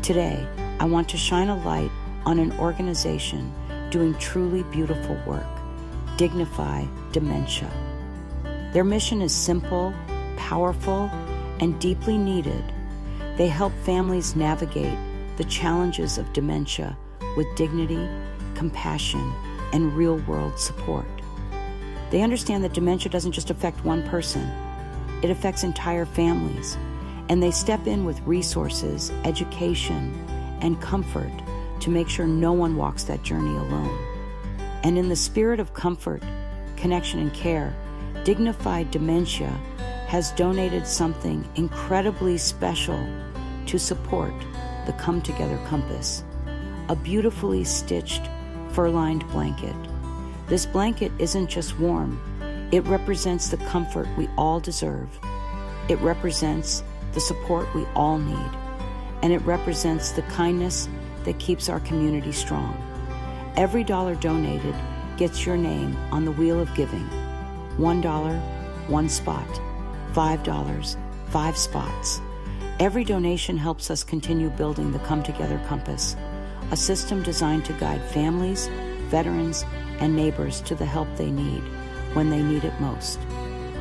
Today, I want to shine a light on an organization doing truly beautiful work, Dignify Dementia. Their mission is simple, powerful, and deeply needed. They help families navigate the challenges of dementia with dignity, compassion, and real-world support. They understand that dementia doesn't just affect one person, it affects entire families, and they step in with resources, education, and comfort to make sure no one walks that journey alone. And in the spirit of comfort, connection, and care, Dignified Dementia has donated something incredibly special to support the Come Together Compass, a beautifully stitched fur-lined blanket. This blanket isn't just warm, it represents the comfort we all deserve. It represents the support we all need, and it represents the kindness that keeps our community strong. Every dollar donated gets your name on the wheel of giving. $1, 1 spot. $5, 5 spots. Every donation helps us continue building the Come Together Compass, a system designed to guide families, veterans, and neighbors to the help they need when they need it most.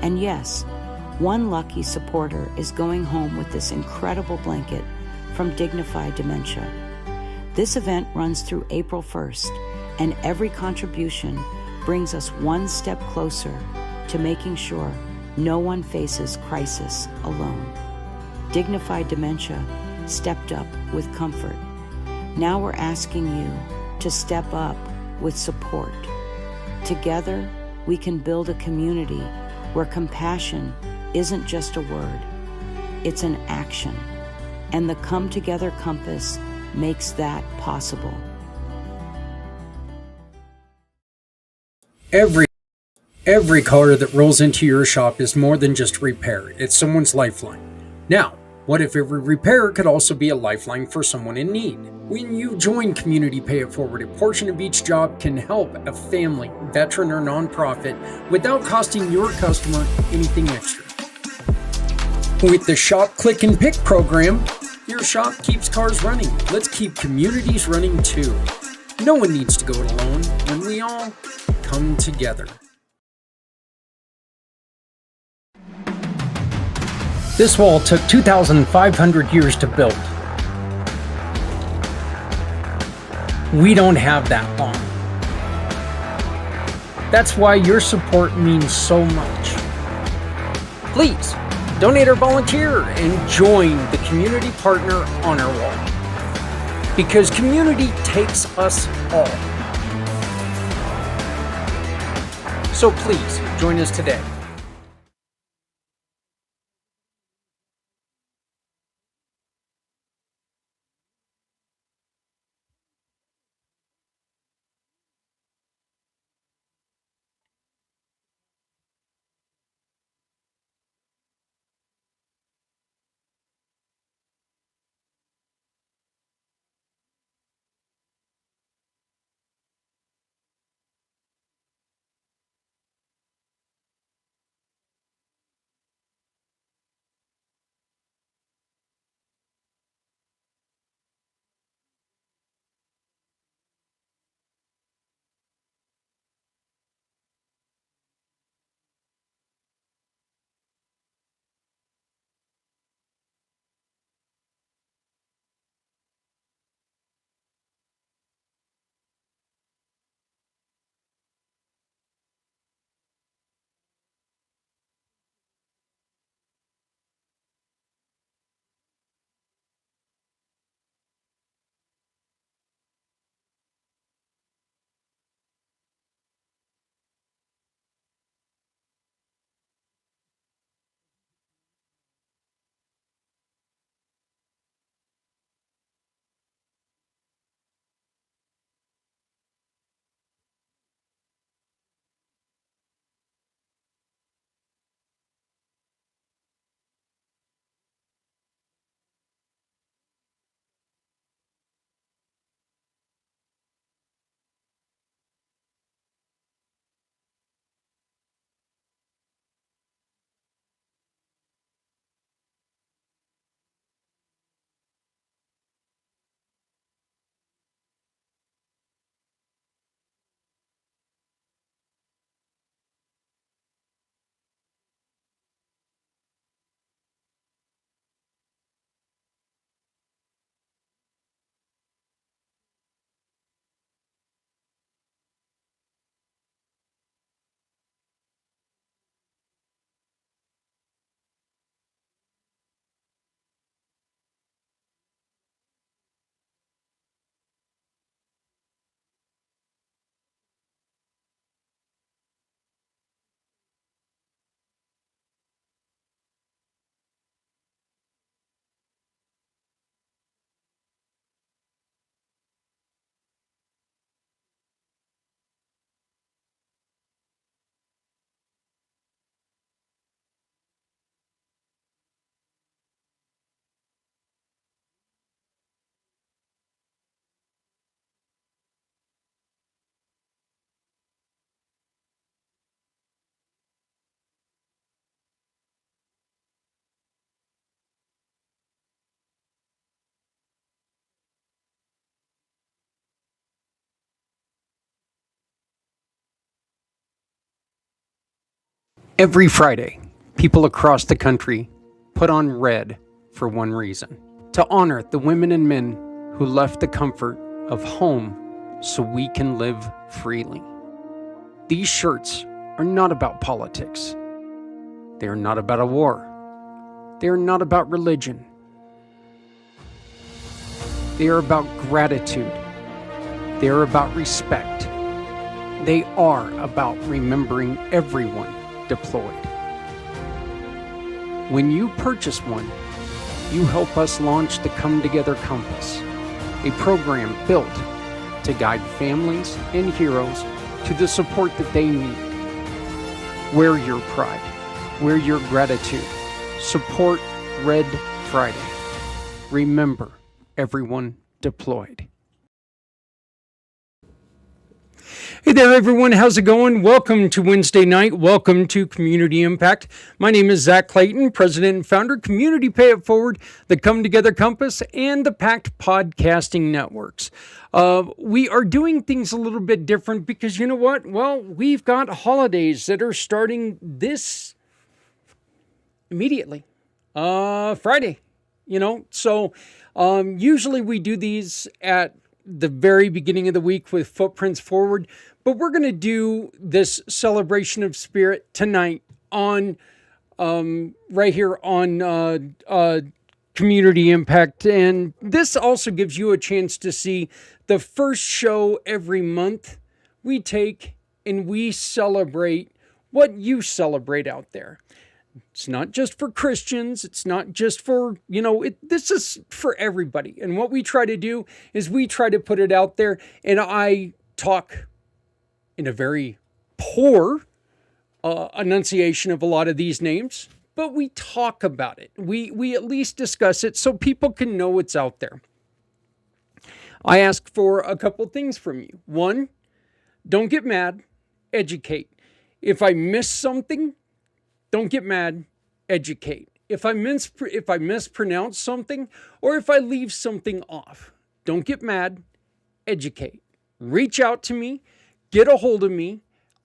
And yes, one lucky supporter is going home with this incredible blanket from Dignified Dementia. This event runs through April 1st, and every contribution brings us one step closer to making sure no one faces crisis alone. Dignified Dementia stepped up with comfort. Now we're asking you to step up with support. Together, we can build a community where compassion isn't just a word, it's an action. And the Come Together Compass makes that possible. Every car that rolls into your shop is more than just repair. It's someone's lifeline. Now, what if every repair could also be a lifeline for someone in need? When you join Community Pay It Forward, a portion of each job can help a family, veteran, or nonprofit without costing your customer anything extra. With the Shop, Click, and Pick program, your shop keeps cars running. Let's keep communities running too. No one needs to go it alone when we all come together. This wall took 2,500 years to build. We don't have that long. That's why your support means so much. Please, donate or volunteer and join the community partner honor wall. Because community takes us all. So please, join us today. Every Friday, people across the country put on red for one reason: to honor the women and men who left the comfort of home so we can live freely. These shirts are not about politics. They are not about a war. They are not about religion. They are about gratitude. They are about respect. They are about remembering everyone deployed. When you purchase one, you help us launch the Come Together Compass, a program built to guide families and heroes to the support that they need. Wear your pride, wear your gratitude, support Red Friday. Remember everyone deployed. Hey there, everyone. How's it going? Welcome to Wednesday night. Welcome to Community Impact. My name is Zak Clayton, president and founder, Community Pay It Forward, the Come Together Compass, and the Pact Podcasting Networks. We are doing things a little bit different because you know what? Well, we've got holidays that are starting this immediately. Friday, So usually we do these at the very beginning of the week with Footprints Forward, but we're going to do this celebration of spirit tonight on right here on Community Impact. And this also gives you a chance to see the first show every month we take and we celebrate what you celebrate out there. It's not just for Christians. It's not just for, this is for everybody. And what we try to do is we try to put it out there. And I talk in a very poor enunciation of a lot of these names, but we talk about it. We at least discuss it so people can know what's out there. I ask for a couple things from you. One, don't get mad, educate. If I miss something, don't get mad, educate. If I mispronounce something or if I leave something off, don't get mad, educate. Reach out to me, get a hold of me.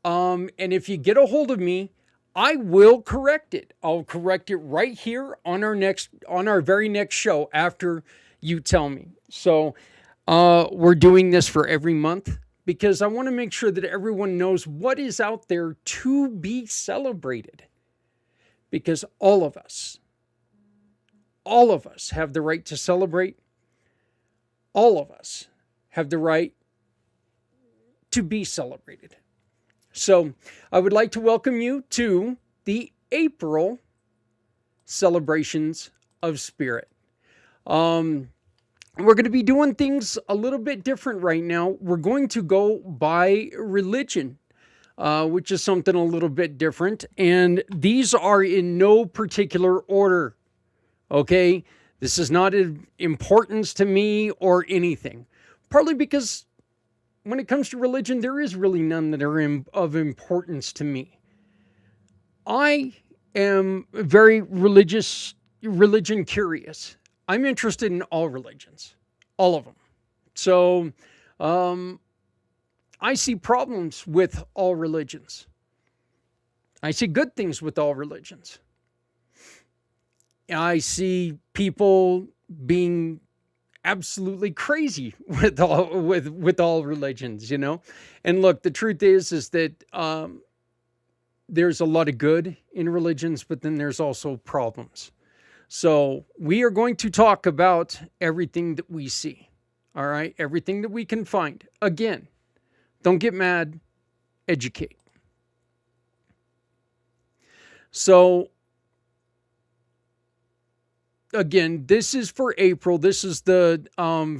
And if you get a hold of me, I will correct it. I'll correct it right here on our very next show after you tell me. So we're doing this for every month because I want to make sure that everyone knows what is out there to be celebrated. Because all of us have the right to celebrate. All of us have the right to be celebrated. So I would like to welcome you to the April celebrations of spirit. We're going to be doing things a little bit different right now. We're going to go by religion. Which is something a little bit different. And these are in no particular order. Okay? This is not of importance to me or anything. Partly because when it comes to religion, there is really none that are of importance to me. I am very religion curious. I'm interested in all religions. All of them. So, I see problems with all religions. I see good things with all religions. I see people being absolutely crazy with all religions, And look, the truth is that there's a lot of good in religions, but then there's also problems. So we are going to talk about everything that we see. All right, everything that we can find. Again, don't get mad, educate. So, again, this is for April. This is the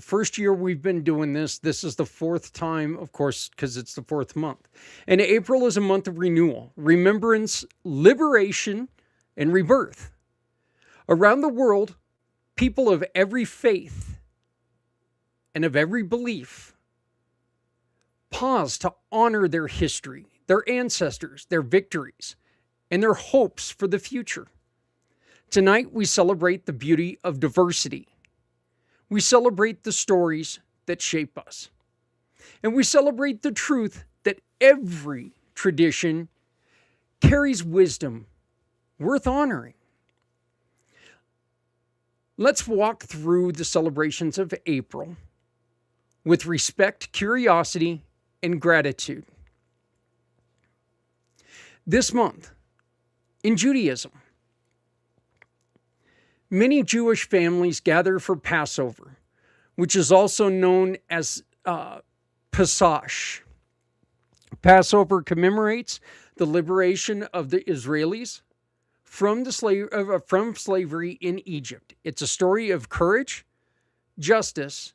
first year we've been doing this. This is the fourth time, of course, because it's the fourth month. And April is a month of renewal, remembrance, liberation, and rebirth. Around the world, people of every faith and of every belief pause to honor their history, their ancestors, their victories, and their hopes for the future. Tonight, we celebrate the beauty of diversity. We celebrate the stories that shape us. And we celebrate the truth that every tradition carries wisdom worth honoring. Let's walk through the celebrations of April with respect, curiosity, and gratitude. This month, in Judaism, many Jewish families gather for Passover, which is also known as Pesach. Passover commemorates the liberation of the Israelis from slavery in Egypt. It's a story of courage, justice,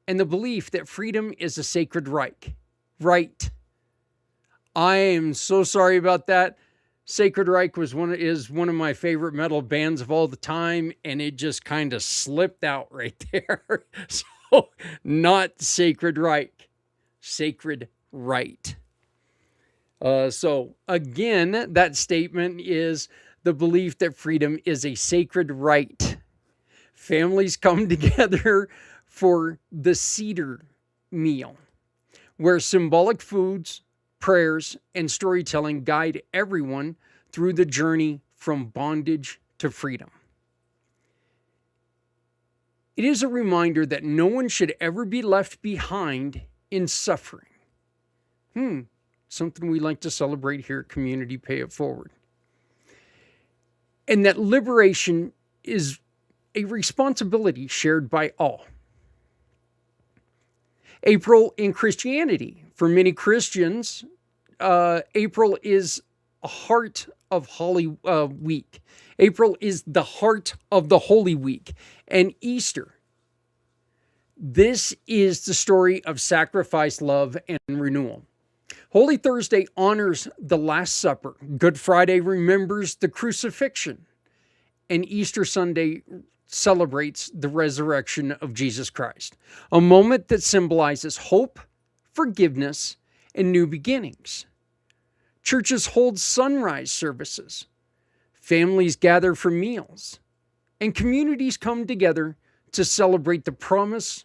and the belief that freedom is a sacred right. I am so sorry about that. Sacred Reich is one of my favorite metal bands of all the time, and it just kind of slipped out right there. So, not Sacred Reich, Sacred Right. So, again, that statement is the belief that freedom is a sacred right. Families come together for the Seder meal, where symbolic foods, prayers, and storytelling guide everyone through the journey from bondage to freedom. It is a reminder that no one should ever be left behind in suffering. Something we like to celebrate here at Community Pay It Forward. And that liberation is a responsibility shared by all. April in Christianity. For many Christians, April is a heart of Holy Week. April is the heart of the Holy Week. And Easter. This is the story of sacrifice, love, and renewal. Holy Thursday honors the Last Supper. Good Friday remembers the crucifixion. And Easter Sunday celebrates the resurrection of Jesus Christ. A moment that symbolizes hope, forgiveness, and new beginnings. Churches hold sunrise services. Families gather for meals. And communities come together to celebrate the promise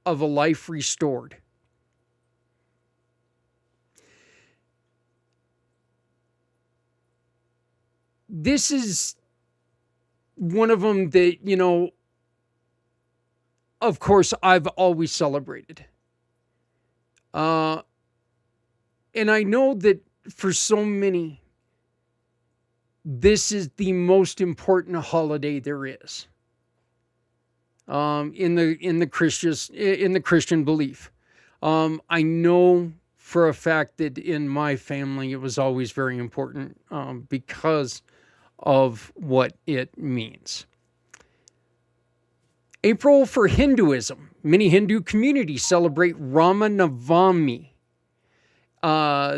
of a life restored. This is one of them that, of course, I've always celebrated. And I know that for so many, this is the most important holiday there is. In the Christian belief. I know for a fact that in my family it was always very important because of what it means. April for Hinduism. Many Hindu communities celebrate Rama Navami.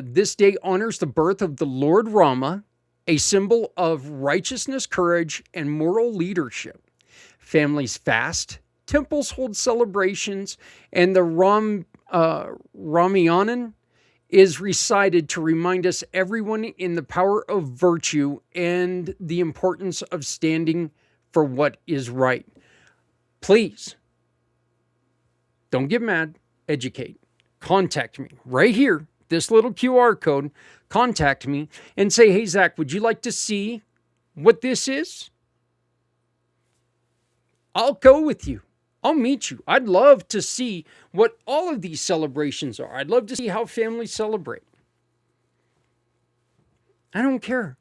This day honors the birth of the Lord Rama, a symbol of righteousness, courage, and moral leadership. Families fast, temples hold celebrations, and the Ramayanan is recited to remind us everyone in the power of virtue and the importance of standing for what is right. Please, don't get mad, educate. Contact me right here, this little QR code. Contact me and say, hey, Zach, would you like to see what this is? I'll go with you. I'll meet you. I'd love to see what all of these celebrations are. I'd love to see how families celebrate. I don't care.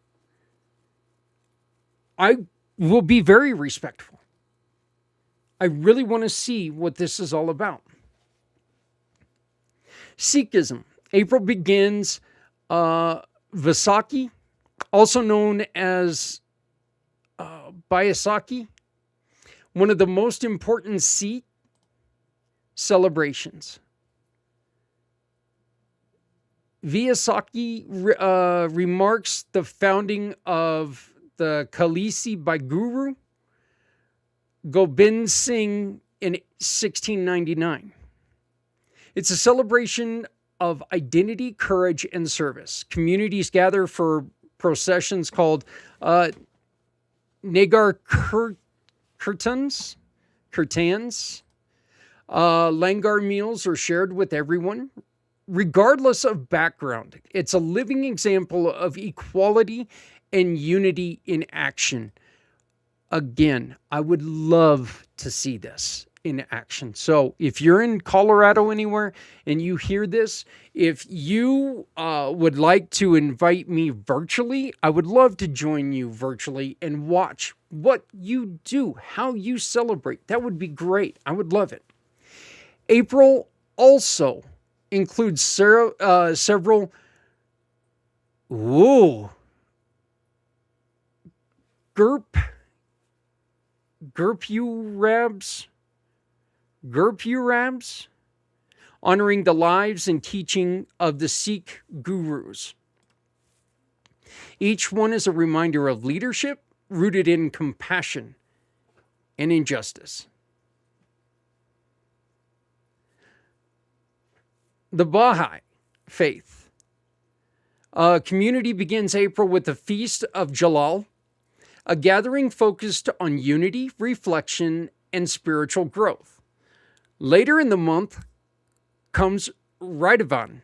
I will be very respectful. I really want to see what this is all about. Sikhism. April begins Vaisakhi, also known as Baisakhi, one of the most important Sikh celebrations. Vaisakhi remarks the founding of the Khalisi by Guru Gobind Singh in 1699. It's a celebration of identity, courage, and service. Communities gather for processions called Nagar Kirtans. Langar meals are shared with everyone. regardless of background. It's a living example of equality and unity in action. Again, I would love to see this in action. So if you're in Colorado anywhere and you hear this, if you would like to invite me virtually, I would love to join you virtually and watch what you do, how you celebrate. That would be great. I would love it. April also includes several Gurpurabs, honoring the lives and teaching of the Sikh gurus. Each one is a reminder of leadership rooted in compassion and injustice. The Baha'i faith community begins April with the Feast of Jalal, a gathering focused on unity, reflection, and spiritual growth. Later in the month comes Radhavan,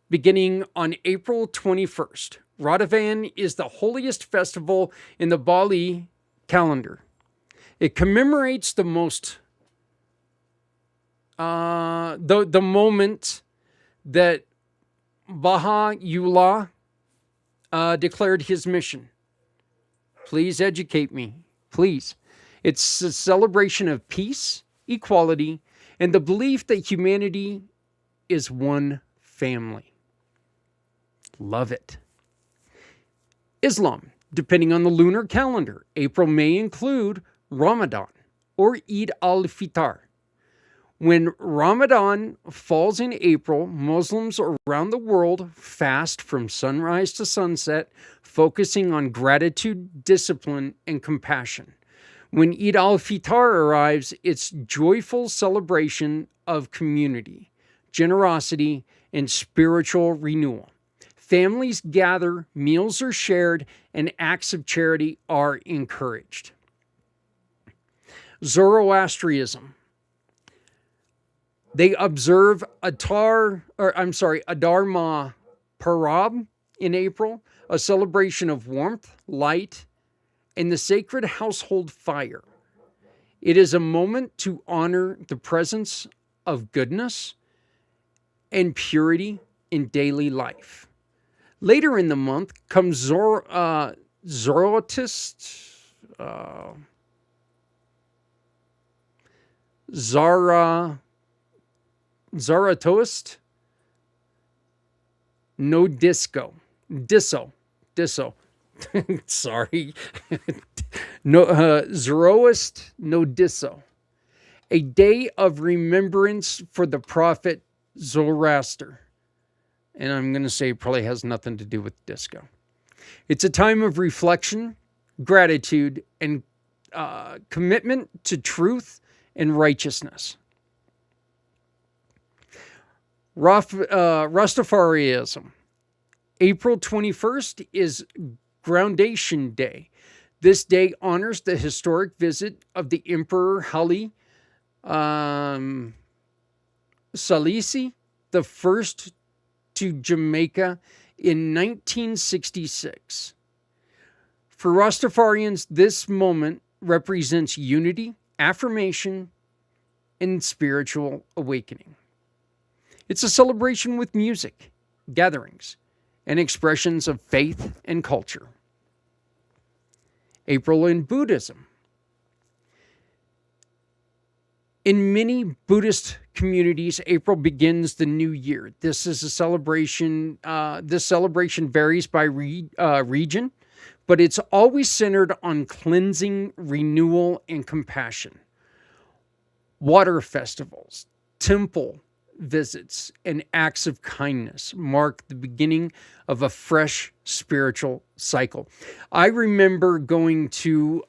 beginning on April 21st. Radhavan is the holiest festival in the Bali calendar. It commemorates the moment that Baha'u'llah declared his mission. Please educate me, please. It's a celebration of peace, equality, and the belief that humanity is one family. Love it. Islam, depending on the lunar calendar, April may include Ramadan or Eid al-Fitr. When Ramadan falls in April, Muslims around the world fast from sunrise to sunset, focusing on gratitude, discipline, and compassion. When Eid al-Fitr arrives, it's joyful celebration of community, generosity, and spiritual renewal. Families gather, meals are shared, and acts of charity are encouraged. Zoroastrianism. They observe Adar Ma Parab in April, a celebration of warmth, light, and the sacred household fire. It is a moment to honor the presence of goodness and purity in daily life. Later in the month comes Zarathustra, no disco, disso. Sorry, no Zoroast, no disso. A day of remembrance for the prophet Zoroaster, and I'm going to say it probably has nothing to do with disco. It's a time of reflection, gratitude, and commitment to truth and righteousness. Rastafarianism. April 21st is Groundation Day. This day honors the historic visit of the Emperor Haile Selassie the first to Jamaica in 1966. For Rastafarians, this moment represents unity, affirmation, and spiritual awakening. It's a celebration with music, gatherings, and expressions of faith and culture. April in Buddhism. In many Buddhist communities, April begins the new year. This is a celebration. This celebration varies by region, but it's always centered on cleansing, renewal, and compassion. Water festivals, temple visits, and acts of kindness mark the beginning of a fresh spiritual cycle. I remember going to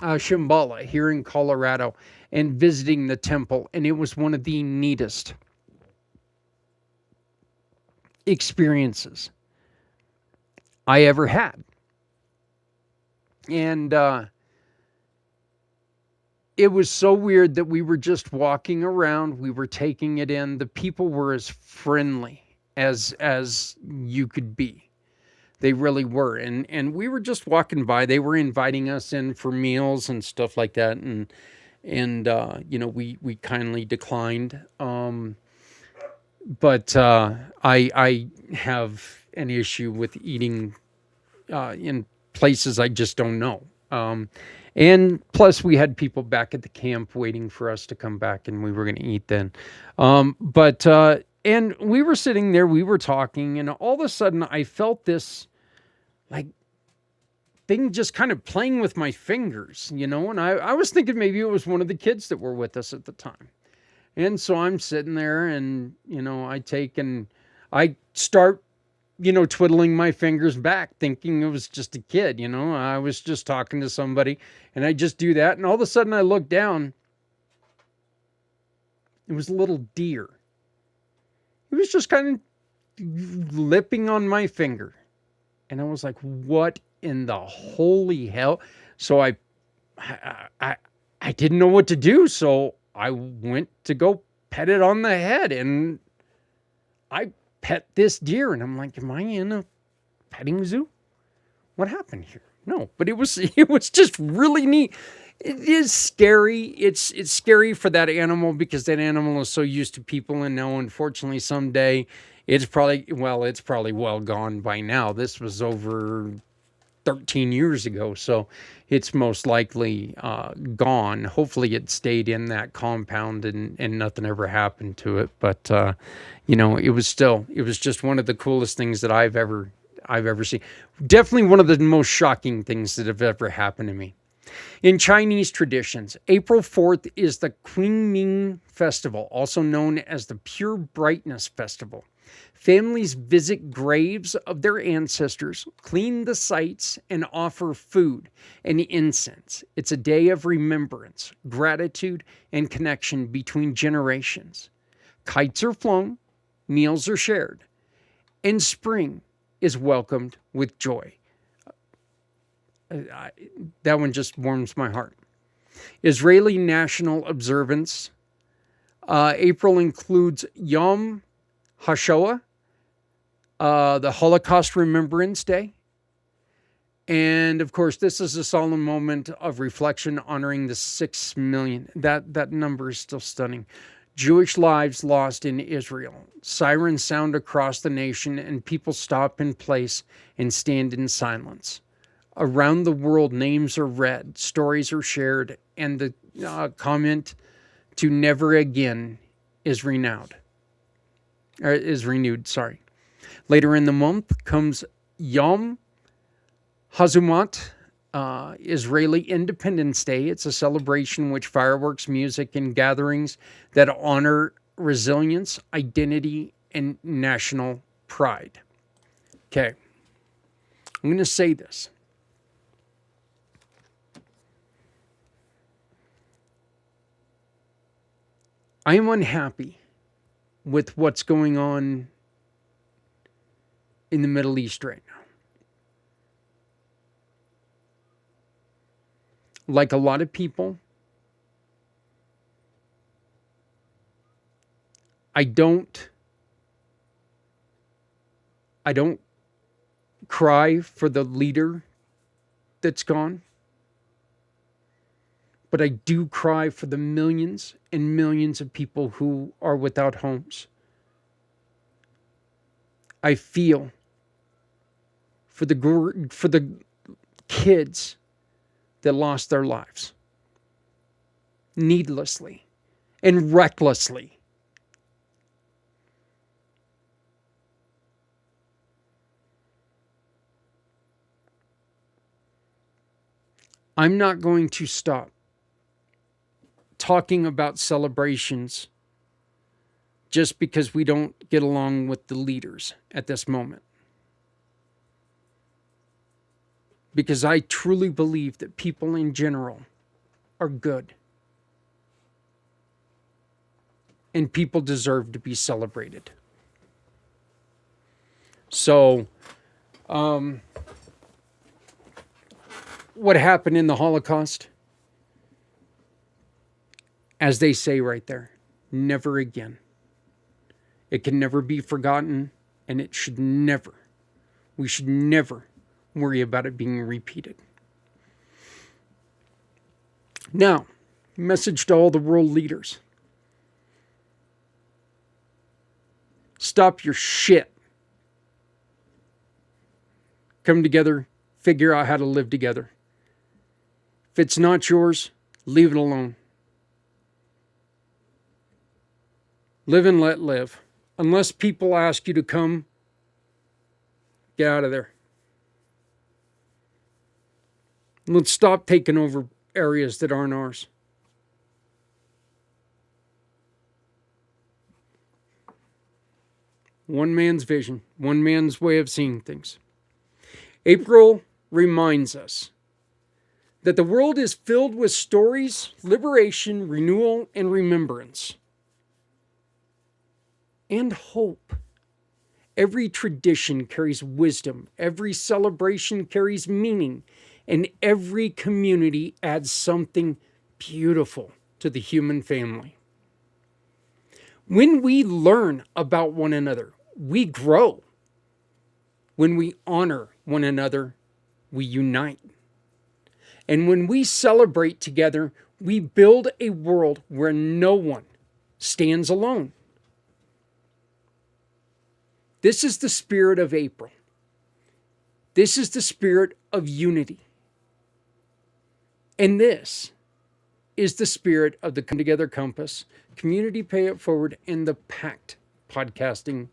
Shambhala here in Colorado and visiting the temple, and it was one of the neatest experiences I ever had. And it was so weird that we were just walking around. We were taking it in. The people were as friendly as you could be. They really were. And we were just walking by. They were inviting us in for meals and stuff like that. And we kindly declined. But I have an issue with eating in places I just don't know. And plus, we had people back at the camp waiting for us to come back, and we were going to eat then. And we were sitting there, we were talking, and all of a sudden, I felt this like thing just kind of playing with my fingers, and I was thinking maybe it was one of the kids that were with us at the time. And so I'm sitting there, and I start twiddling my fingers back, thinking it was just a kid. I was just talking to somebody, and I just do that, and all of a sudden I look down. It was a little deer. It was just kind of lipping on my finger, and I was like, "What in the holy hell?" So I didn't know what to do, so I went to go pet it on the head, and I pet this deer, and I'm like, am I in a petting zoo? What happened here? No, but it was just really neat. It is scary. It's scary for that animal because that animal is so used to people, and now unfortunately someday it's probably well gone by now. This was over 13 years ago, so it's most likely gone. Hopefully it stayed in that compound and nothing ever happened to it. But it was just one of the coolest things that I've ever seen. Definitely one of the most shocking things that have ever happened to me. In Chinese traditions, April 4th is the Qingming Festival, also known as the Pure Brightness Festival. Families visit graves of their ancestors, clean the sites, and offer food and incense. It's a day of remembrance, gratitude, and connection between generations. Kites are flown, meals are shared, and spring is welcomed with joy. That one just warms my heart. Israeli national observance. April includes Yom HaShoah, the Holocaust Remembrance Day. And of course, this is a solemn moment of reflection honoring the 6 million. That number is still stunning. Jewish lives lost in Israel. Sirens sound across the nation, and people stop in place and stand in silence. Around the world, names are read, stories are shared, and the comment to never again is renewed. Later in the month comes Yom Hazumat, Israeli Independence Day. It's a celebration in which fireworks, music, and gatherings that honor resilience, identity, and national pride. Okay, I'm going to say this. I am unhappy with what's going on in the Middle East right now. Like a lot of people, I don't cry for the leader that's gone, but I do cry for the millions and millions of people who are without homes. I feel for the kids that lost their lives needlessly and recklessly. I'm not going to stop talking about celebrations just because we don't get along with the leaders at this moment. Because I truly believe that people in general are good. And people deserve to be celebrated. So, what happened in the Holocaust? As they say right there, never again. It can never be forgotten, and we should never worry about it being repeated. Now, message to all the world leaders. Stop your shit. Come together, figure out how to live together. If it's not yours, leave it alone. Live and let live. Unless people ask you to come, get out of there. Let's stop taking over areas that aren't ours. One man's vision, one man's way of seeing things. April reminds us that the world is filled with stories, liberation, renewal, and remembrance. And hope. Every tradition carries wisdom. Every celebration carries meaning. And every community adds something beautiful to the human family. When we learn about one another, we grow. When we honor one another, we unite. And when we celebrate together, we build a world where no one stands alone. This is the spirit of April. This is the spirit of unity. And this is the spirit of the Come Together Compass, Community Pay It Forward, and the Pact podcasting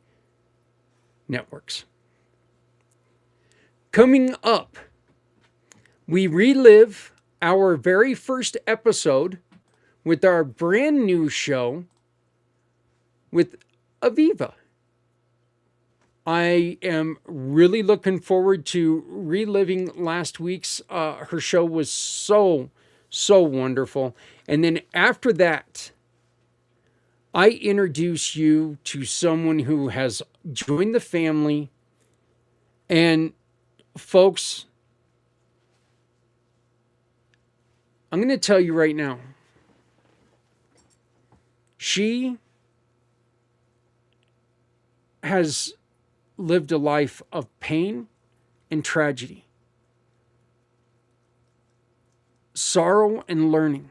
networks. Coming up, we relive our very first episode with our brand new show with Aviva. I am really looking forward to reliving last week's. Her show was so wonderful. And then after that, I introduce you to someone who has joined the family. And folks, I'm going to tell you right now, she has lived a life of pain and tragedy, sorrow and learning.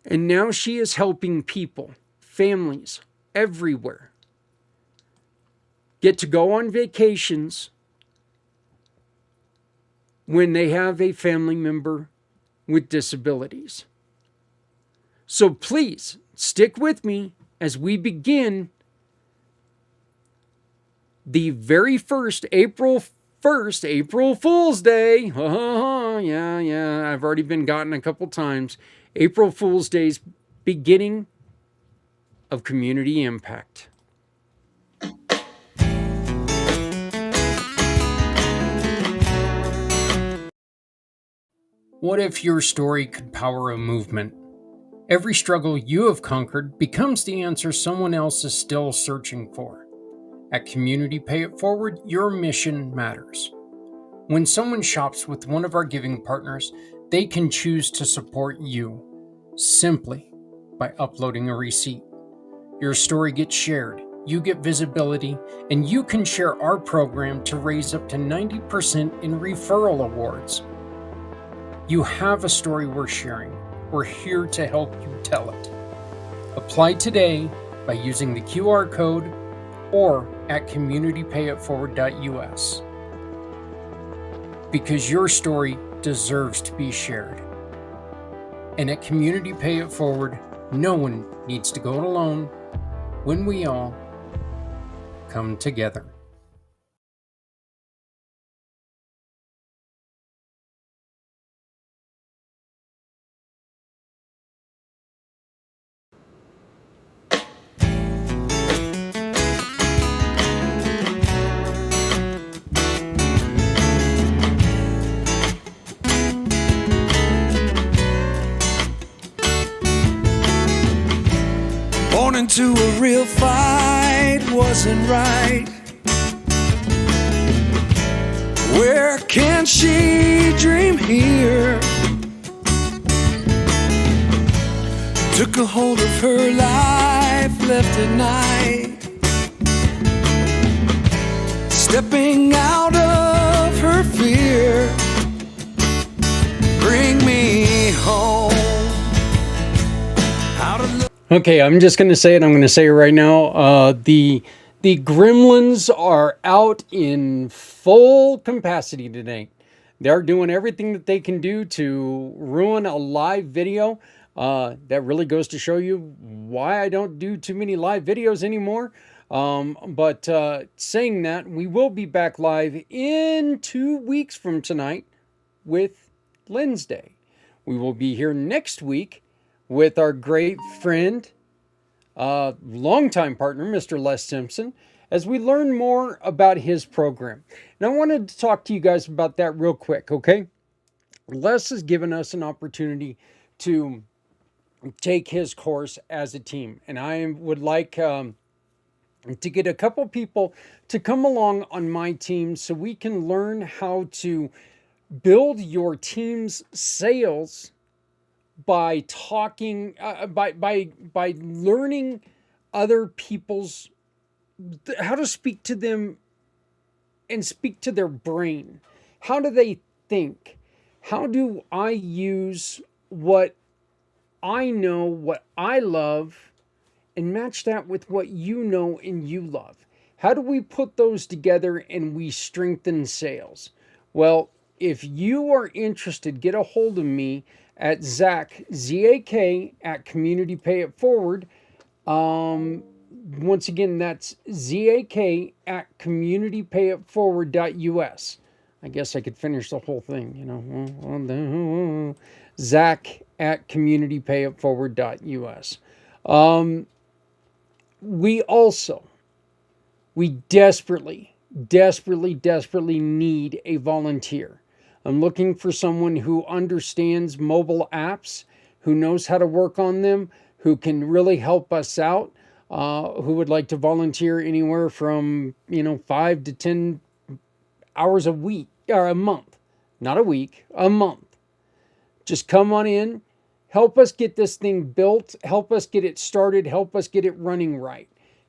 And now she is helping people, families everywhere, get to go on vacations when they have a family member with disabilities. So please stick with me as we begin the very first April Fool's Day. Yeah, I've already been gotten a couple times. April Fool's Day's beginning of Community Impact. What if your story could power a movement? Every struggle you have conquered becomes the answer someone else is still searching for. At Community Pay It Forward, your mission matters. When someone shops with one of our giving partners, they can choose to support you simply by uploading a receipt. Your story gets shared, you get visibility, and you can share our program to raise up to 90% in referral awards. You have a story worth sharing. We're here to help you tell it. Apply today by using the QR code or at communitypayitforward.us. Because your story deserves to be shared. And at Community Pay It Forward, no one needs to go it alone when we all come together. Born into a real fight wasn't right. Where can she dream here? took a hold of her life, left at night, stepping out of her fear. Bring me home. Okay, I'm just going to say it. I'm going to say it right now. The gremlins are out in full capacity today. They're doing everything that they can do to ruin a live video. That really goes to show you why I don't do too many live videos anymore. But saying that, we will be back live in 2 weeks from tonight with Wednesday. We will be here next week with our great friend, longtime partner, Mr. Les Simpson, as we learn more about his program. And I wanted to talk to you guys about that real quick, okay? Les has given us an opportunity to take his course as a team. And I would like to get a couple people to come along on my team so we can learn how to build your team's sales by talking, by learning other people's, how to speak to them and speak to their brain. How do they think? How do I use what I know, what I love, and match that with what you know and you love? How do we put those together and we strengthen sales? Well, if you are interested, get a hold of me at Zak, Z-A-K, at Community Pay It Forward. Once again, that's Z-A-K at communitypayitforward.us. I guess I could finish the whole thing, you know. Zak at communitypayitforward.us. We desperately need a volunteer. I'm looking for someone who understands mobile apps, who knows how to work on them, who can really help us out, who would like to volunteer anywhere from, 5 to 10 hours a week, or a month. Not a week, a month. Just come on in, help us get this thing built, help us get it started, help us get it running right.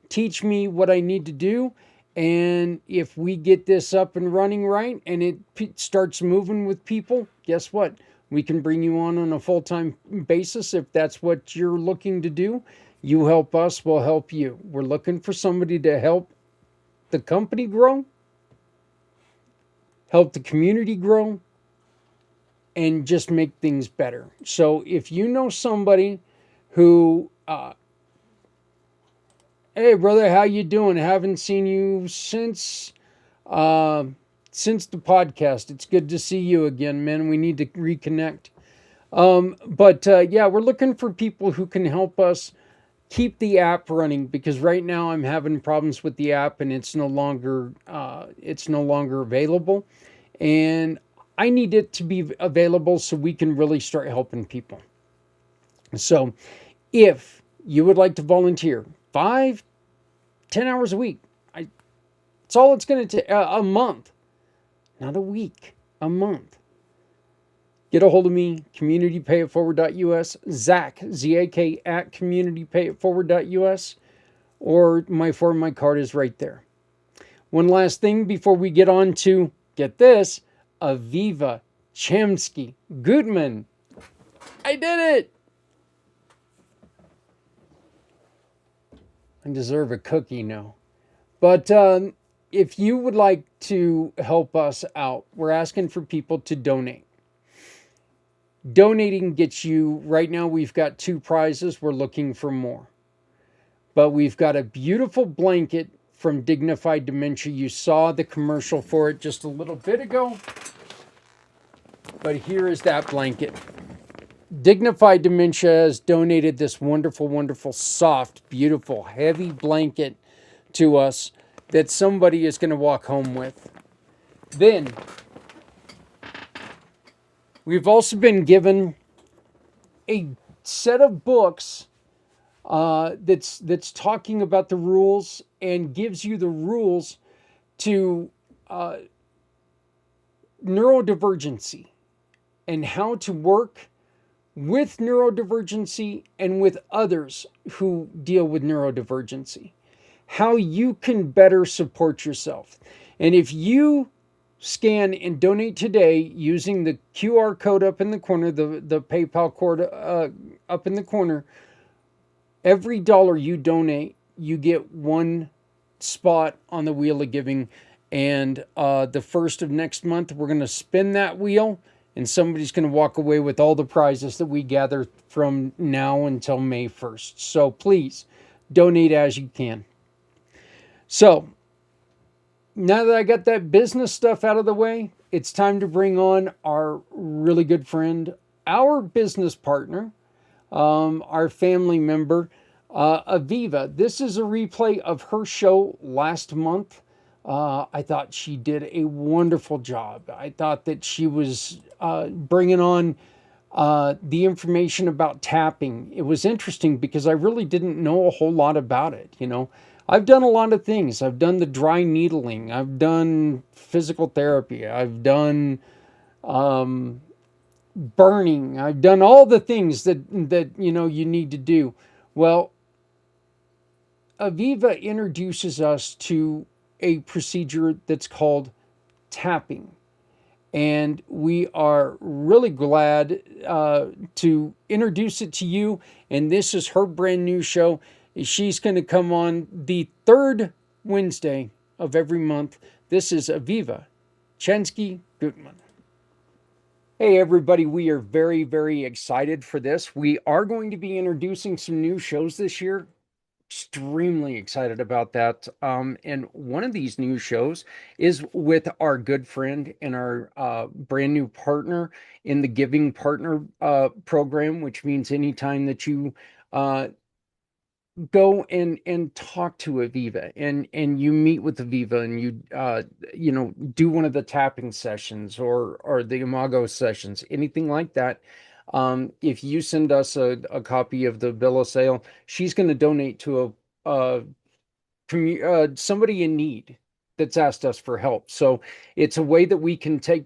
Teach me what I need to do. And if we get this up and running right and it starts moving with people, guess what? We can bring you on a full-time basis if that's what you're looking to do. You help us, we'll help you. We're looking for somebody to help the company grow, help the community grow, and just make things better. So if you know somebody who... hey brother, how you doing? Haven't seen you since the podcast. It's good to see you again, man. We need to reconnect. Yeah, we're looking for people who can help us keep the app running, because right now I'm having problems with the app and it's no longer available, and I need it to be available so we can really start helping people. So if you would like to volunteer 5-10 hours a week, it's all it's going to take, a month, not a week, a month. Get a hold of me, communitypayitforward.us, Zak, Z-A-K, at communitypayitforward.us, or my card is right there. One last thing before we get on to, get this, Aviva Chemsky Gutman. I did it! I deserve a cookie now. But if you would like to help us out, we're asking for people to donate. Donating gets you, right now we've got 2 prizes. We're looking for more. But we've got a beautiful blanket from Dignified Dementia. You saw the commercial for it just a little bit ago. But here is that blanket. Dignified Dementia has donated this wonderful, wonderful, soft, beautiful, heavy blanket to us that somebody is going to walk home with. Then, we've also been given a set of books that's talking about the rules and gives you the rules to neurodivergency and how to work with neurodivergency and with others who deal with neurodivergency, how you can better support yourself. And if you scan and donate today using the QR code up in the corner, the PayPal code up in the corner, every dollar you donate, you get one spot on the wheel of giving. And the first of next month, we're going to spin that wheel, and somebody's going to walk away with all the prizes that we gather from now until May 1st. So please donate as you can. So now that I got that business stuff out of the way, it's time to bring on our really good friend, our business partner, our family member, Aviva. This is a replay of her show last month. I thought she did a wonderful job. I thought that she was bringing on the information about tapping. It was interesting because I really didn't know a whole lot about it. I've done a lot of things. I've done the dry needling. I've done physical therapy. I've done burning. I've done all the things that you need to do. Well, Aviva introduces us to a procedure that's called tapping. And we are really glad to introduce it to you. And this is her brand new show. She's going to come on the third Wednesday of every month. This is Aviva Chensky Gutman. Hey everybody, we are very, very excited for this. We are going to be introducing some new shows this year. Extremely excited about that. And one of these new shows is with our good friend and our brand new partner in the Giving Partner program, which means anytime that you go and talk to Aviva and you meet with Aviva and you do one of the tapping sessions or the Imago sessions, anything like that. If you send us a copy of the bill of sale, she's going to donate to somebody in need that's asked us for help. So it's a way that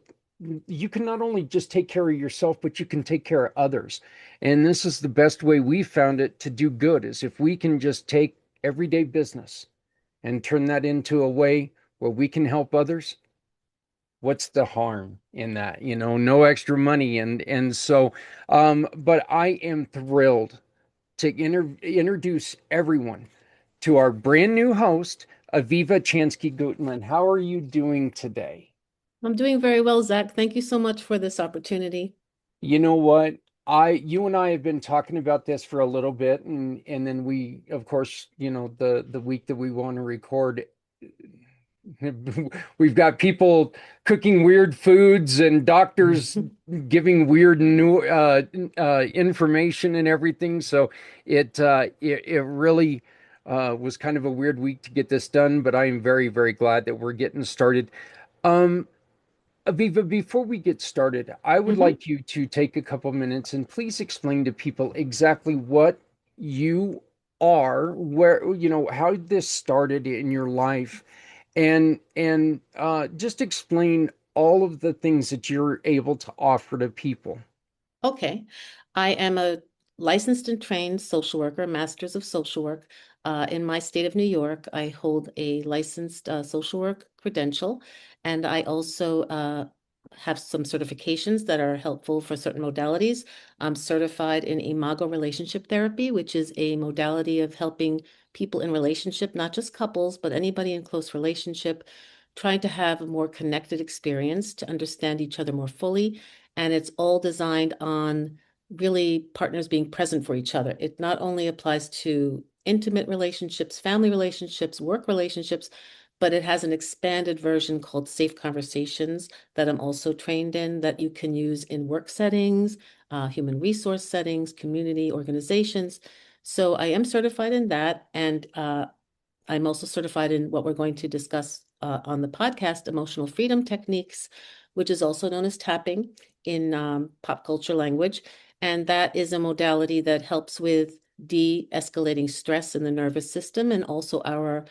you can not only just take care of yourself, but you can take care of others. And this is the best way we found it to do good, is if we can just take everyday business and turn that into a way where we can help others. What's the harm in that? No extra money. But I am thrilled to introduce everyone to our brand new host, Aviva Chansky Gutman. How are you doing today? I'm doing very well, Zach. Thank you so much for this opportunity. You know what? You and I have been talking about this for a little bit, and then we, of course, the week that we want to record, we've got people cooking weird foods and doctors giving weird new information and everything. So it really was kind of a weird week to get this done, but I am very, very glad that we're getting started. Aviva, before we get started, I would like you to take a couple minutes and please explain to people exactly what you are, how this started in your life, and just explain all of the things that you're able to offer to people. Okay. I am a licensed and trained social worker, master's of social work. In my state of New York, I hold a licensed social work credential, and I also have some certifications that are helpful for certain modalities. I'm certified in Imago relationship therapy, which is a modality of helping people in relationship, not just couples, but anybody in close relationship, trying to have a more connected experience to understand each other more fully. And it's all designed on really partners being present for each other. It not only applies to intimate relationships, family relationships, work relationships, but it has an expanded version called Safe Conversations that I'm also trained in, that you can use in work settings, human resource settings, community organizations. So I am certified in that, and I'm also certified in what we're going to discuss on the podcast, emotional freedom techniques, which is also known as tapping in pop culture language. And that is a modality that helps with de-escalating stress in the nervous system and also our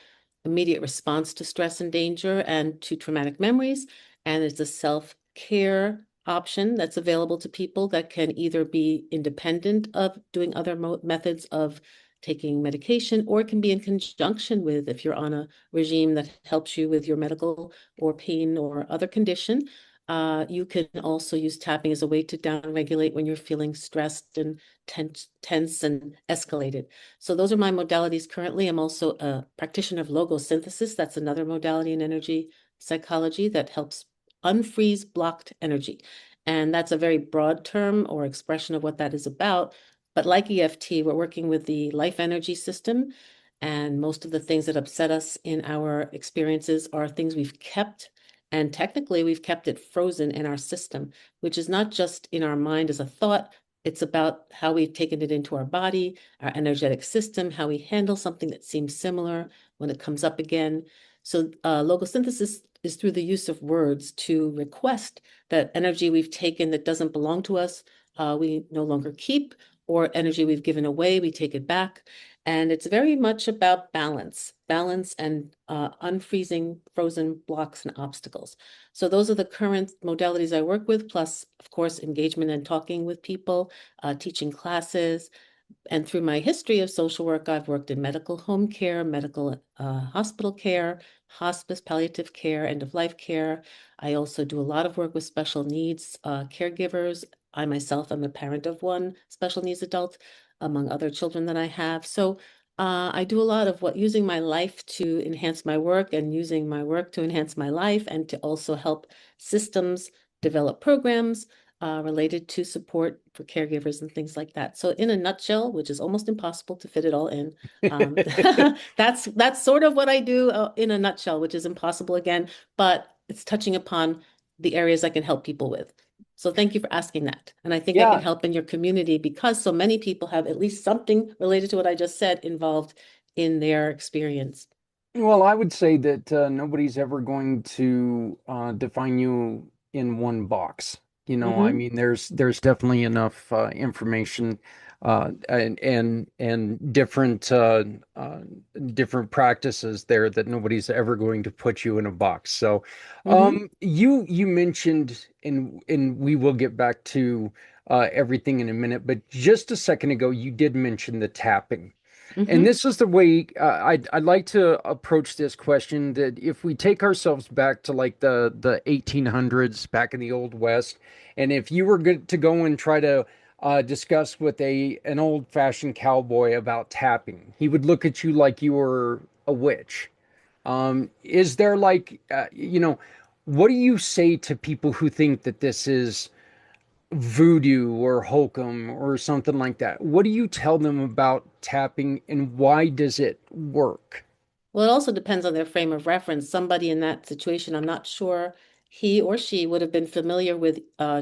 immediate response to stress and danger and to traumatic memories. And it's a self-care option that's available to people that can either be independent of doing other methods of taking medication, or it can be in conjunction with if you're on a regime that helps you with your medical or pain or other condition. You can also use tapping as a way to downregulate when you're feeling stressed and tense and escalated. So those are my modalities currently. I'm also a practitioner of logosynthesis. That's another modality in energy psychology that helps unfreeze blocked energy. And that's a very broad term or expression of what that is about. But like EFT, we're working with the life energy system. And most of the things that upset us in our experiences are things we've kept. And technically, we've kept it frozen in our system, which is not just in our mind as a thought. It's about how we've taken it into our body, our energetic system, how we handle something that seems similar when it comes up again. So logosynthesis is through the use of words to request that energy we've taken that doesn't belong to us, we no longer keep, or energy we've given away, we take it back. And it's very much about balance and unfreezing frozen blocks and obstacles. So those are the current modalities I work with, plus, of course, engagement and talking with people, teaching classes. And through my history of social work, I've worked in medical home care, medical hospital care, hospice, palliative care, end of life care. I also do a lot of work with special needs caregivers. I myself am a parent of one special needs adult, among other children that I have. So I do a lot of using my life to enhance my work and using my work to enhance my life and to also help systems develop programs related to support for caregivers and things like that. So in a nutshell, which is almost impossible to fit it all in, um, that's sort of what I do in a nutshell, which is impossible again, but it's touching upon the areas I can help people with. So thank you for asking that. And I think I can Yeah. help in your community because so many people have at least something related to what I just said involved in their experience. Well, I would say that nobody's ever going to define you in one box. I Mm-hmm. mean, there's definitely enough information and uh, different practices there that nobody's ever going to put you in a box. So, Mm-hmm. you mentioned, and we will get back to everything in a minute, but just a second ago, you did mention the tapping. And Mm-hmm. this is the way I'd like to approach this question, that if we take ourselves back to like the 1800s, back in the Old West, and if you were good to go and try to discuss with an old-fashioned cowboy about tapping, he would look at you like you were a witch. Is there like, what do you say to people who think that this is voodoo or hokum or something like that? What do you tell them about tapping, and why does it work? Well, it also depends on their frame of reference. Somebody in that situation, I'm not sure he or she would have been familiar with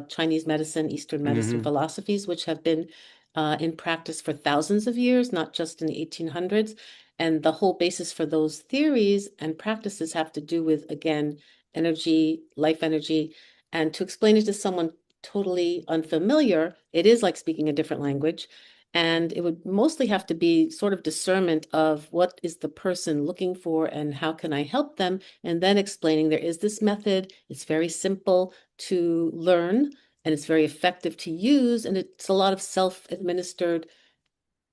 Chinese medicine, Eastern medicine Hmm. philosophies, which have been in practice for thousands of years, not just in the 1800s. And the whole basis for those theories and practices have to do with, again, energy, life energy. And to explain it to someone totally unfamiliar, it is like speaking a different language. And it would mostly have to be sort of discernment of what is the person looking for and how can I help them? And then explaining there is this method. It's very simple to learn and it's very effective to use. And it's a lot of self-administered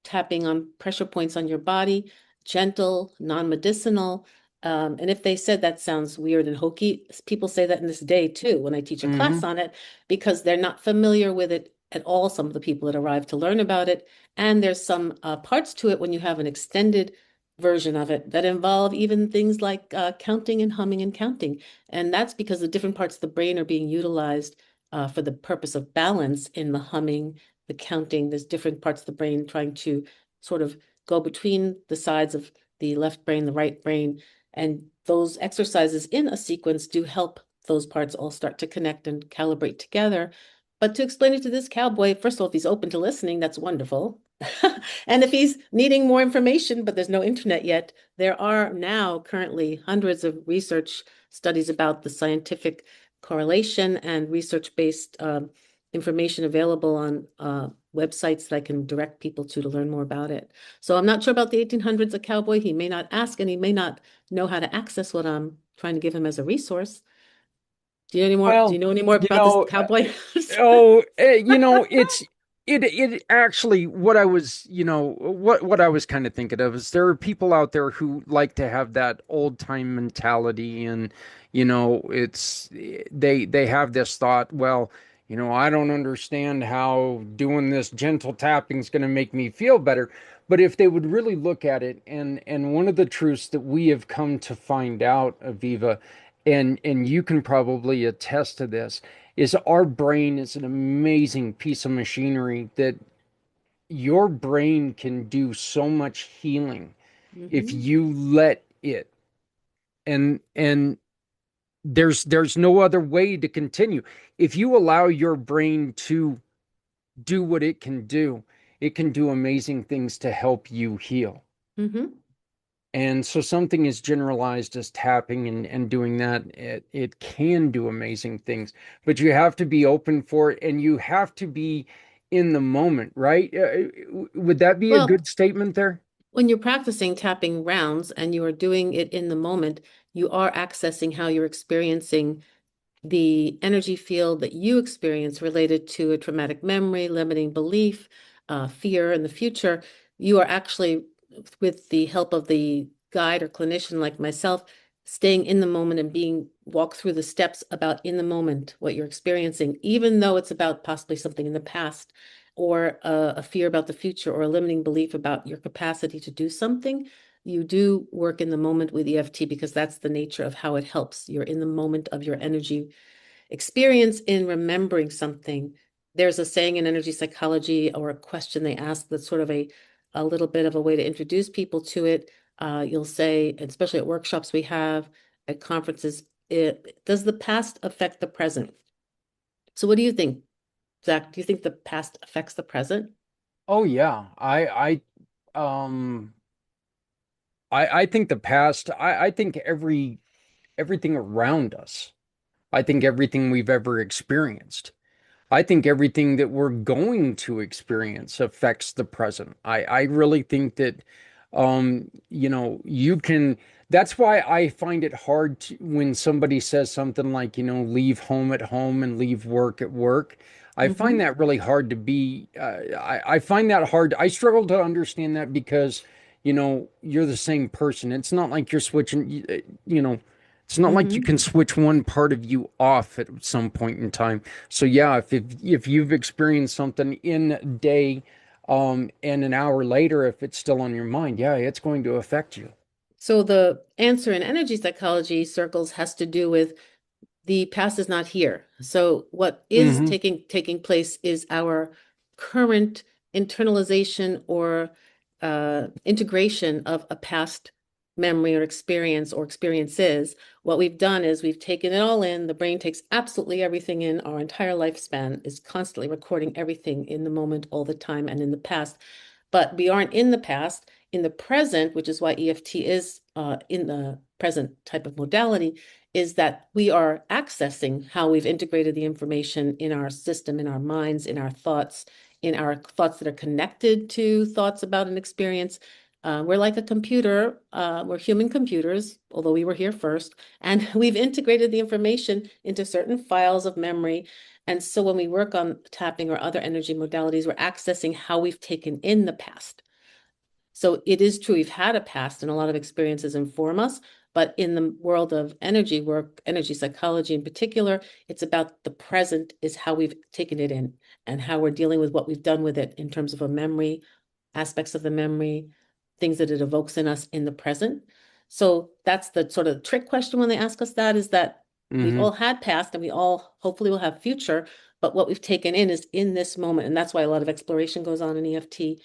tapping on pressure points on your body, gentle, non-medicinal. And if they said that sounds weird and hokey, people say that in this day too, when I teach a class Hmm. on it, because they're not familiar with it at all, some of the people that arrive to learn about it. And there's some parts to it when you have an extended version of it that involve even things like counting and humming and counting. And that's because the different parts of the brain are being utilized for the purpose of balance in the humming, the counting. There's different parts of the brain trying to sort of go between the sides of the left brain, the right brain. And those exercises in a sequence do help those parts all start to connect and calibrate together. But to explain it to this cowboy, first of all, if he's open to listening, that's wonderful. And if he's needing more information, but there's no internet yet, there are now currently hundreds of research studies about the scientific correlation and research-based information available on websites that I can direct people to learn more about it. So I'm not sure about the 1800s, a cowboy. He may not ask and he may not know how to access what I'm trying to give him as a resource. Do you know any more? Do you Well, know any more you about this know, cowboy? it actually what I was, what I was kind of thinking of is there are people out there who like to have that old time mentality, and it's they have this thought, well, I don't understand how doing this gentle tapping is going to make me feel better. But if they would really look at it, and one of the truths that we have come to find out, Aviva, and you can probably attest to this, is our brain is an amazing piece of machinery that your brain can do so much healing if Hmm. you let it. And there's no other way to continue. If you allow your brain to do what it can do amazing things to help you heal. Hmm. And so something as generalized as tapping and doing that, it can do amazing things, but you have to be open for it and you have to be in the moment, right? Would that be a Well, good statement there? when you're practicing tapping rounds and you are doing it in the moment, you are accessing how you're experiencing the energy field that you experience related to a traumatic memory, limiting belief, fear in the future. You are actually, with the help of the guide or clinician like myself, staying in the moment and being walked through the steps about in the moment what you're experiencing, even though it's about possibly something in the past or a fear about the future or a limiting belief about your capacity to do something. You do work in the moment with EFT because that's the nature of how it helps. You're in the moment of your energy experience in remembering something. There's a saying in energy psychology or a question they ask that's sort of a little bit of a way to introduce people to it. You'll say, especially at workshops we have, at conferences, does the past affect the present? So what do you think, Zach? Do you think the past affects the present? Oh yeah. Um I think the past, I think everything around us. I think everything we've ever experienced. I think everything that we're going to experience affects the present. I really think that, you can, that's why I find it hard to, when somebody says something like, leave home at home and leave work at work. I find Mm-hmm. that really hard to be, I find that hard. I struggle to understand that because, you're the same person. It's not like you're switching, it's not like you Mm-hmm. can switch one part of you off at some point in time. So yeah, if you've experienced something in a day, and an hour later, if it's still on your mind, yeah, it's going to affect you. So the answer in energy psychology circles has to do with the past is not here. So what is Hmm. taking place is our current internalization or integration of a past memory or experiences. What we've done is we've taken it all in. The brain takes absolutely everything in. Our entire lifespan is constantly recording everything in the moment all the time and in the past. But we aren't in the past. In the present, which is why EFT is in the present type of modality, is that we are accessing how we've integrated the information in our system, in our minds, in our thoughts that are connected to thoughts about an experience. We're like a computer. We're human computers, although we were here first, and we've integrated the information into certain files of memory. And so when we work on tapping or other energy modalities, we're accessing how we've taken in the past. So it is true, we've had a past and a lot of experiences inform us, but in the world of energy work, energy psychology in particular, it's about the present is how we've taken it in and how we're dealing with what we've done with it in terms of a memory, aspects of the memory, things that it evokes in us in the present. So that's the sort of trick question when they ask us that, is that we've Hmm. all had past and we all hopefully will have future, but what we've taken in is in this moment. And that's why a lot of exploration goes on in EFT.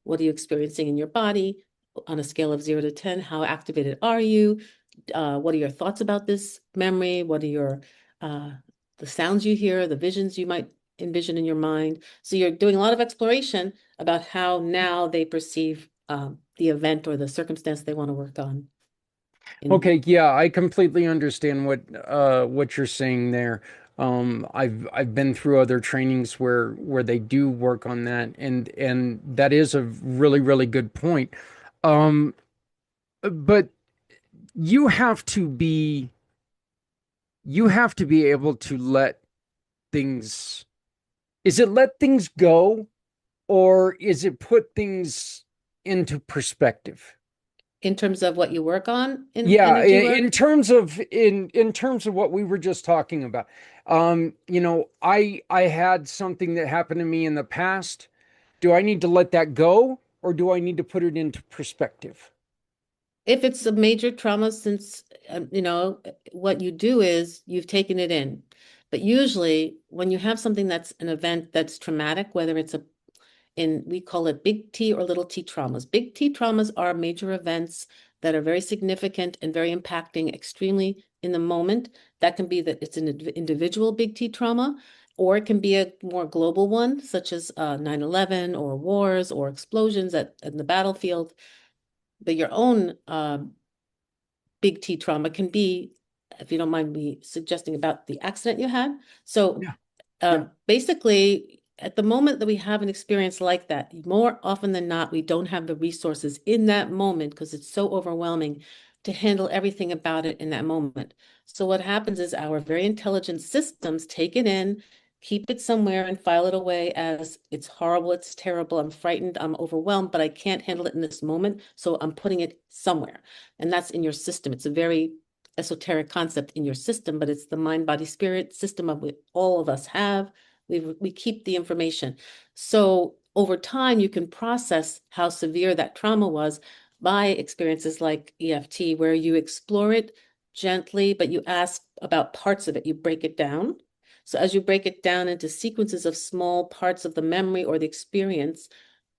What are you experiencing in your body on a scale of 0 to 10? How activated are you? What are your thoughts about this memory? What are uh, the sounds you hear, the visions you might envision in your mind? So you're doing a lot of exploration about how now they perceive the event or the circumstance they want to work on. In Okay, yeah, I completely understand what you're saying there. I've been through other trainings where they do work on that, and that is a really, really good point. But you have to be you have to be able to let things, is it let things go, or is it put things into perspective? In terms of what you work on in Yeah, energy work. in terms of what we were just talking about. I had something that happened to me in the past. Do I need to let that go, or do I need to put it into perspective? If it's a major trauma, since what you do is you've taken it in. But usually when you have something that's an event that's traumatic, whether it's we call it big T or little t traumas. Big T traumas are major events that are very significant and very impacting extremely in the moment. That can be that it's an individual big T trauma, or it can be a more global one, such as 9/11 or wars or explosions in the battlefield. But your own big T trauma can be, if you don't mind me suggesting about the accident you had. So Yeah. Yeah. basically, at the moment that we have an experience like that, more often than not, we don't have the resources in that moment because it's so overwhelming to handle everything about it in that moment. So what happens is our very intelligent systems take it in, keep it somewhere and file it away as it's horrible, it's terrible, I'm frightened, I'm overwhelmed, but I can't handle it in this moment. So I'm putting it somewhere. And that's in your system. It's a very esoteric concept in your system, but it's the mind, body, spirit system of what all of us have. We keep the information. So over time, you can process how severe that trauma was by experiences like EFT, where you explore it gently, but you ask about parts of it. You break it down. So as you break it down into sequences of small parts of the memory or the experience,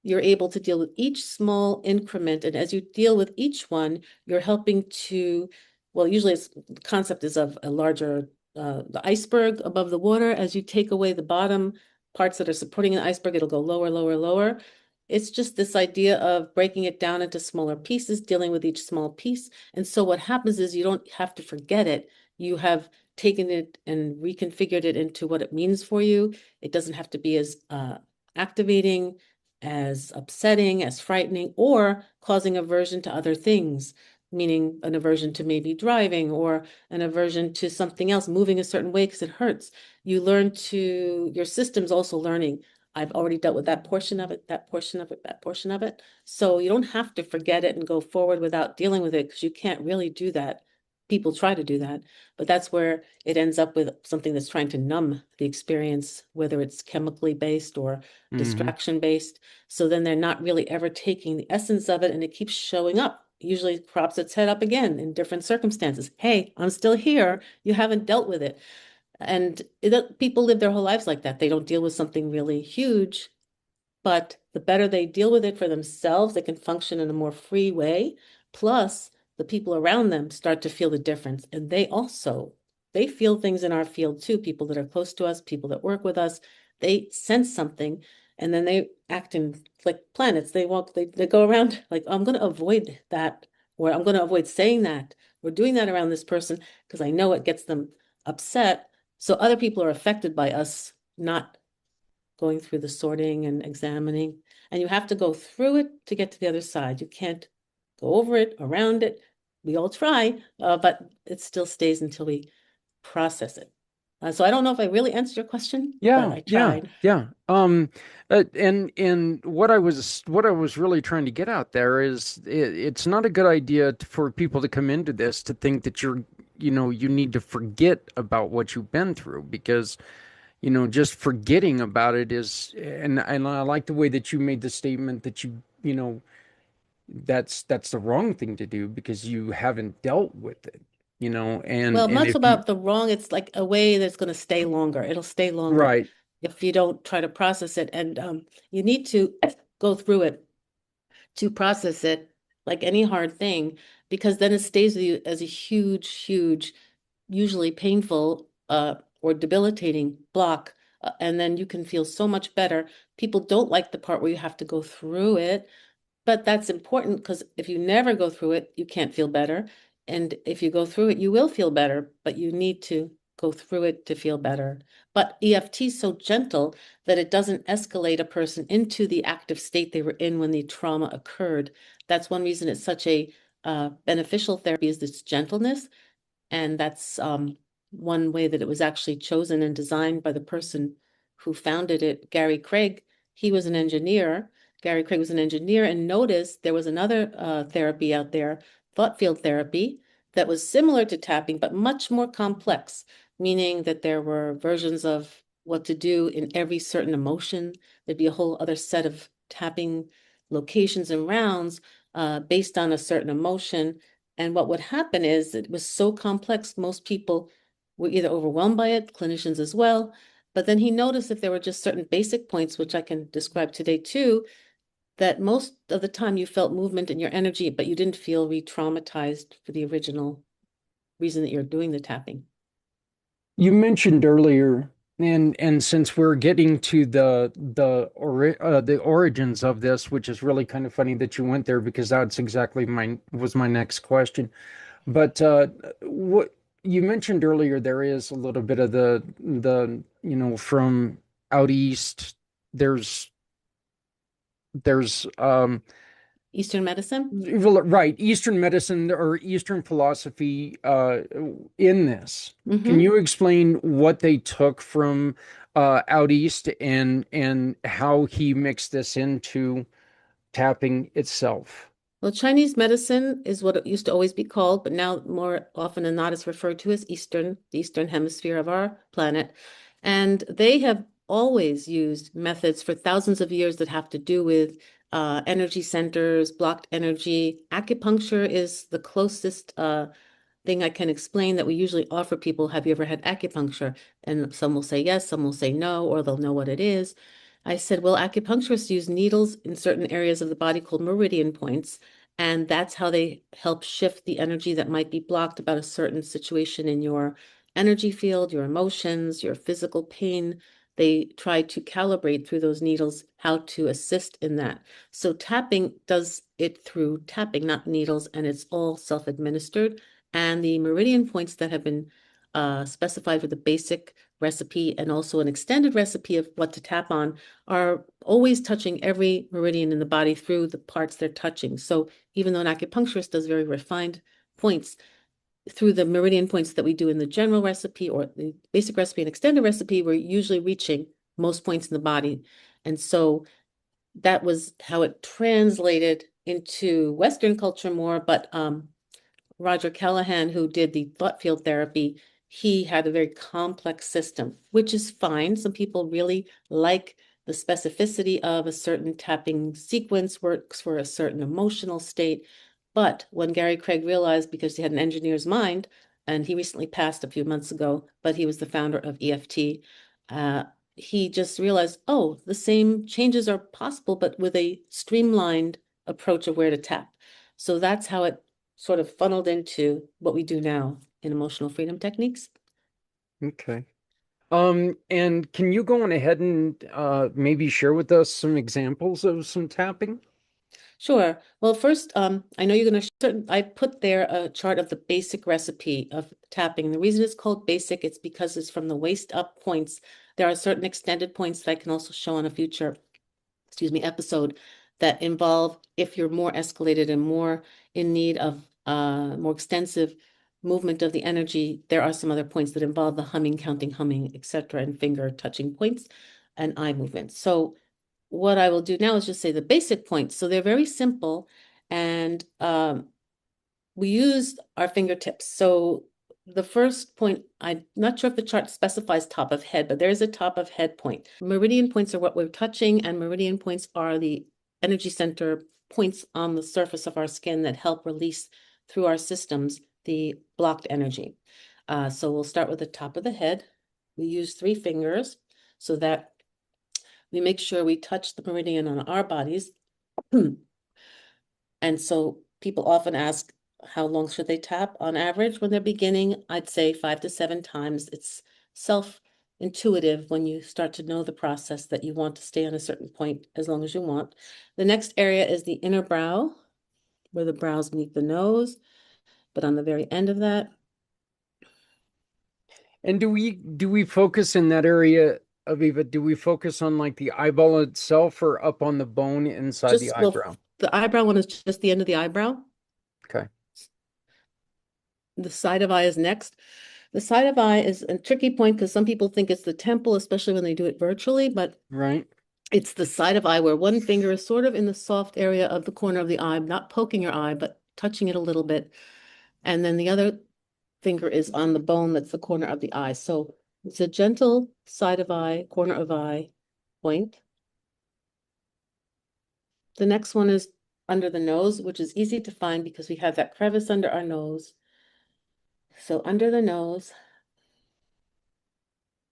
you're able to deal with each small increment. And as you deal with each one, you're helping to, well, usually the concept is of a larger, the iceberg above the water. As you take away the bottom parts that are supporting the iceberg, it'll go lower, lower, lower. It's just this idea of breaking it down into smaller pieces, dealing with each small piece. And so what happens is you don't have to forget it. You have taken it and reconfigured it into what it means for you. It doesn't have to be as activating, as upsetting, as frightening, or causing aversion to other things, meaning an aversion to maybe driving or an aversion to something else, moving a certain way because it hurts. You learn to, your system's also learning. I've already dealt with that portion of it, that portion of it, that portion of it. So you don't have to forget it and go forward without dealing with it because you can't really do that. People try to do that, but that's where it ends up with something that's trying to numb the experience, whether it's chemically based or Hmm. distraction based. So then they're not really ever taking the essence of it and it keeps showing up. Usually props its head up again in different circumstances. Hey, I'm still here. You haven't dealt with it. And people live their whole lives like that. They don't deal with something really huge, but the better they deal with it for themselves, they can function in a more free way. Plus, the people around them start to feel the difference. And they feel things in our field too. People that are close to us, people that work with us, they sense something and then they act in like planets. They walk, they go around like, I'm going to avoid that, or I'm going to avoid saying that. We're doing that around this person because I know it gets them upset. So other people are affected by us not going through the sorting and examining. And you have to go through it to get to the other side. You can't go over it, around it. We all try, but it still stays until we process it. So I don't know if I really answered your question, but Yeah, I yeah, tried. yeah. And what I was really trying to get out there is it's not a good idea for people to come into this to think that you need to forget about what you've been through, because just forgetting about it is, and I like the way that you made the statement that that's the wrong thing to do because you haven't dealt with it, Well, and not so if you about the wrong, it's like a way that's going to stay longer. It'll stay longer right. if you don't try to process it. And you need to go through it to process it like any hard thing, because then it stays with you as a huge, huge, usually painful or debilitating block. And then you can feel so much better. People don't like the part where you have to go through it, but that's important because if you never go through it, you can't feel better. And if you go through it, you will feel better, but you need to go through it to feel better. But EFT is so gentle that it doesn't escalate a person into the active state they were in when the trauma occurred. That's one reason it's such a beneficial therapy is this gentleness. And that's one way that it was actually chosen and designed by the person who founded it, Gary Craig. He was an engineer. Gary Craig was an engineer and noticed there was another therapy out there, thought field therapy, that was similar to tapping, but much more complex, meaning that there were versions of what to do in every certain emotion. There'd be a whole other set of tapping locations and rounds based on a certain emotion. And what would happen is it was so complex, most people were either overwhelmed by it, clinicians as well. But then he noticed if there were just certain basic points, which I can describe today too, that most of the time you felt movement in your energy, but you didn't feel re-traumatized for the original reason that you're doing the tapping. You mentioned earlier, and since we're getting to the origins of this, which is really kind of funny that you went there because that's exactly my next question. But what you mentioned earlier, there is a little bit of the from out east. There's there's Eastern medicine? well, right, Eastern medicine or Eastern philosophy in this. Can Mm-hmm. you explain what they took from out east and how he mixed this into tapping itself? Well, Chinese medicine is what it used to always be called, but now more often than not it's referred to as Eastern, the Eastern hemisphere of our planet. And they have always used methods for thousands of years that have to do with energy centers, blocked energy. Acupuncture is the closest thing I can explain that we usually offer people. Have you ever had acupuncture? And some will say yes, some will say no, or they'll know what it is. I said, well, acupuncturists use needles in certain areas of the body called meridian points, and that's how they help shift the energy that might be blocked about a certain situation in your energy field, your emotions, your physical pain. They try to calibrate through those needles how to assist in that. So tapping does it through tapping, not needles, and it's all self-administered. And the meridian points that have been specified with a basic recipe and also an extended recipe of what to tap on are always touching every meridian in the body through the parts they're touching. So even though an acupuncturist does very refined points, through the meridian points that we do in the general recipe or the basic recipe and extended recipe, we're usually reaching most points in the body. And so that was how it translated into Western culture more, but Roger Callahan, who did the thought field therapy, he had a very complex system, which is fine. Some people really like the specificity of a certain tapping sequence, works for a certain emotional state. But when Gary Craig realized, because he had an engineer's mind, and he recently passed a few months ago, but he was the founder of EFT, uh, he just realized, oh, the same changes are possible, but with a streamlined approach of where to tap. So that's how it sort of funneled into what we do now in emotional freedom techniques. Okay. And can you go on ahead and maybe share with us some examples of some tapping? Sure. Well, first, I know you're going to, I put there a chart of the basic recipe of tapping. The reason it's called basic, it's because it's from the waist up points. There are certain extended points that I can also show on a future, episode that involve if you're more escalated and more in need of more extensive movement of the energy, there are some other points that involve the humming, counting, humming, etc., and finger touching points and eye movements. So what I will do now is just say the basic points. So they're very simple, and we used our fingertips. So the first point, I'm not sure if the chart specifies top of head, but there is a top of head point. Meridian points are what we're touching, and meridian points are the energy center points on the surface of our skin that help release through our systems the blocked energy. So we'll start with the top of the head. We use 3 fingers so that we make sure we touch the meridian on our bodies. And so people often ask, how long should they tap on average when they're beginning? I'd say 5 to 7 times. It's self-intuitive when you start to know the process that you want to stay on a certain point as long as you want. The next area is the inner brow, where the brows meet the nose, but on the very end of that, And do we focus in that area, Aviva? Do we focus on like the eyeball itself or up on the bone inside the just, well, eyebrow? the eyebrow one is just the end of the eyebrow. Okay. The side of eye is next. The side of eye is a tricky point because some people think it's the temple, especially when they do it virtually, but Right. it's the side of eye where one finger is sort of in the soft area of the corner of the eye, not poking your eye, but touching it a little bit. And then the other finger is on the bone that's the corner of the eye. So it's a gentle side of eye, corner of eye point. The next one is under the nose, which is easy to find because we have that crevice under our nose. So under the nose.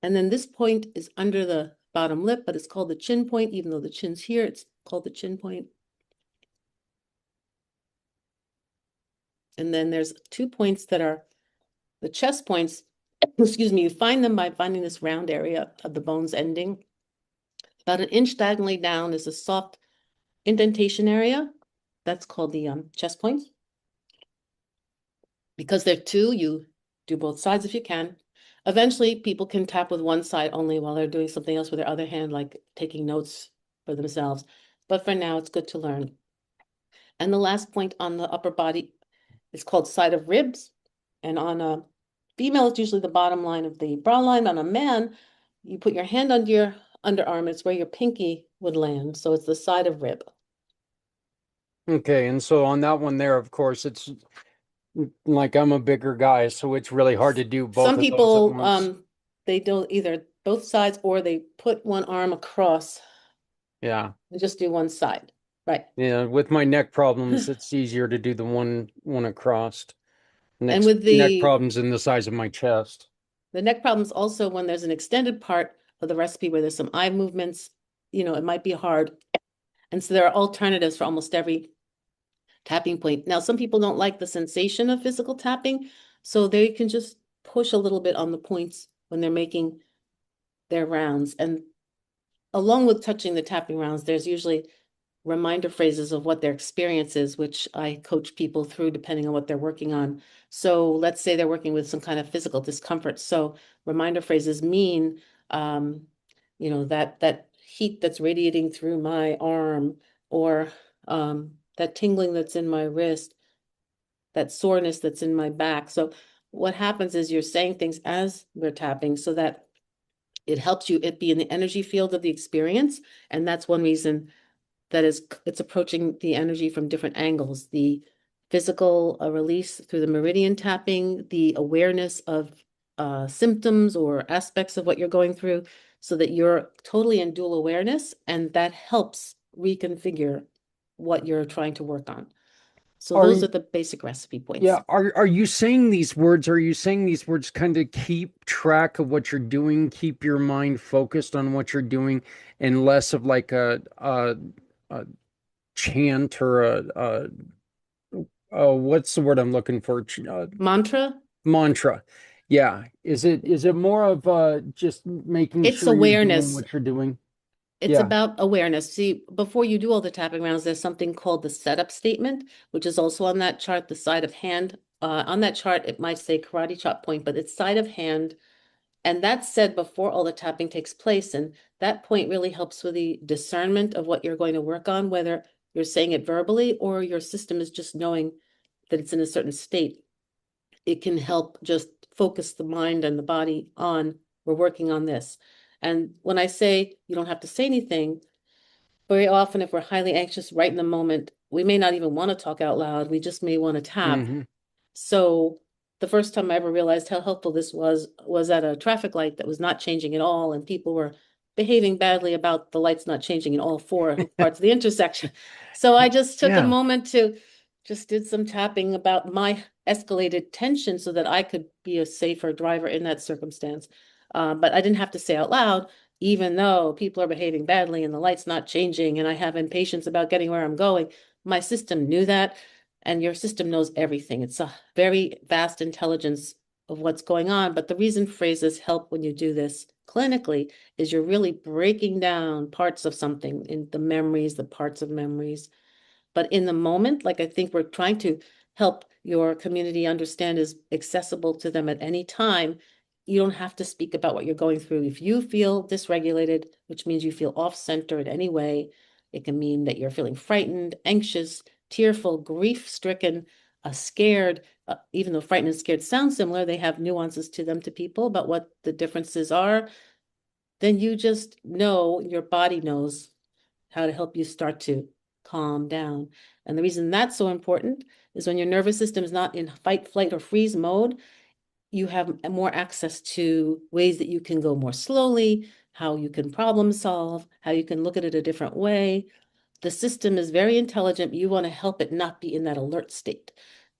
And then this point is under the bottom lip, but it's called the chin point, even though the chin's here, it's called the chin point. And then there's 2 points that are the chest points. Excuse me, you find them by finding this round area of the bones ending. About an inch diagonally down is a soft indentation area. That's called the chest points. Because they're two, you do both sides if you can. Eventually, people can tap with one side only while they're doing something else with their other hand, like taking notes for themselves. But for now, it's good to learn. And the last point on the upper body is called side of ribs. And on a female, it's usually the bottom line of the bra line. On a man, you put your hand under your underarm, it's where your pinky would land. So it's the side of rib. Okay, and so on that one there, of course, it's like I'm a bigger guy, so it's really hard to do both Some of those at people, once. they do either both sides or they put one arm across Yeah. and just do one side. Right. Yeah, with my neck problems, it's easier to do the one across. And Next with neck the problems in the size of my chest. neck problems also when there's an extended part of the recipe where there's some eye movements, it might be hard. And so there are alternatives for almost every tapping point. Now, some people don't like the sensation of physical tapping, so they can just push a little bit on the points when they're making their rounds. And along with touching the tapping rounds, there's usually reminder phrases of what their experience is, which I coach people through depending on what they're working on. So let's say they're working with some kind of physical discomfort. So reminder phrases mean, that heat that's radiating through my arm, or that tingling that's in my wrist, that soreness that's in my back. So what happens is you're saying things as we're tapping so that it helps you it be in the energy field of the experience. And that's one reason that it's approaching the energy from different angles. The physical release through the meridian tapping, the awareness of symptoms or aspects of what you're going through, so that you're totally in dual awareness, and that helps reconfigure what you're trying to work on. So Are those are y- the basic recipe points. yeah, are you saying these words? Are you saying these words kind of keep track of what you're doing, keep your mind focused on what you're doing, and less of like a chant or what's the word I'm looking for? Mantra, Mantra. Yeah. Is it more of just making it's sure you're doing awareness. what you're doing? It's Yeah. about awareness. See, before you do all the tapping rounds, there's something called the setup statement, which is also on that chart, the side of hand. On that chart, it might say karate chop point, but it's side of hand. And that's said before all the tapping takes place. And that point really helps with the discernment of what you're going to work on, whether you're saying it verbally or your system is just knowing that it's in a certain state. It can help just focus the mind and the body on, we're working on this. And when I say you don't have to say anything, very often if we're highly anxious right in the moment, we may not even want to talk out loud. We just may want to tap. Hmm. So the first time I ever realized how helpful this was at a traffic light that was not changing at all, and people were behaving badly about the lights not changing in all four parts of the intersection. So I just took a Yeah. moment to just did some tapping about my escalated tension so that I could be a safer driver in that circumstance. But I didn't have to say out loud, even though people are behaving badly and the light's not changing and I have impatience about getting where I'm going. My system knew that, and your system knows everything. It's a very vast intelligence of what's going on. But the reason phrases help when you do this clinically is you're really breaking down parts of something in the memories, the parts of memories. But in the moment, like I think we're trying to help your community understand is accessible to them at any time. You don't have to speak about what you're going through. If you feel dysregulated, which means you feel off center in any way, it can mean that you're feeling frightened, anxious, tearful, grief stricken, scared, even though frightened and scared sound similar, they have nuances to them to people about what the differences are. Then you just know, your body knows how to help you start to calm down. And the reason that's so important is when your nervous system is not in fight, flight, or freeze mode, you have more access to ways that you can go more slowly, how you can problem solve, how you can look at it a different way. The system is very intelligent. You want to help it not be in that alert state,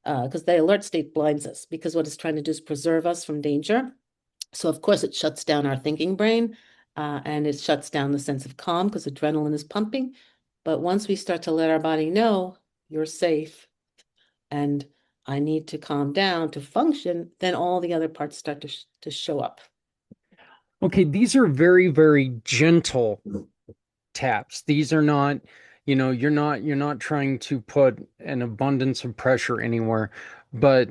because the alert state blinds us, because what it's trying to do is preserve us from danger. So of course it shuts down our thinking brain, and it shuts down the sense of calm because adrenaline is pumping. But once we start to let our body know you're safe and I need to calm down to function, then all the other parts start to show up. Okay, these are very, very gentle taps. These are not, you're not trying to put an abundance of pressure anywhere, but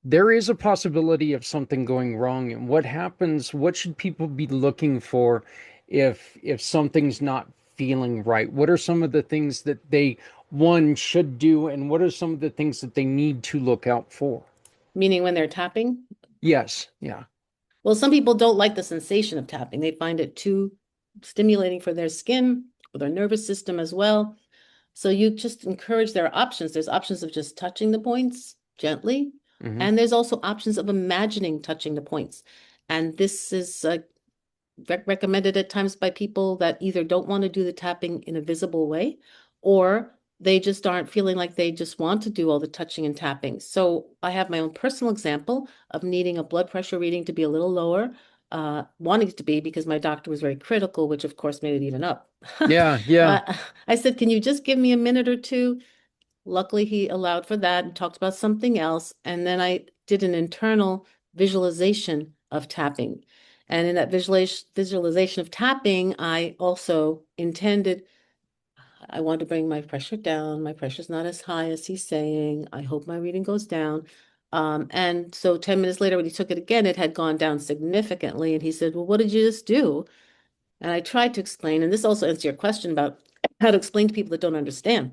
there is a possibility of something going wrong. And what happens, what should people be looking for if something's not feeling right? What are some of the things that they one should do, and what are some of the things that they need to look out for? Meaning when they're tapping? Yes, yeah. Well, some people don't like the sensation of tapping. They find it too stimulating for their skin, for their nervous system as well. So you just encourage, there are options. There's options of just touching the points gently. Hmm. And there's also options of imagining touching the points. And this is recommended at times by people that either don't want to do the tapping in a visible way, or they just aren't feeling like they just want to do all the touching and tapping. So I have my own personal example of needing a blood pressure reading to be a little lower, wanting it to be because my doctor was very critical, which of course made it even up. Yeah, yeah. I said, can you just give me a minute or two? Luckily, he allowed for that and talked about something else. And then I did an internal visualization of tapping. And in that visualization of tapping, I also intended, I want to bring my pressure down. My pressure's not as high as he's saying. I hope my reading goes down. And so 10 minutes later, when he took it again, it had gone down significantly. And he said, well, what did you just do? And I tried to explain, and this also answers your question about how to explain to people that don't understand.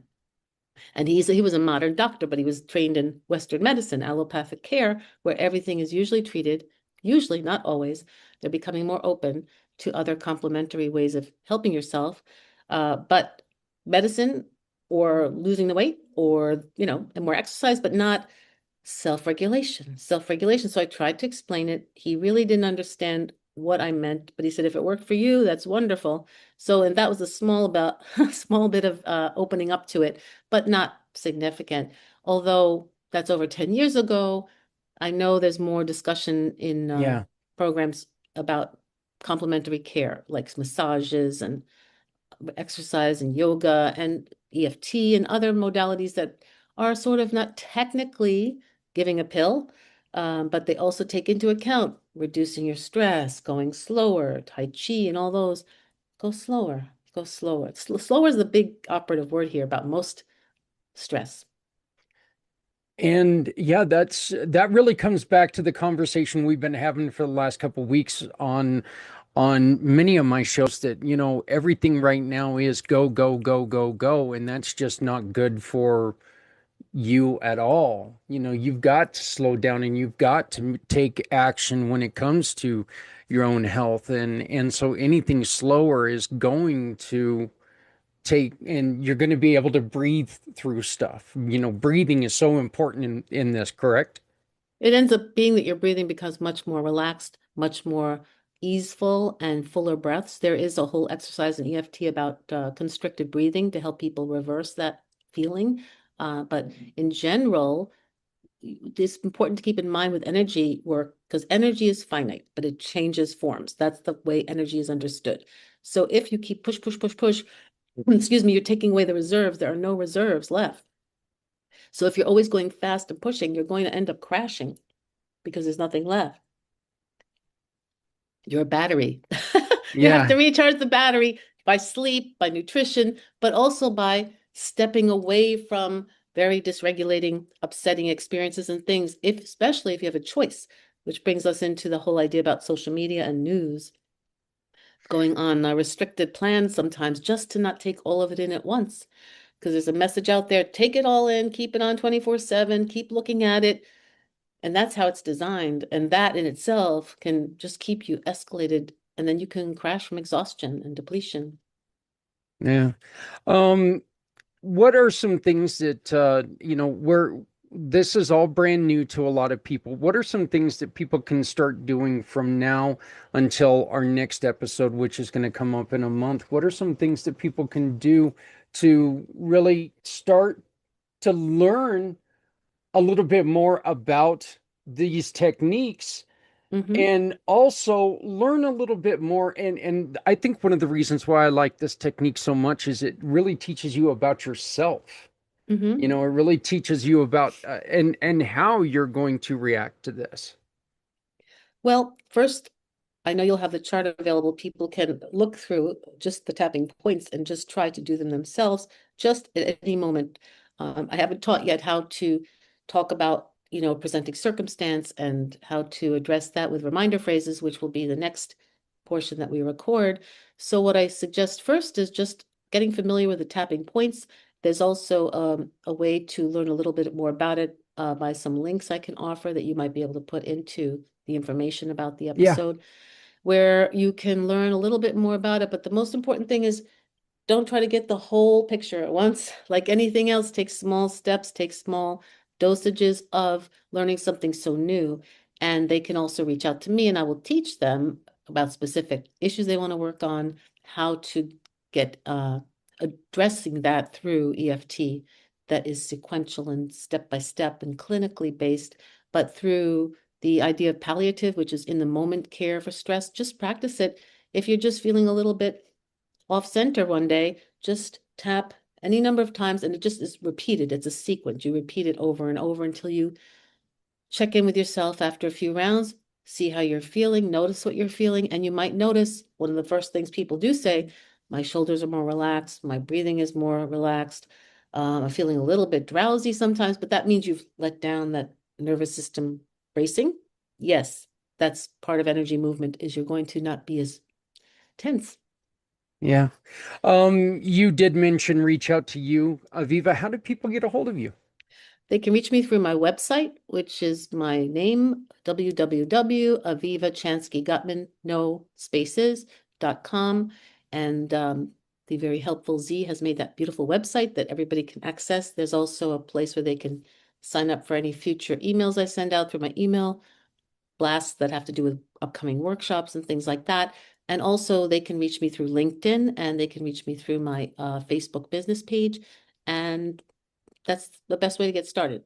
And he was a modern doctor, but he was trained in Western medicine, allopathic care, where everything is usually treated, usually, not always. They're becoming more open to other complementary ways of helping yourself. But medicine or losing the weight or, and more exercise, but not self-regulation, self-regulation. So I tried to explain it. He really didn't understand what I meant, but he said, if it worked for you, that's wonderful. So, and that was a small bit of opening up to it, but not significant. Although that's over 10 years ago, I know there's more discussion in Yeah. programs about complementary care, like massages and exercise and yoga and EFT and other modalities that are sort of not technically giving a pill, but they also take into account reducing your stress, going slower, Tai Chi and all those. Go slower, go slower. Slower is the big operative word here about most stress. And yeah, that really comes back to the conversation we've been having for the last couple of weeks on many of my shows, that everything right now is go go go go go, and that's just not good for you at all. You've got to slow down, and you've got to take action when it comes to your own health, and so anything slower is going to take, and you're going to be able to breathe through stuff. Breathing is so important in this, correct? It ends up being that your breathing becomes much more relaxed, much more easeful and fuller breaths. There is a whole exercise in EFT about constricted breathing to help people reverse that feeling. But in general, it's important to keep in mind with energy work, because energy is finite, but it changes forms. That's the way energy is understood. So if you keep push, push, push, push, excuse me, you're taking away the reserves. There are no reserves left. So if you're always going fast and pushing, you're going to end up crashing because there's nothing left. Your battery. You have Yeah. to recharge the battery by sleep, by nutrition, but also by stepping away from very dysregulating, upsetting experiences and things, especially if you have a choice, which brings us into the whole idea about social media and news, going on restricted plans sometimes just to not take all of it in at once. because there's a message out there. Take it all in, keep it on 24/7, keep looking at it. And that's how it's designed. And that in itself can just keep you escalated. And then you can crash from exhaustion and depletion. Yeah. Um, what are some things that where this is all brand new to a lot of people? What are some things that people can start doing from now until our next episode, which is going to come up in a month? What are some things that people can do to really start to learn a little bit more about these techniques Hmm. and also learn a little bit more? And I think one of the reasons why I like this technique so much is it really teaches you about yourself. Hmm. It really teaches you about and how you're going to react to this. Well, first, I know you'll have the chart available. People can look through just the tapping points and just try to do them themselves, just at any moment. I haven't taught yet how to talk about, presenting circumstance and how to address that with reminder phrases, which will be the next portion that we record. So what I suggest first is just getting familiar with the tapping points. There's also a way to learn a little bit more about it by some links I can offer that you might be able to put into the information about the Yeah. episode, where you can learn a little bit more about it. But the most important thing is don't try to get the whole picture at once. Like anything else, take small steps, take small dosages of learning something so new. And they can also reach out to me and I will teach them about specific issues they want to work on, how to get addressing that through EFT that is sequential and step by step and clinically based, but through the idea of palliative, which is in the moment care for stress. Just practice it. If you're just feeling a little bit off center one day, just tap any number of times and it just is repeated. It's a sequence. You repeat it over and over until you check in with yourself after a few rounds, see how you're feeling, notice what you're feeling. And you might notice one of the first things people do say, my shoulders are more relaxed, my breathing is more relaxed. I'm feeling a little bit drowsy sometimes, but that means you've let down that nervous system bracing. Yes, that's part of energy movement is you're going to not be as tense. Yeah. You did mention reach out to you, Aviva. How do people get a hold of you? They can reach me through my website, which is my name, www.avivachansky-gutman, no spaces.com. And the very helpful Z has made that beautiful website that everybody can access. There's also a place where they can sign up for any future emails I send out through my email blasts that have to do with upcoming workshops and things like that. And also they can reach me through LinkedIn and they can reach me through my Facebook business page. And that's the best way to get started.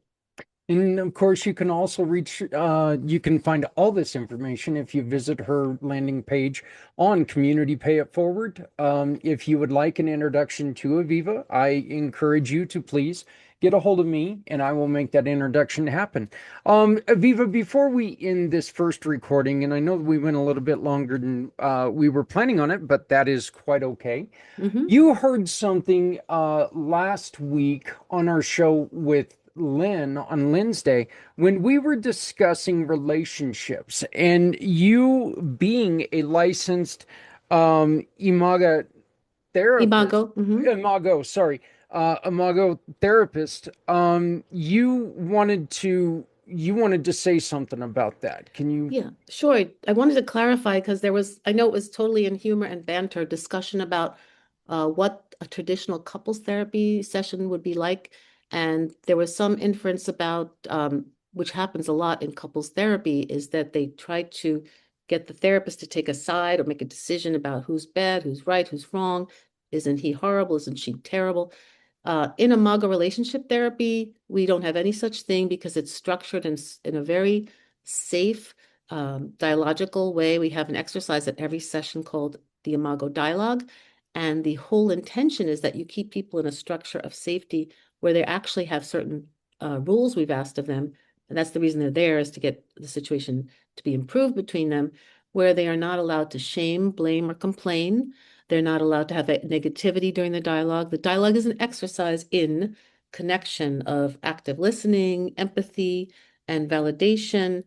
And of course, you can also you can find all this information if you visit her landing page on Community Pay It Forward. If you would like an introduction to Aviva, I encourage you to please get a hold of me and I will make that introduction happen. Aviva, before we end this first recording, and I know we went a little bit longer than we were planning on it, but that is quite okay. Mhm. You heard something last week on our show with Lynn on Lynn's Day when we were discussing relationships, and you being a licensed Imaga therapist, Imago. Mhm. Imago, sorry, Imago therapist, you wanted to say something about that. Can you? Yeah, sure. I wanted to clarify because I know it was totally in humor and banter discussion about what a traditional couples therapy session would be like. And there was some inference about, which happens a lot in couples therapy, is that they try to get the therapist to take a side or make a decision about who's bad, who's right, who's wrong. Isn't he horrible? Isn't she terrible? In a MAGA relationship therapy, we don't have any such thing because it's structured in a very safe, dialogical way. We have an exercise at every session called the Imago Dialogue. And the whole intention is that you keep people in a structure of safety where they actually have certain rules we've asked of them. And that's the reason they're there, is to get the situation to be improved between them, where they are not allowed to shame, blame, or complain. They're not allowed to have negativity during the dialogue. The dialogue is an exercise in connection of active listening, empathy, and validation.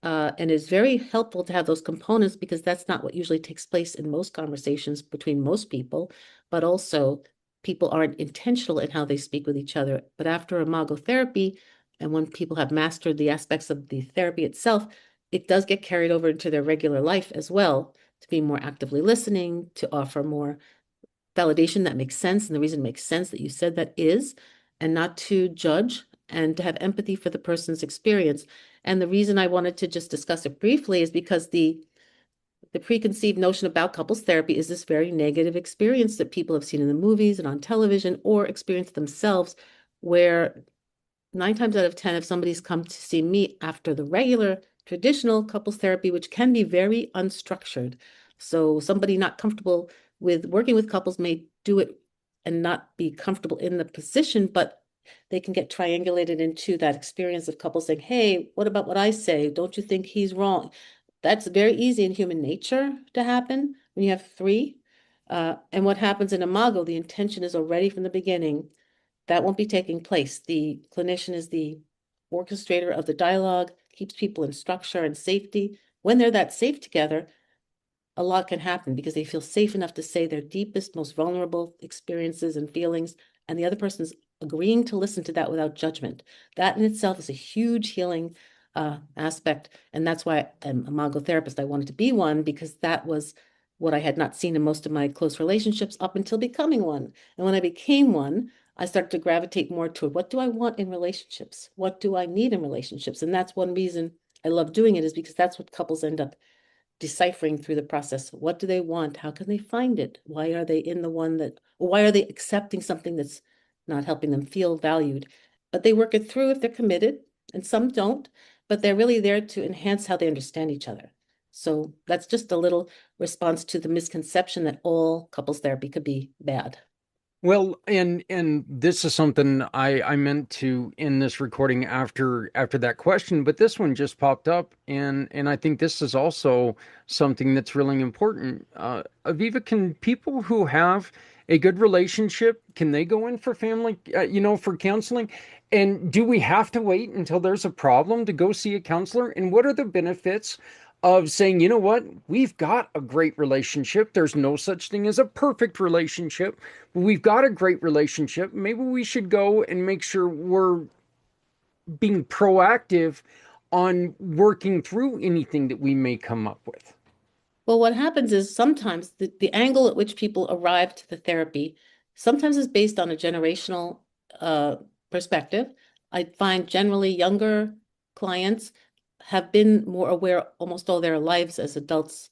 And it's very helpful to have those components because that's not what usually takes place in most conversations between most people, but also people aren't intentional in how they speak with each other. But after imago therapy, and when people have mastered the aspects of the therapy itself, it does get carried over into their regular life as well, to be more actively listening, to offer more validation that makes sense. And the reason it makes sense that you said that is, and not to judge and to have empathy for the person's experience. And the reason I wanted to just discuss it briefly is because the preconceived notion about couples therapy is this very negative experience that people have seen in the movies and on television or experienced themselves, where 9 times out of 10, if somebody's come to see me after the regular traditional couples therapy, which can be very unstructured. So somebody not comfortable with working with couples may do it and not be comfortable in the position, but they can get triangulated into that experience of couples saying, hey, what about what I say? Don't you think he's wrong? That's very easy in human nature to happen when you have three. And what happens in Imago, the intention is already from the beginning. That won't be taking place. The clinician is the orchestrator of the dialogue, keeps people in structure and safety. When they're that safe together, a lot can happen because they feel safe enough to say their deepest, most vulnerable experiences and feelings, and the other person's agreeing to listen to that without judgment. That in itself is a huge healing aspect, and that's why I'm a Imago therapist. I wanted to be one because that was what I had not seen in most of my close relationships up until becoming one. And when I became one, I started to gravitate more toward what do I want in relationships? What do I need in relationships? And that's one reason I love doing it, is because that's what couples end up deciphering through the process. What do they want? How can they find it? Why are they in the one that, or why are they accepting something that's not helping them feel valued? But they work it through if they're committed, and some don't, but they're really there to enhance how they understand each other. So that's just a little response to the misconception that all couples therapy could be bad. Well, and this is something I meant to end this recording after that question, but this one just popped up, and I think this is also something that's really important. Aviva, can people who have a good relationship, can they go in for family, for counseling? And do we have to wait until there's a problem to go see a counselor? And what are the benefits of saying, you know what, we've got a great relationship. There's no such thing as a perfect relationship, but we've got a great relationship. Maybe we should go and make sure we're being proactive on working through anything that we may come up with. Well, what happens is sometimes the angle at which people arrive to the therapy sometimes is based on a generational uh, perspective. I find generally younger clients have been more aware almost all their lives as adults,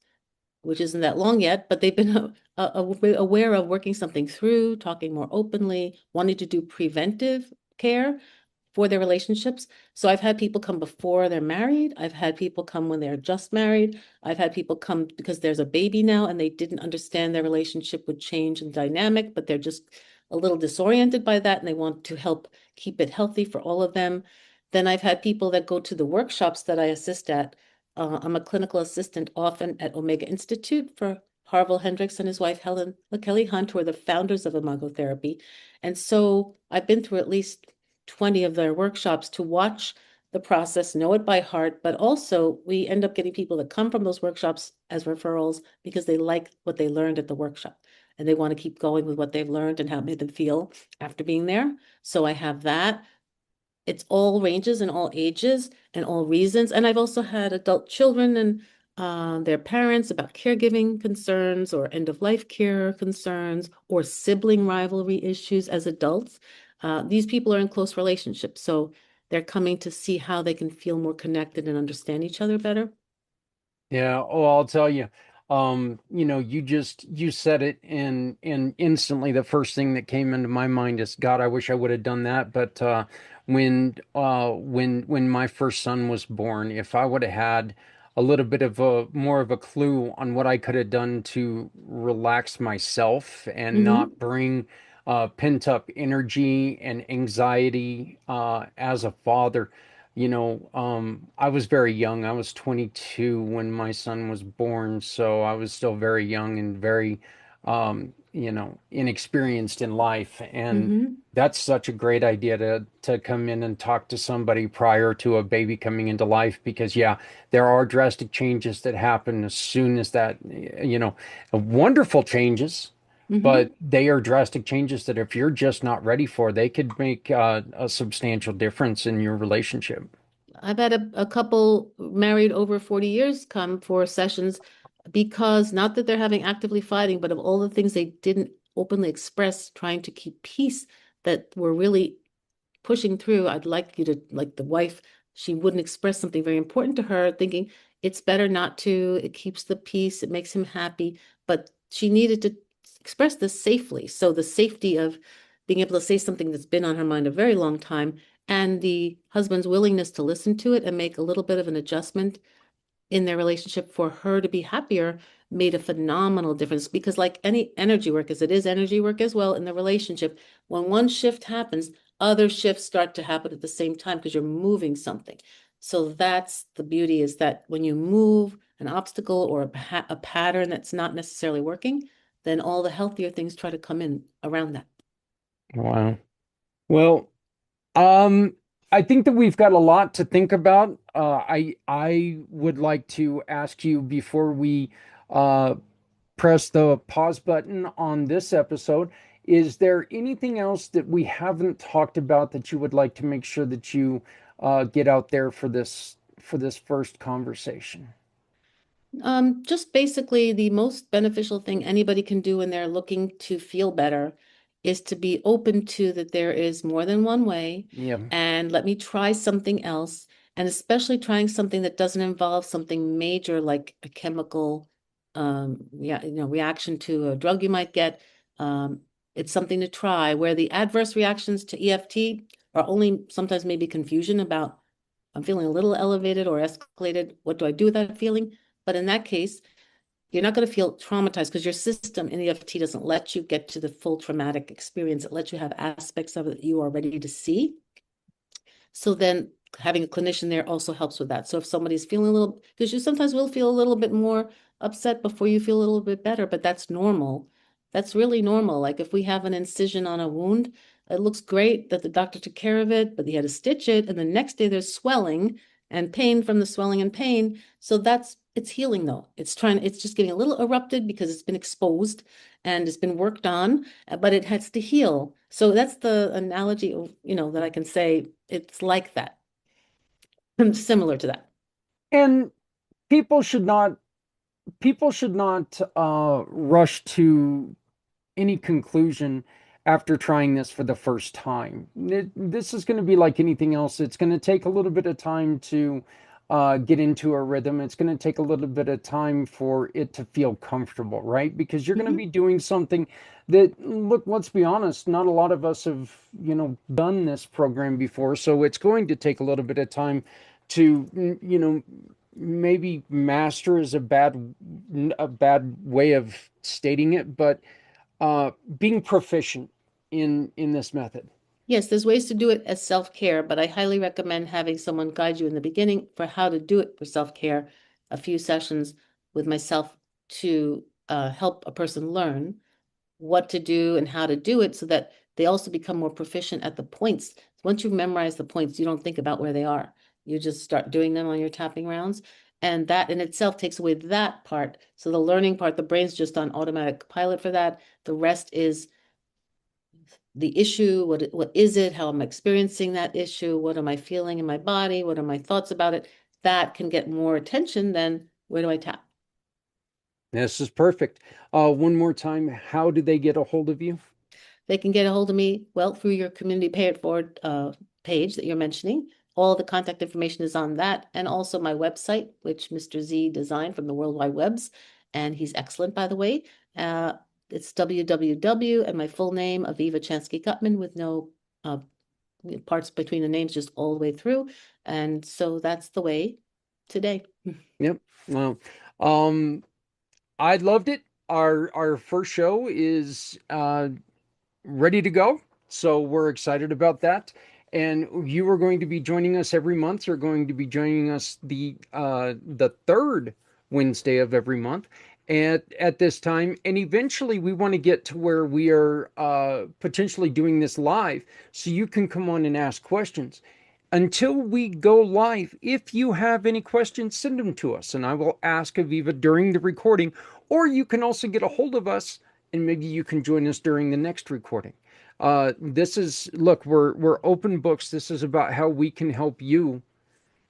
which isn't that long yet, but they've been aware of working something through, talking more openly, wanting to do preventive care for their relationships. So I've had people come before they're married. I've had people come when they're just married. I've had people come because there's a baby now and they didn't understand their relationship would change and dynamic, but they're just a little disoriented by that and they want to help keep it healthy for all of them. Then I've had people that go to the workshops that I assist at. I'm a clinical assistant often at Omega Institute for Harville Hendricks and his wife, Helen LaKelly Hunt, who are the founders of Imago Therapy. And so I've been through at least 20 of their workshops to watch the process, know it by heart, but also we end up getting people that come from those workshops as referrals because they like what they learned at the workshop and they want to keep going with what they've learned and how it made them feel after being there. So I have that. It's all ranges and all ages and all reasons. And I've also had adult children and their parents about caregiving concerns or end of life care concerns or sibling rivalry issues as adults. These people are in close relationships, so they're coming to see how they can feel more connected and understand each other better. Yeah, oh, I'll tell you. You said it and instantly the first thing that came into my mind is, God, I wish I would have done that. But when my first son was born, if I would have had a little bit of a more of a clue on what I could have done to relax myself and Mm-hmm. not bring pent up energy and anxiety as a father. I was very young. I was 22 when my son was born, so I was still very young and very, inexperienced in life. And Mm-hmm. that's such a great idea to come in and talk to somebody prior to a baby coming into life, because yeah, there are drastic changes that happen as soon as that, wonderful changes. but Hmm. they are drastic changes that if you're just not ready for, they could make a substantial difference in your relationship. I've had a couple married over 40 years come for sessions because not that they're having actively fighting, but of all the things they didn't openly express, trying to keep peace that were really pushing through. I'd like you to, like the wife, she wouldn't express something very important to her, thinking it's better not to, it keeps the peace, it makes him happy. But she needed to express this safely. So the safety of being able to say something that's been on her mind a very long time and the husband's willingness to listen to it and make a little bit of an adjustment in their relationship for her to be happier made a phenomenal difference because like any energy work as it is energy work as well in the relationship, when one shift happens, other shifts start to happen at the same time because you're moving something. So that's the beauty is that when you move an obstacle or a pattern that's not necessarily working, then all the healthier things try to come in around that. Wow. Well, Um, I think that we've got a lot to think about. I would like to ask you before we uh, press the pause button on this episode, is there anything else that we haven't talked about that you would like to make sure that you get out there for this first conversation? Just basically the most beneficial thing anybody can do when they're looking to feel better is to be open to that there is more than one way Yeah. and let me try something else. And especially trying something that doesn't involve something major like a chemical yeah, reaction to a drug you might get. Um, it's something to try where the adverse reactions to EFT are only sometimes maybe confusion about I'm feeling a little elevated or escalated. What do I do with that feeling? But in that case, you're not going to feel traumatized because your system in EFT doesn't let you get to the full traumatic experience. It lets you have aspects of it that you are ready to see. So then having a clinician there also helps with that. So if somebody's feeling a little, because you sometimes will feel a little bit more upset before you feel a little bit better, but that's normal. That's really normal. Like if we have an incision on a wound, it looks great that the doctor took care of it, but he had to stitch it. And the next day there's swelling and pain from the swelling and pain. So it's healing though. It's just getting a little erupted because it's been exposed and it's been worked on, but it has to heal. So that's the analogy, that I can say it's like that, similar to that. And people should not people should not rush to any conclusion after trying this for the first time. This is going to be like anything else. It's going to take a little bit of time to get into a rhythm. It's going to take a little bit of time for it to feel comfortable, right? Because you're going to Hmm. be doing something that, look, let's be honest, not a lot of us have, done this program before. So it's going to take a little bit of time to, maybe master is a bad way of stating it, but uh, being proficient in this method. Yes, there's ways to do it as self-care, but I highly recommend having someone guide you in the beginning for how to do it for self-care, a few sessions with myself to help a person learn what to do and how to do it so that they also become more proficient at the points. Once you memorize the points, you don't think about where they are. You just start doing them on your tapping rounds. And that in itself takes away that part. So the learning part, the brain's just on automatic pilot for that. The rest is the issue. What is it? How am I experiencing that issue? What am I feeling in my body? What are my thoughts about it? That can get more attention than where do I tap? This is perfect. One more time, how do they get a hold of you? They can get a hold of me, well, through your community pay it forward page that you're mentioning. All the contact information is on that, and also my website, which Mr. Z designed from the World Wide Webs, and he's excellent, by the way. Uh, it's www and my full name, Aviva Chansky Gutman, with no uh, parts between the names, just all the way through. And so that's the way today. Yep. Well, um, I loved it. Our first show is ready to go. So we're excited about that. And you are going to be joining us every month. You're going to be joining us the third Wednesday of every month at this time. And eventually we want to get to where we are potentially doing this live so you can come on and ask questions. Until we go live, if you have any questions, send them to us and I will ask Aviva during the recording, or you can also get a hold of us and maybe you can join us during the next recording. This is, look, we're open books. This is about how we can help you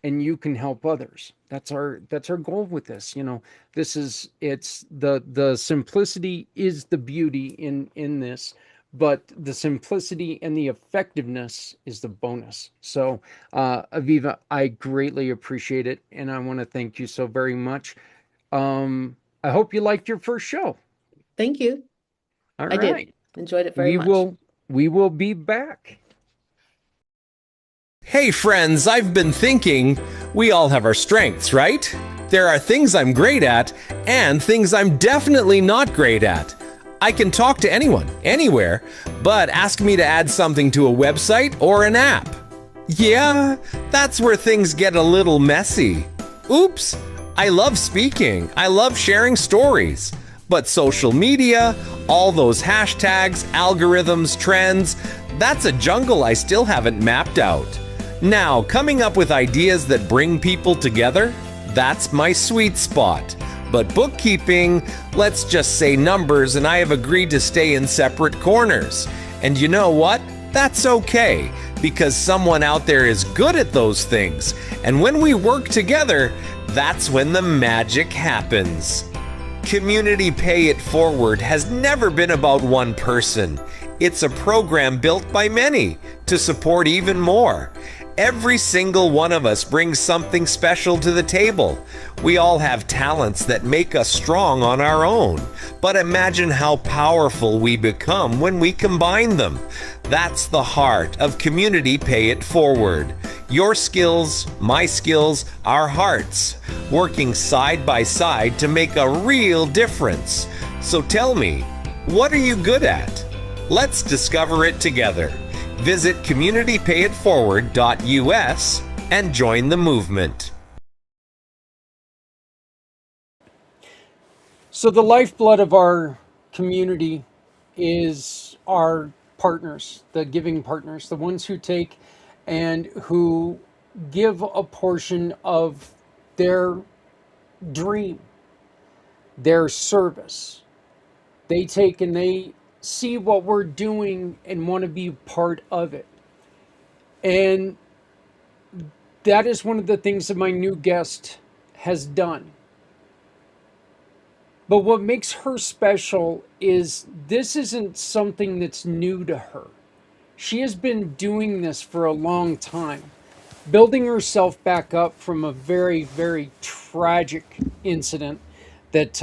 and you can help others. That's our goal with this. This is, it's the simplicity is the beauty in this, but the simplicity and the effectiveness is the bonus. So, Aviva, I greatly appreciate it, and I want to thank you so very much. I hope you liked your first show. Thank you. All I did. right. Enjoyed it very We much. will be back. Hey friends, I've been thinking, we all have our strengths, right? There are things I'm great at and things I'm definitely not great at. I can talk to anyone, anywhere, but ask me to add something to a website or an app. Yeah, that's where things get a little messy. Oops, I love speaking, I love sharing stories. But social media, all those hashtags, algorithms, trends, that's a jungle I still haven't mapped out. Now, coming up with ideas that bring people together, that's my sweet spot. But bookkeeping, let's just say numbers, and I have agreed to stay in separate corners. And you know what? That's okay, because someone out there is good at those things. And when we work together, that's when the magic happens. Community Pay It Forward has never been about one person. It's a program built by many to support even more. Every single one of us brings something special to the table. We all have talents that make us strong on our own. But imagine how powerful we become when we combine them. That's the heart of Community Pay It Forward. Your skills, my skills, our hearts, working side by side to make a real difference. So tell me, what are you good at? Let's discover it together. Visit communitypayitforward.us and join the movement. So the lifeblood of our community is our partners, the giving partners, the ones who take and who give a portion of their dream, their service. They take and they see what we're doing and want to be part of it. And that is one of the things that my new guest has done. But what makes her special is this isn't something that's new to her. She has been doing this for a long time, building herself back up from a very, very tragic incident that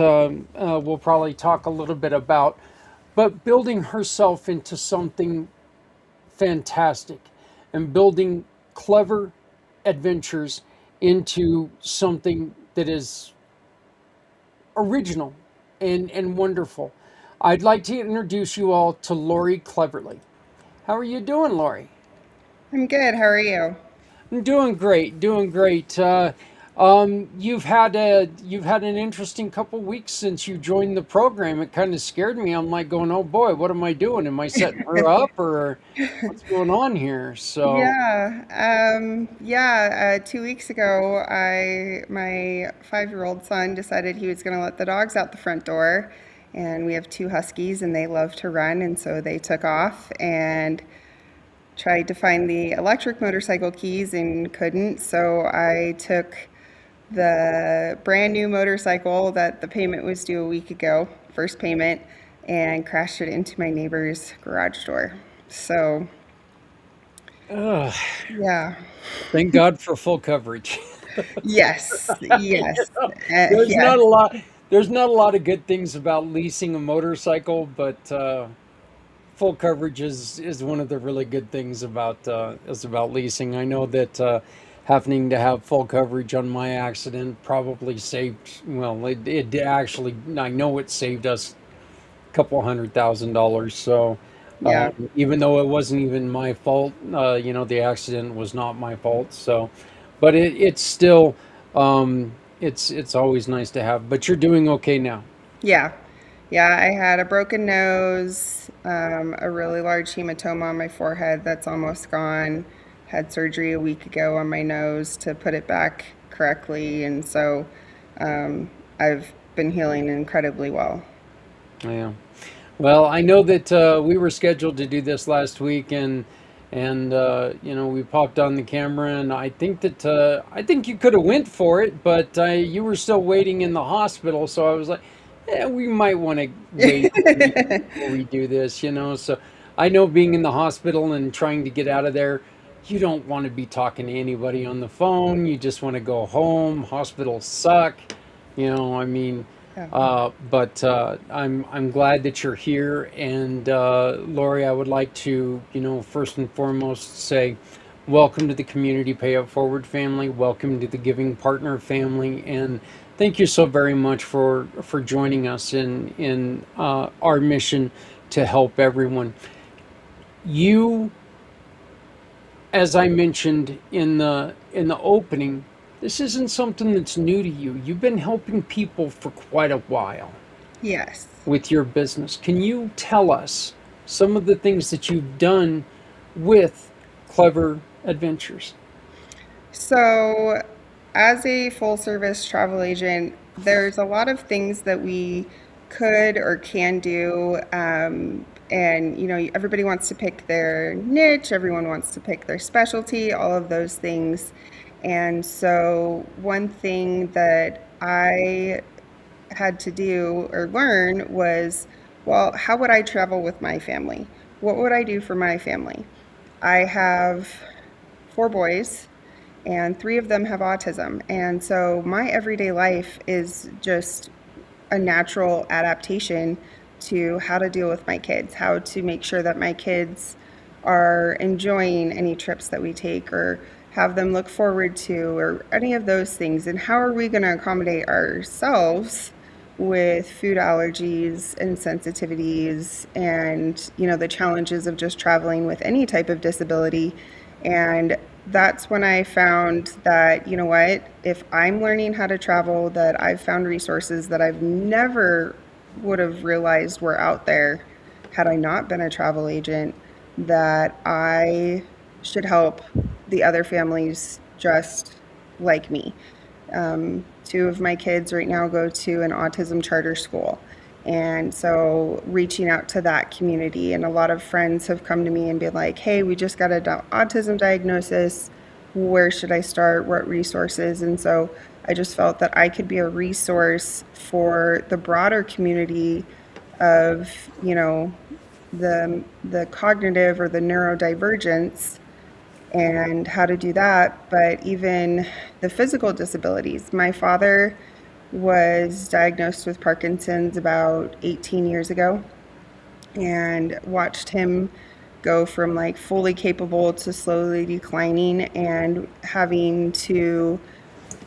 we'll probably talk a little bit about, but building herself into something fantastic and building clever adventures into something that is original and wonderful. I'd like to introduce you all to Lori Cleverly. How are you doing, Lori? I'm good. How are you? I'm doing great, doing great. You've had an interesting couple weeks since you joined the program. It kind of scared me. I'm like going, oh boy, what am I doing? Am I setting her up, or what's going on here? So Yeah. 2 weeks ago, my 5-year-old son decided he was going to let the dogs out the front door, and we have 2 huskies, and they love to run, and so they took off and tried to find the electric motorcycle keys and couldn't. So I took the brand new motorcycle that the payment was due a week ago, first payment, and crashed it into my neighbor's garage door. So, yeah. thank God for full coverage. Yes, yes, There's yeah, not a lot. There's not a lot of good things about leasing a motorcycle, but full coverage is one of the really good things about leasing. I know that happening to have full coverage on my accident probably saved. Well, it actually, I know it saved us a couple $100,000. So yeah, even though it wasn't even my fault, the accident was not my fault. So, but it's still it's always nice to have. But you're doing okay now. yeah. Yeah, I had a broken nose, a really large hematoma on my forehead that's almost gone. Had surgery a week ago on my nose to put it back correctly, and so I've been healing incredibly well. Yeah. Well, I know that we were scheduled to do this last week, and you know, we popped on the camera, and I think you could have went for it, but you were still waiting in the hospital, so I was like, yeah, we might want to wait a week before we do this, you know. So I know being in the hospital and trying to get out of there, you don't want to be talking to anybody on the phone. You just want to go home. Hospitals suck, you know. I mean. Yeah. But I'm glad that you're here, and Lori, I would like to, you know, first and foremost say, welcome to the Community Pay It Forward family. Welcome to the Giving Partner family, and thank you so very much for joining us in our mission to help everyone. You, as I mentioned in the opening, this isn't something that's new to you. You've been helping people for quite a while Yes. with your business. Can you tell us some of the things that you've done with Clever Adventures? So, as a full service travel agent, there's a lot of things that we could or can do. And, you know, everybody wants to pick their niche, everyone wants to pick their specialty, all of those things. And so, one thing that I had to do or learn was, well, how would I travel with my family? What would I do for my family? I have 4 boys, and 3 of them have autism. And so my everyday life is just a natural adaptation to how to deal with my kids, how to make sure that my kids are enjoying any trips that we take or have them look forward to or any of those things. And how are we going to accommodate ourselves with food allergies and sensitivities and, you know, the challenges of just traveling with any type of disability. And that's when I found that, you know what, if I'm learning how to travel, that I've found resources that I've never would have realized were out there had I not been a travel agent, that I should help the other families just like me. 2 of my kids right now go to an autism charter school. And so reaching out to that community, and a lot of friends have come to me and been like, hey, we just got an autism diagnosis. Where should I start? What resources? And so I just felt that I could be a resource for the broader community of, you know, the cognitive or the neurodivergence and how to do that, but even the physical disabilities. My father was diagnosed with Parkinson's about 18 years ago, and watched him go from like fully capable to slowly declining, and having to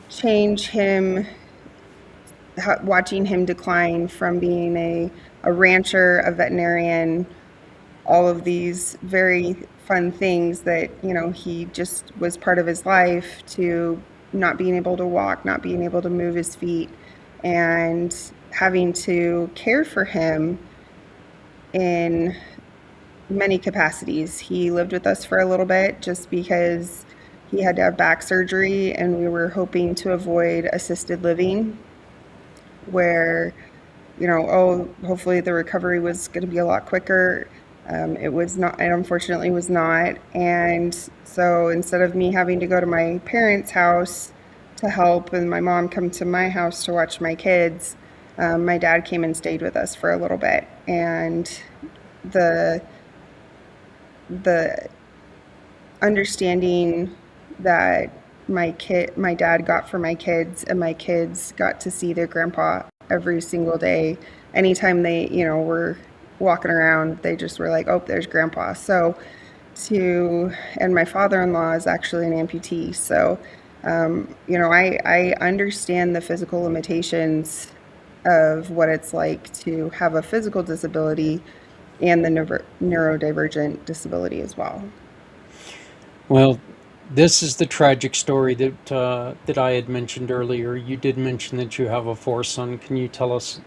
change him, watching him decline from being a rancher, a veterinarian, all of these very fun things that, you know, he just was part of his life, to not being able to walk, not being able to move his feet, and having to care for him in many capacities. He lived with us for a little bit just because he had to have back surgery, and we were hoping to avoid assisted living, where, you know, oh, hopefully the recovery was going to be a lot quicker. It was not, it unfortunately was not. And so instead of me having to go to my parents' house to help and my mom come to my house to watch my kids, my dad came and stayed with us for a little bit. And the understanding that my dad got for my kids, and my kids got to see their grandpa every single day. Anytime they, you know, were walking around, they just were like, oh, there's grandpa. So and my father-in-law is actually an amputee. So, you know, I understand the physical limitations of what it's like to have a physical disability and the neurodivergent disability as well. Well, this is the tragic story that I had mentioned earlier. You did mention that you have a fourth son. Can you tell us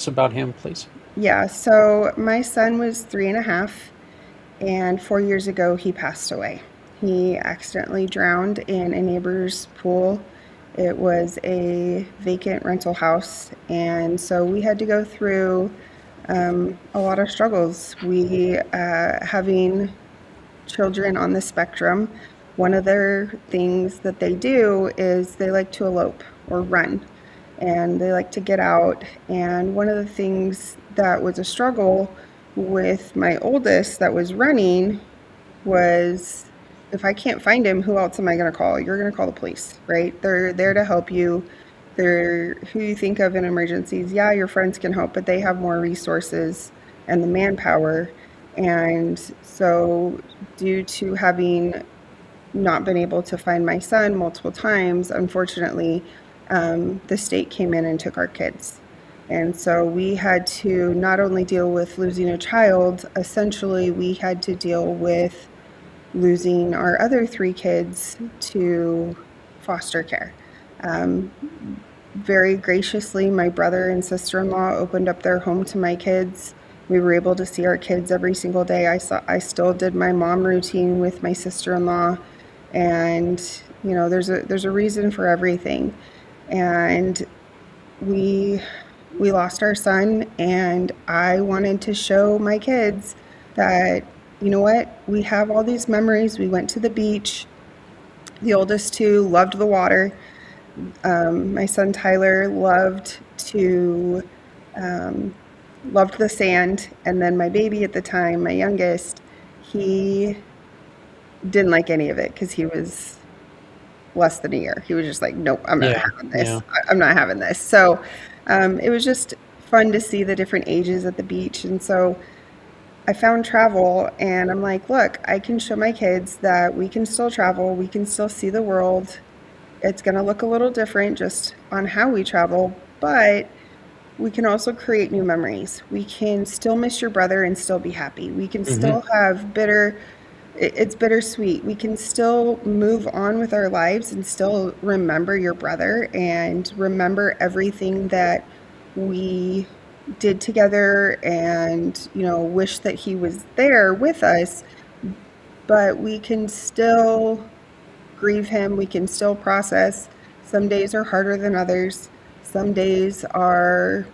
about him, please? Yeah, so my son was 3.5, and 4 years ago he passed away. He accidentally drowned in a neighbor's pool. It was a vacant rental house, and so we had to go through a lot of struggles. We, having children on the spectrum, one of their things that they do is they like to elope or run, and they like to get out. And one of the things that was a struggle with my oldest that was running was, if I can't find him, who else am I going to call? You're going to call the police, right? They're there to help you. They're who you think of in emergencies. Yeah, your friends can help, but they have more resources and the manpower. And so, due to having not been able to find my son multiple times, unfortunately, the state came in and took our kids. And so we had to not only deal with losing a child, essentially, we had to deal with losing our other 3 kids to foster care. Very graciously, my brother and sister-in-law opened up their home to my kids. We were able to see our kids every single day. I still did my mom routine with my sister-in-law, and there's a reason for everything. And we lost our son, and I wanted to show my kids that, you know what, we have all these memories. We went to the beach. The oldest 2 loved the water. My son Tyler loved the sand, and then my baby at the time, my youngest, he didn't like any of it because he was less than a year. He was just like, nope, I'm not having this. I'm not having this. So it was just fun to see the different ages at the beach. And so I found travel, and I'm like, look, I can show my kids that we can still travel, we can still see the world. It's going to look a little different just on how we travel, but we can also create new memories. We can still miss your brother and still be happy. We can still have it's bittersweet. We can still move on with our lives and still remember your brother and remember everything that we did together, and wish that he was there with us, but we can still grieve him. We can still process. Some days are harder than others. Some days are,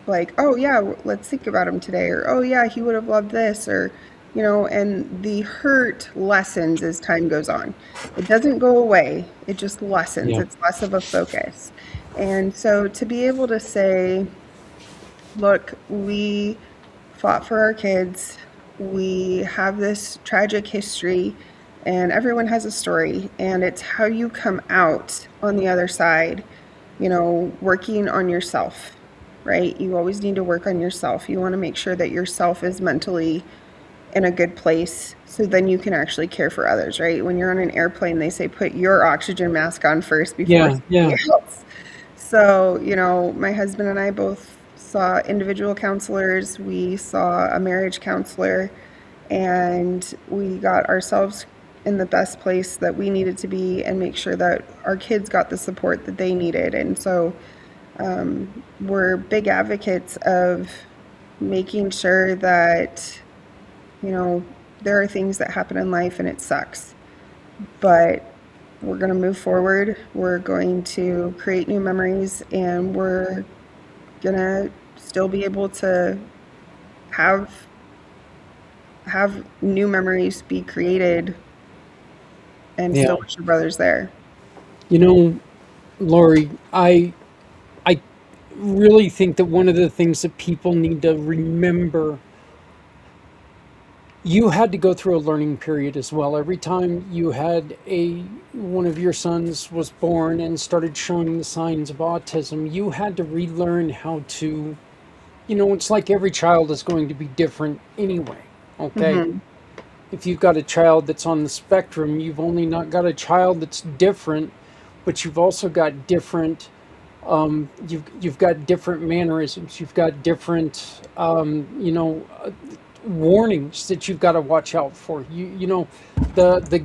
like, oh yeah, let's think about him today, or oh yeah, he would have loved this, or and the hurt lessens as time goes on. It doesn't go away, it just lessens. Yeah. It's less of a focus. And so to be able to say, look, we fought for our kids, we have this tragic history, and everyone has a story, and it's how you come out on the other side, working on yourself, right? You always need to work on yourself. You want to make sure that yourself is mentally in a good place, so then you can actually care for others, right? When you're on an airplane, they say put your oxygen mask on first before somebody else. So, my husband and I both saw individual counselors. We saw a marriage counselor, and we got ourselves in the best place that we needed to be and make sure that our kids got the support that they needed. And so we're big advocates of making sure that, there are things that happen in life and it sucks, but we're going to move forward. We're going to create new memories, and we're going to still be able to have new memories be created and still wish your brother's there. Lori, I really think that one of the things that people need to remember, you had to go through a learning period as well. Every time you had one of your sons was born and started showing the signs of autism, you had to relearn how to, it's like every child is going to be different anyway. Okay. If you've got a child that's on the spectrum, you've only not got a child that's different, but you've also got different, you've got different mannerisms. You've got different, warnings that you've got to watch out for. The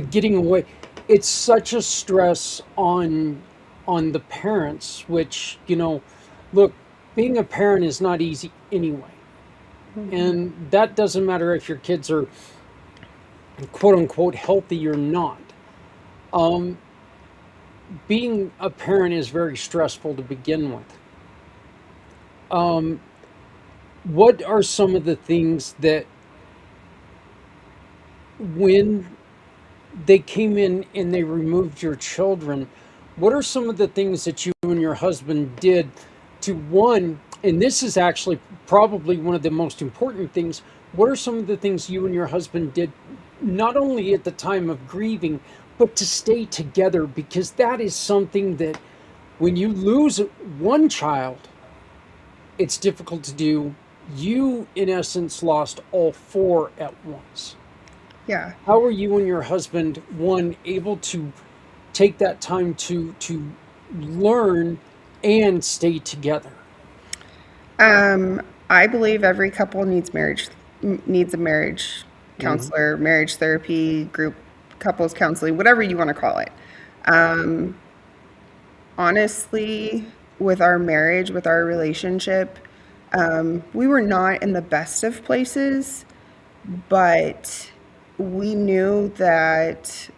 getting away. It's such a stress on the parents, which, look, being a parent is not easy anyway. And that doesn't matter if your kids are quote unquote healthy or not. Being a parent is very stressful to begin with. What are some of the things that when they came in and they removed your children, what are some of the things that you and your husband did to one, and this is actually probably one of the most important things, what are some of the things you and your husband did not only at the time of grieving, but to stay together? Because that is something that when you lose one child, it's difficult to do. You, in essence, lost all four at once. Yeah. How are you and your husband, one, able to take that time to learn and stay together? I believe every couple needs a marriage Mhm. counselor, marriage therapy, group couples counseling, whatever you want to call it. Um, Honestly, with our marriage, with our relationship, we were not in the best of places, but we knew that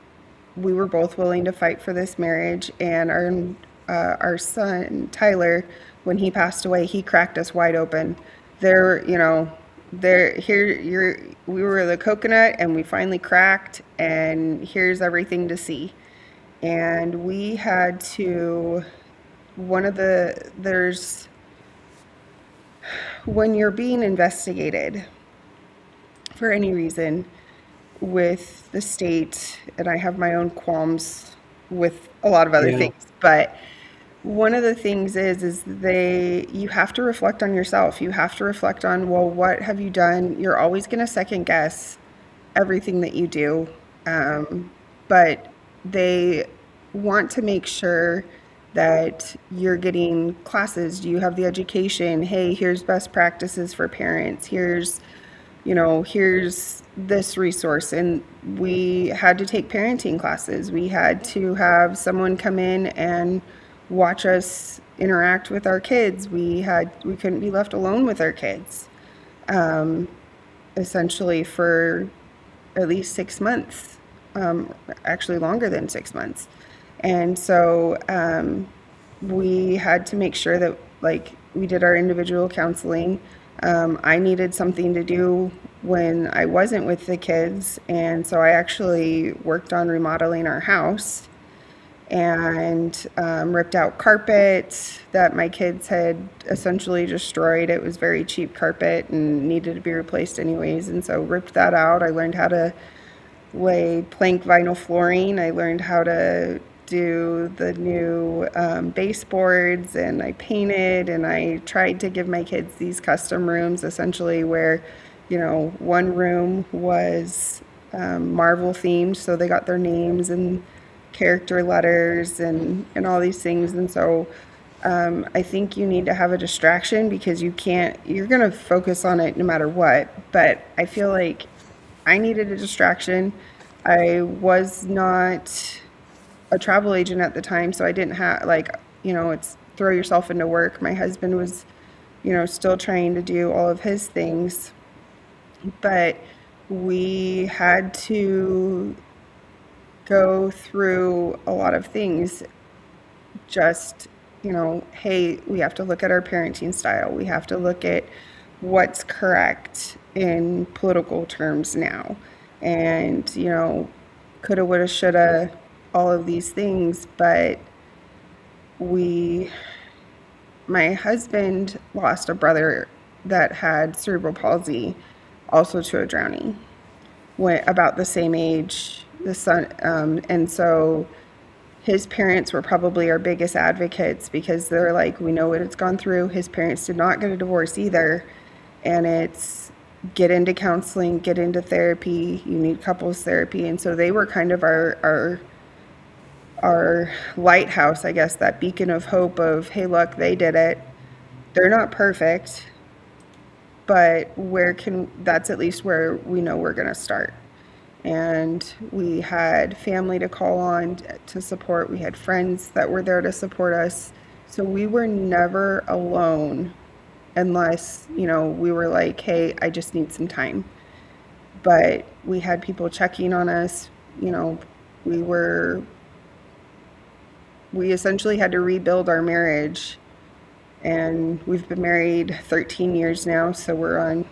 we were both willing to fight for this marriage. And our son Tyler, when he passed away, he cracked us wide open. There, you know, there here you're we were the coconut, and we finally cracked, and here's everything to see. And we had to one of the there's when you're being investigated for any reason with the state, and I have my own qualms with a lot of other Yeah. things, but one of the things is you have to reflect on yourself. You have to reflect on, well, what have you done? You're always going to second guess everything that you do. But they want to make sure that you're getting classes. Do you have the education? Hey, here's best practices for parents. Here's this resource. And we had to take parenting classes. We had to have someone come in and watch us interact with our kids. We couldn't be left alone with our kids, essentially for at least 6 months, actually longer than 6 months. And so we had to make sure that, like, we did our individual counseling. I needed something to do when I wasn't with the kids, and so I actually worked on remodeling our house and ripped out carpet that my kids had essentially destroyed. It was very cheap carpet and needed to be replaced anyways, and so ripped that out. I learned how to lay plank vinyl flooring. I learned how to do the new baseboards, and I painted, and I tried to give my kids these custom rooms, essentially where, one room was Marvel themed, so they got their names and character letters and all these things. And so I think you need to have a distraction, because you're going to focus on it no matter what. But I feel like I needed a distraction. I was not a travel agent at the time, so I didn't have, like, it's throw yourself into work. My husband was, still trying to do all of his things, but we had to go through a lot of things. Just, hey, we have to look at our parenting style. We have to look at what's correct in political terms now. And, coulda, woulda, shoulda, all of these things. But my husband lost a brother that had cerebral palsy, also to a drowning, when about the same age, the son, and so his parents were probably our biggest advocates, because they're like, we know what it's gone through. His parents did not get a divorce either. And it's get into counseling, get into therapy. You need couples therapy. And so they were kind of our lighthouse, I guess, that beacon of hope of, hey, look, they did it. They're not perfect, but that's at least where we know we're going to start. And we had family to call on to support. We had friends that were there to support us. So we were never alone, unless, we were like, hey, I just need some time. But we had people checking on us. We essentially had to rebuild our marriage And we've been married 13 years now, so we're on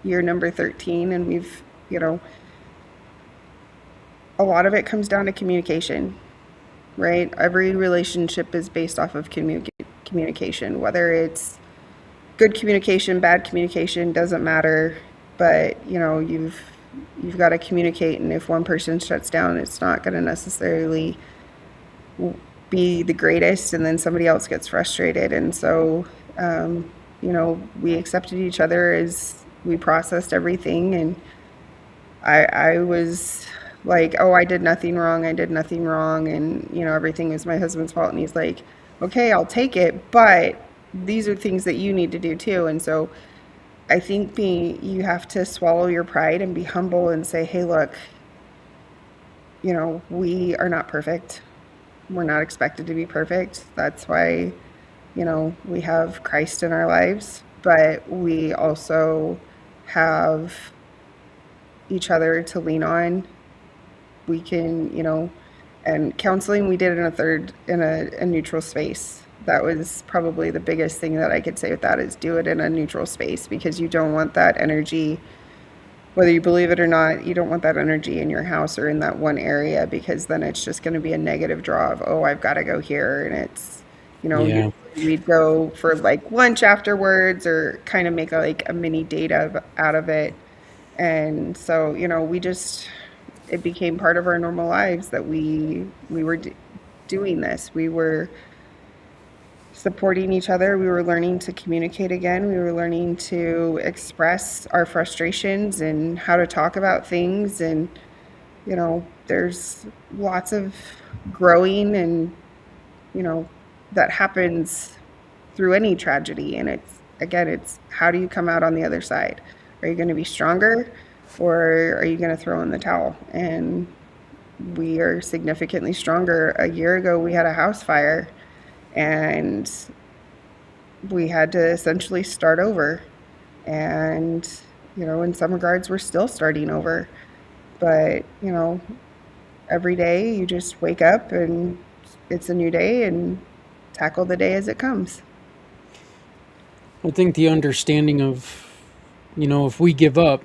year number 13, and we've, a lot of it comes down to communication, right? Every relationship is based off of communication, whether it's good communication, bad communication, doesn't matter. But, you've got to communicate, and if one person shuts down, it's not going to necessarily be the greatest, and then somebody else gets frustrated. And so, we accepted each other as we processed everything. And I was like, oh, I did nothing wrong. I did nothing wrong. And, everything is my husband's fault. And he's like, okay, I'll take it. But these are things that you need to do too. And so I think you have to swallow your pride and be humble and say, hey, look, we are not perfect. We're not expected to be perfect. That's why, we have Christ in our lives, but we also have each other to lean on. We can, and counseling, we did in a neutral space. That was probably the biggest thing that I could say with that, is do it in a neutral space, because you don't want that energy, whether you believe it or not, you don't want that energy in your house or in that one area, because then it's just going to be a negative draw of, oh, I've got to go here. And it's, Yeah. we'd go for like lunch afterwards, or kind of make a mini date out of it. And so, it became part of our normal lives that we were doing this. We were supporting each other. We were learning to communicate again. We were learning to express our frustrations and how to talk about things. And, there's lots of growing, and, that happens through any tragedy. And it's how do you come out on the other side? Are you going to be stronger, or are you going to throw in the towel? And we are significantly stronger. A year ago, we had a house fire, and we had to essentially start over. And, in some regards, we're still starting over. But, every day you just wake up and it's a new day, and tackle the day as it comes. I think the understanding of, if we give up,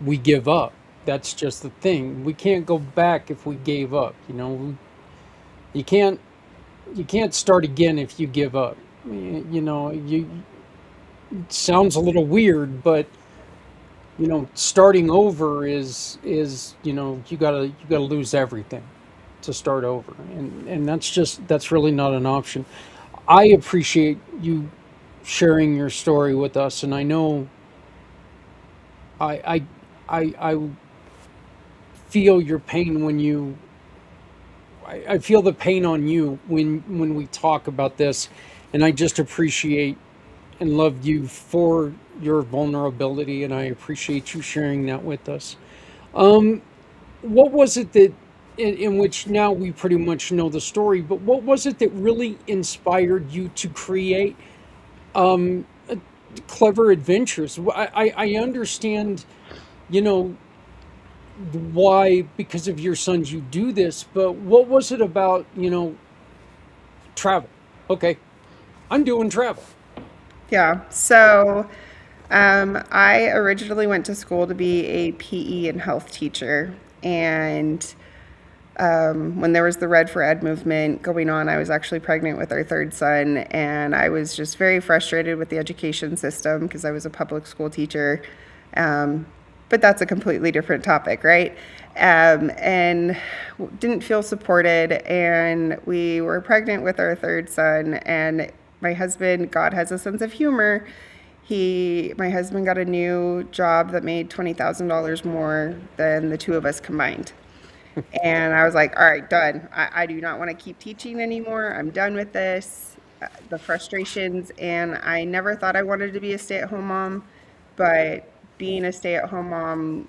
we give up. That's just the thing. We can't go back if we gave up. You can't start again if you give up. It sounds a little weird, but starting over is you gotta lose everything to start over, and that's really not an option. I appreciate you sharing your story with us, and I know I feel your pain when I feel the pain on you when we talk about this, and I just appreciate and love you for your vulnerability, and I appreciate you sharing that with us. What was it that, in which now we pretty much know the story, but what was it that really inspired you to create Clever Adventures? I understand, you know, why, because of your sons, you do this, but what was it about, travel? Okay, I'm doing travel. Yeah. So I originally went to school to be a PE and health teacher. And when there was the Red for Ed movement going on, I was actually pregnant with our third son. And I was just very frustrated with the education system because I was a public school teacher. But that's a completely different topic, right? And didn't feel supported. And we were pregnant with our third son. And my husband, God has a sense of humor. My husband got a new job that made $20,000 more than the two of us combined. And I was like, all right, done. I do not want to keep teaching anymore. I'm done with this. The frustrations. And I never thought I wanted to be a stay-at-home mom, but being a stay-at-home mom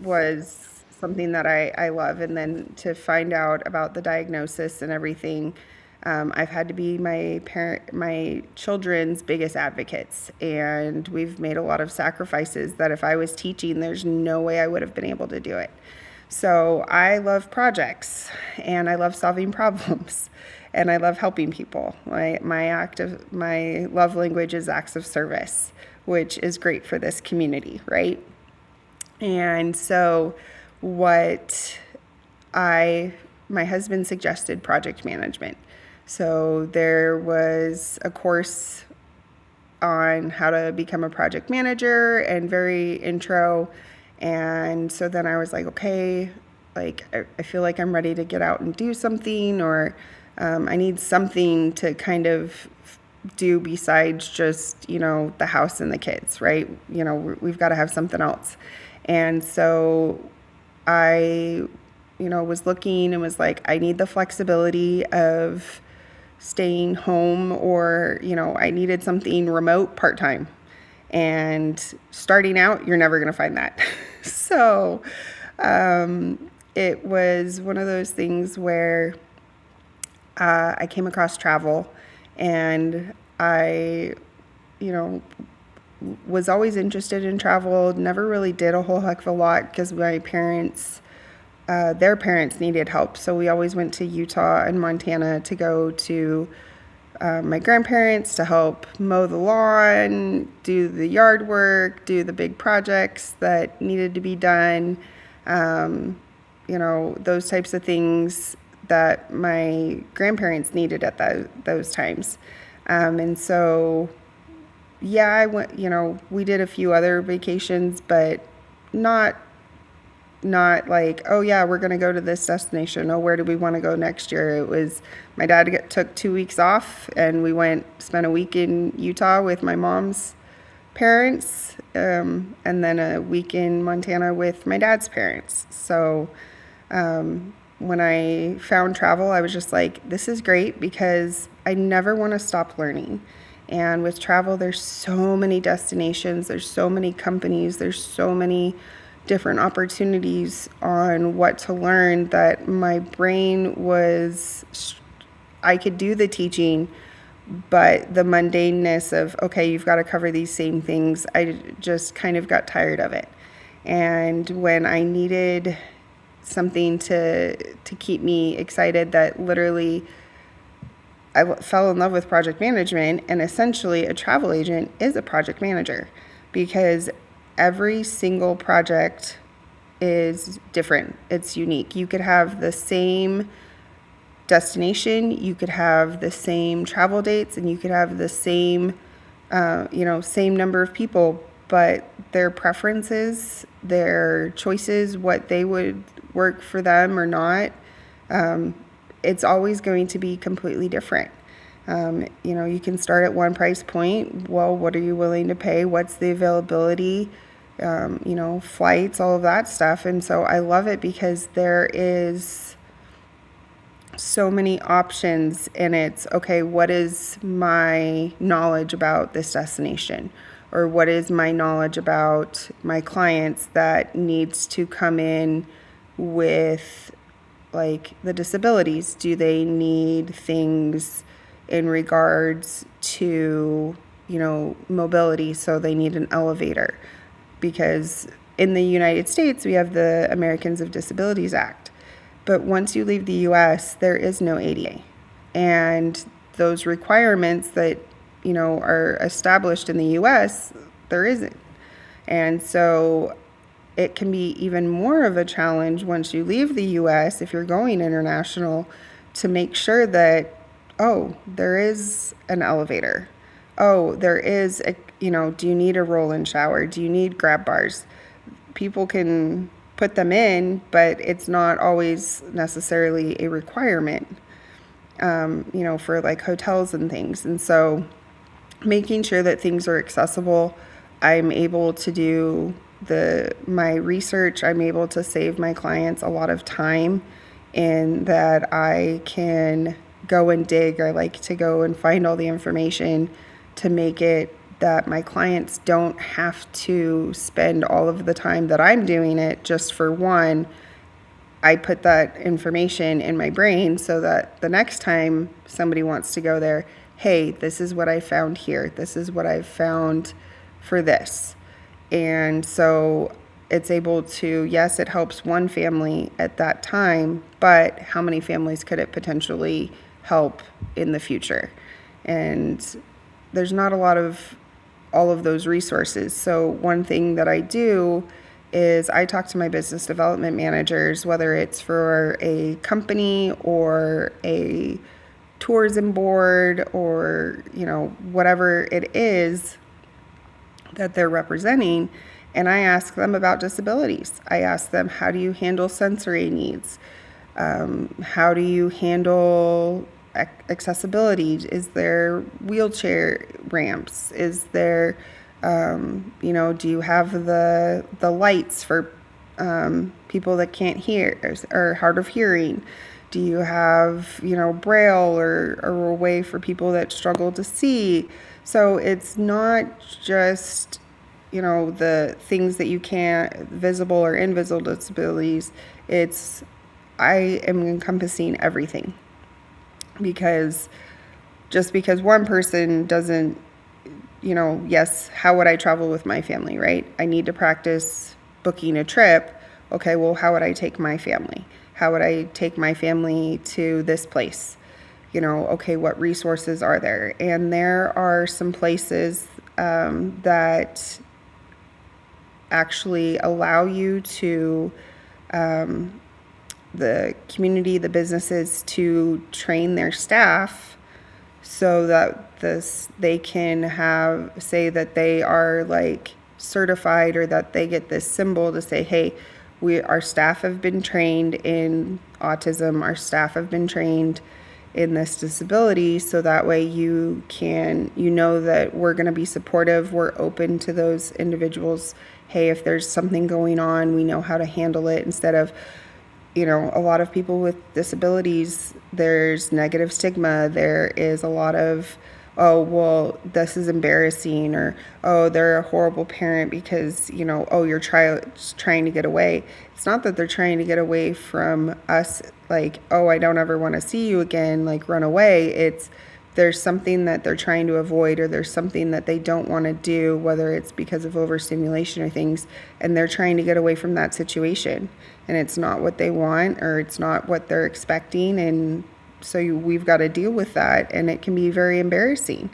was something that I love. And then to find out about the diagnosis and everything, I've had to be my children's biggest advocates, and we've made a lot of sacrifices that if I was teaching, there's no way I would have been able to do it. So I love projects and I love solving problems and I love helping people. My love language is acts of service, which is great for this community, right? And so my husband suggested project management. So there was a course on how to become a project manager and very intro. And so then I was like, okay, like I feel like I'm ready to get out and do something, or I need something to kind of do besides just, the house and the kids, right? We've got to have something else. And so I, was looking and was like, I need the flexibility of staying home, or, I needed something remote part-time. And starting out, you're never going to find that. So it was one of those things where I came across travel, and I, was always interested in travel, never really did a whole heck of a lot because my parents, their parents needed help. So we always went to Utah and Montana to go to my grandparents to help mow the lawn, do the yard work, do the big projects that needed to be done, those types of things that my grandparents needed at those times. And so, yeah, I went, we did a few other vacations, but not like, oh yeah, we're going to go to this destination. Oh, where do we want to go next year? It was, my dad took 2 weeks off and we spent a week in Utah with my mom's parents, and then a week in Montana with my dad's parents. So, when I found travel, I was just like, this is great because I never want to stop learning. And with travel, there's so many destinations, there's so many companies, there's so many different opportunities on what to learn that my brain I could do the teaching, but the mundaneness of, okay, you've got to cover these same things, I just kind of got tired of it. And when I needed something to keep me excited, that literally I fell in love with project management, and essentially a travel agent is a project manager because every single project is different. It's unique. You could have the same destination, you could have the same travel dates, and you could have the same, same number of people, but their preferences, their choices, what they would work for them or not, it's always going to be completely different. You can start at one price point. Well, what are you willing to pay? What's the availability? Flights, all of that stuff. And so I love it because there is so many options, and it's, okay, what is my knowledge about this destination? Or what is my knowledge about my clients that needs to come in with, like, the disabilities? Do they need things in regards to, mobility? So they need an elevator, because in the United States, we have the Americans with Disabilities Act. But once you leave the U.S., there is no ADA. And those requirements that, are established in the U.S., there isn't. And so it can be even more of a challenge once you leave the U.S., if you're going international, to make sure that, oh, there is an elevator. Oh, there is do you need a roll-in shower? Do you need grab bars? People can put them in, but it's not always necessarily a requirement, for like hotels and things. And so making sure that things are accessible, I'm able to do my research. I'm able to save my clients a lot of time in that I can go and dig. I like to go and find all the information to make it that my clients don't have to spend all of the time that I'm doing it just for one. I put that information in my brain so that the next time somebody wants to go there, hey, this is what I found here. This is what I've found for this. And so it's able to, yes, it helps one family at that time, but how many families could it potentially help in the future? And there's not a lot of all of those resources. So one thing that I do is I talk to my business development managers, whether it's for a company or a tourism board or, whatever it is that they're representing. And I ask them about disabilities. I ask them, how do you handle sensory needs? How do you handle accessibility? Is there wheelchair ramps? Is there, do you have the lights for people that can't hear or hard of hearing? Do you have, braille or a way for people that struggle to see? So it's not just, the things that you can't, visible or invisible disabilities. I am encompassing everything, because just because one person doesn't, yes, how would I travel with my family, right? I need to practice booking a trip. Okay, well, how would I take my family? How would I take my family to this place? Okay, what resources are there? And there are some places that actually allow you to, the community, the businesses, to train their staff so that they can say that they are like certified, or that they get this symbol to say, hey, our staff have been trained in autism, our staff have been trained in this disability, so that way you know that we're going to be supportive, we're open to those individuals. Hey, if there's something going on, we know how to handle it, instead of, a lot of people with disabilities, there's negative stigma. There is a lot of, oh, well, this is embarrassing, or, oh, they're a horrible parent because, oh, your child's trying to get away. It's not that they're trying to get away from us, like, oh, I don't ever want to see you again, like run away. There's something that they're trying to avoid, or there's something that they don't want to do, whether it's because of overstimulation or things, and they're trying to get away from that situation. And it's not what they want, or it's not what they're expecting. And so we've got to deal with that, and it can be very embarrassing.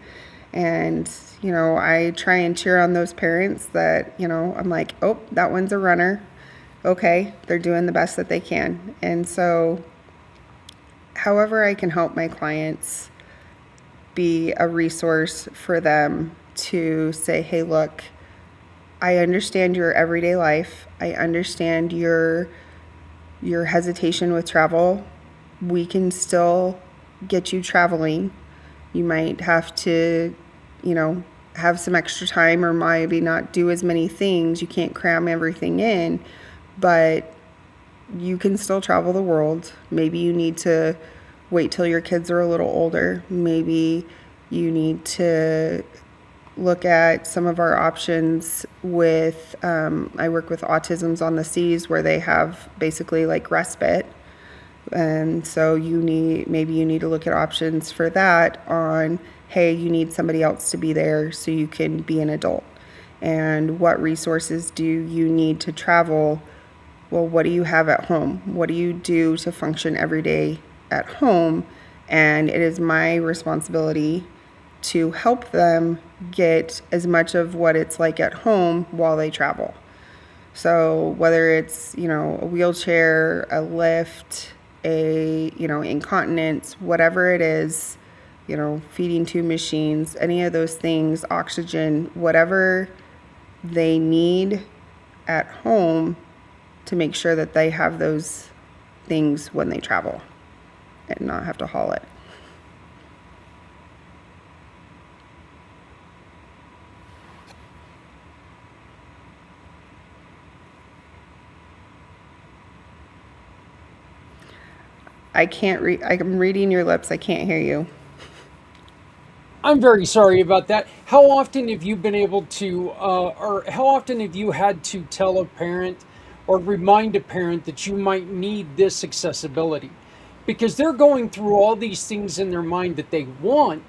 And, I try and cheer on those parents that, I'm like, oh, that one's a runner. Okay, they're doing the best that they can. And so however I can help my clients be a resource for them to say, hey, look, I understand your everyday life. I understand your hesitation with travel. We can still get you traveling. You might have to, have some extra time, or maybe not do as many things. You can't cram everything in, but you can still travel the world. Maybe you need to wait till your kids are a little older. Maybe you need to look at some of our options with, I work with Autisms on the Seas, where they have basically like respite. And so maybe you need to look at options for that on, hey, you need somebody else to be there so you can be an adult. And what resources do you need to travel? Well, what do you have at home? What do you do to function every day at home? And it is my responsibility to help them get as much of what it's like at home while they travel. So whether it's, a wheelchair, a lift, incontinence, whatever it is, feeding tube machines, any of those things, oxygen, whatever they need at home, to make sure that they have those things when they travel and not have to haul it. I'm reading your lips. I can't hear you. I'm very sorry about that. How often have you been able to, or how often have you had to tell a parent or remind a parent that you might need this accessibility? Because they're going through all these things in their mind that they want.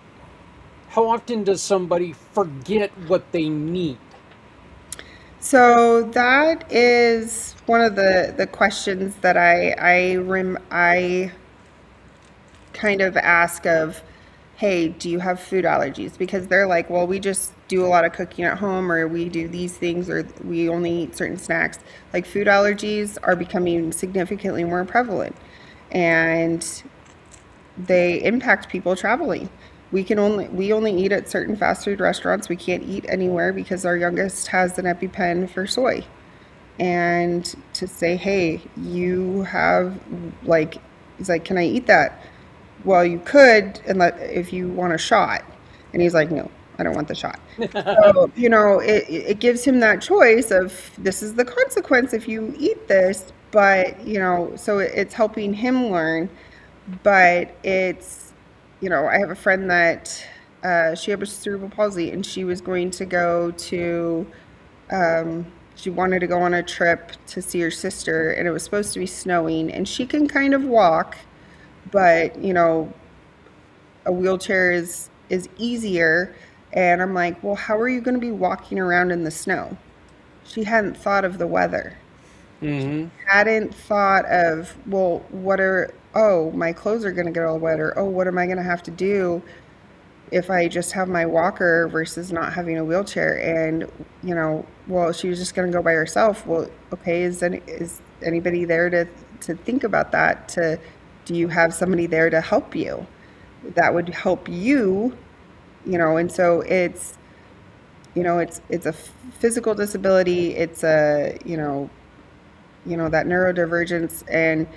How often does somebody forget what they need? So that is one of the questions that I kind of ask of, hey, do you have food allergies? Because they're like, well, we just do a lot of cooking at home, or we do these things, or we only eat certain snacks. Like food allergies are becoming significantly more prevalent, and they impact people traveling. We only eat at certain fast food restaurants. We can't eat anywhere because our youngest has an EpiPen for soy. And to say, hey, you have like, he's like, can I eat that? Well, you could, and let if you want a shot. And he's like, no, I don't want the shot. So, it gives him that choice of this is the consequence if you eat this, but, so it's helping him learn. But I have a friend that she had cerebral palsy, and she was going to go to, she wanted to go on a trip to see her sister, and it was supposed to be snowing, and she can kind of walk, but, a wheelchair is easier. And I'm like, well, how are you going to be walking around in the snow? She hadn't thought of the weather. Hadn't thought of, well, oh, my clothes are going to get all wet, or, oh, what am I going to have to do if I just have my walker versus not having a wheelchair? And, well, she was just going to go by herself. Well, okay, is anybody there to think about that? Do you have somebody there to help you? That would help you, and so it's a physical disability. It's a, that neurodivergence. And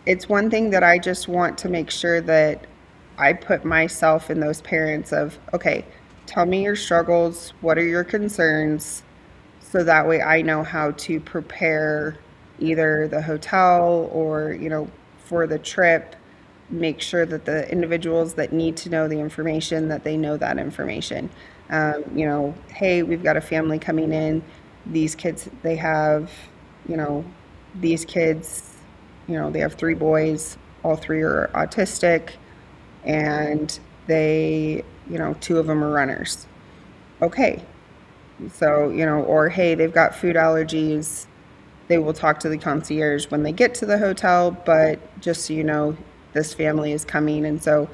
it's one thing that I just want to make sure that I put myself in those parents of, okay, tell me your struggles, what are your concerns, so that way I know how to prepare either the hotel or, for the trip, make sure that the individuals that need to know the information, that they know that information. Hey, we've got a family coming in. These kids, they have, you know, these kids, they have 3 boys. All 3 are autistic, and they, 2 of them are runners. Okay. So, or hey, they've got food allergies. They will talk to the concierge when they get to the hotel, but just so you know, this family is coming. And so,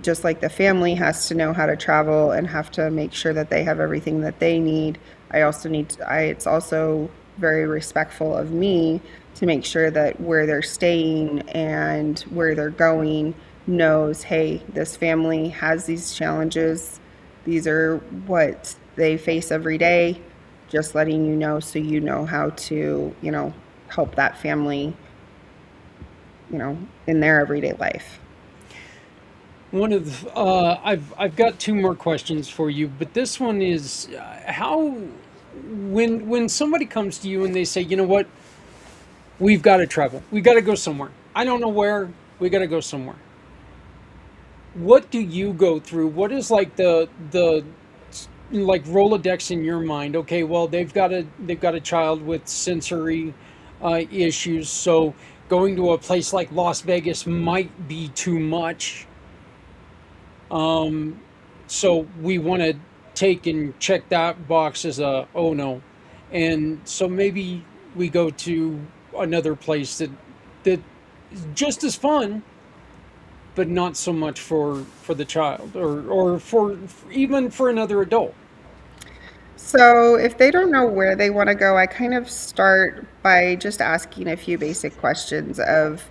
just like the family has to know how to travel and have to make sure that they have everything that they need, it's also very respectful of me to make sure that where they're staying and where they're going knows, hey, this family has these challenges. These are what they face every day. Just letting you know so you know how to, help that family, in their everyday life. I've got 2 more questions for you, but this one is how when somebody comes to you and they say, you know what, we've got to travel, we got to go somewhere. I don't know where. We got to go somewhere. What do you go through? What is like the like Rolodex in your mind? Okay, well they've got a child with sensory issues, so going to a place like Las Vegas might be too much. So we want to take and check that box as a oh no, and so maybe we go to another place that is just as fun, but not so much for the child, or for even for another adult. So if they don't know where they want to go, I kind of start by just asking a few basic questions of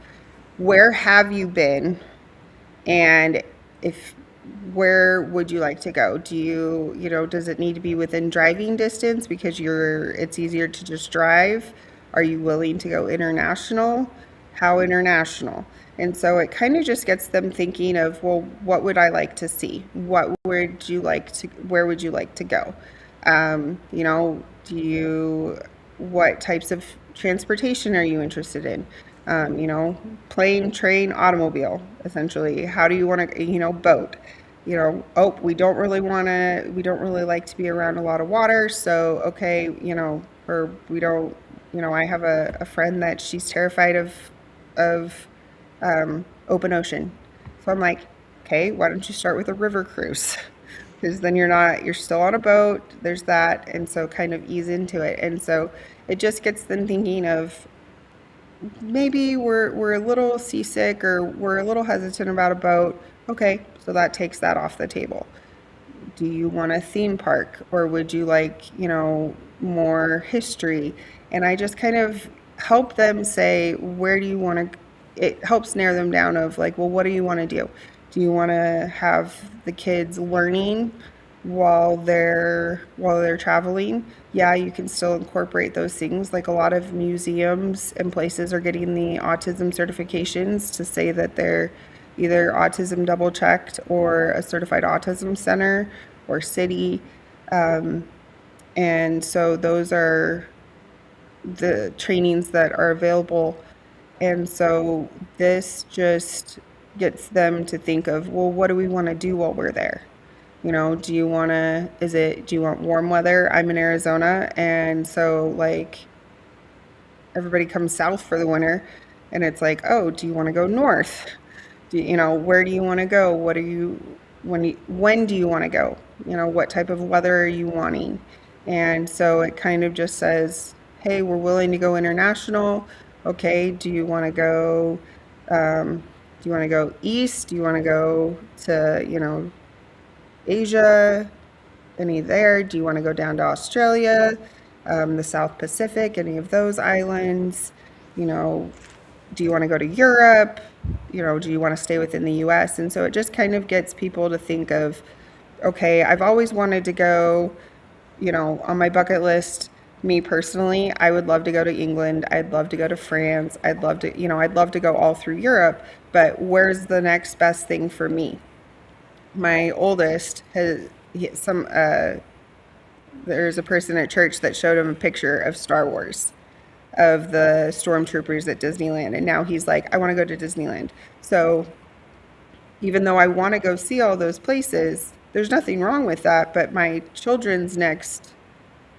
where have you been, and if where would you like to go? Do does it need to be within driving distance because it's easier to just drive? Are you willing to go international? How international? And so it kind of just gets them thinking of, well, what would I like to see? Where would you like to go? What types of transportation are you interested in? Plane, train, automobile, essentially. How do you want to, boat? Oh, we don't really like to be around a lot of water. So, okay, or we don't, I have a friend that she's terrified of open ocean. So I'm like, okay, why don't you start with a river cruise? because then you're still on a boat. There's that. And so kind of ease into it. And so it just gets them thinking of maybe we're a little seasick or we're a little hesitant about a boat. Okay, so that takes that off the table. Do you want a theme park or would you like, more history? And I just kind of help them say, where do you want to, it helps narrow them down of like, well, what do you want to do? Do you want to have the kids learning while they're traveling? Yeah, you can still incorporate those things. Like a lot of museums and places are getting the autism certifications to say that they're either autism double checked or a certified autism center or city. And so those are the trainings that are available. And so this just gets them to think of, well, what do we want to do while we're there? Do you want warm weather? I'm in Arizona, and so like everybody comes south for the winter, and it's like, oh, do you want to go north? Where do you want to go? When do you want to go? What type of weather are you wanting? And so it kind of just says, hey, we're willing to go international. Okay, do you want to go, east? Do you want to go to, Asia? Any there? Do you want to go down to Australia, the South Pacific, any of those islands? Do you want to go to Europe? Do you want to stay within the US? And so it just kind of gets people to think of, okay, I've always wanted to go, on my bucket list. Me personally, I would love to go to England. I'd love to go to France. I'd love to go all through Europe, but where's the next best thing for me? My oldest has there's a person at church that showed him a picture of Star Wars, of the stormtroopers at Disneyland, and now he's like, I want to go to Disneyland. So even though I want to go see all those places, there's nothing wrong with that, but my children's next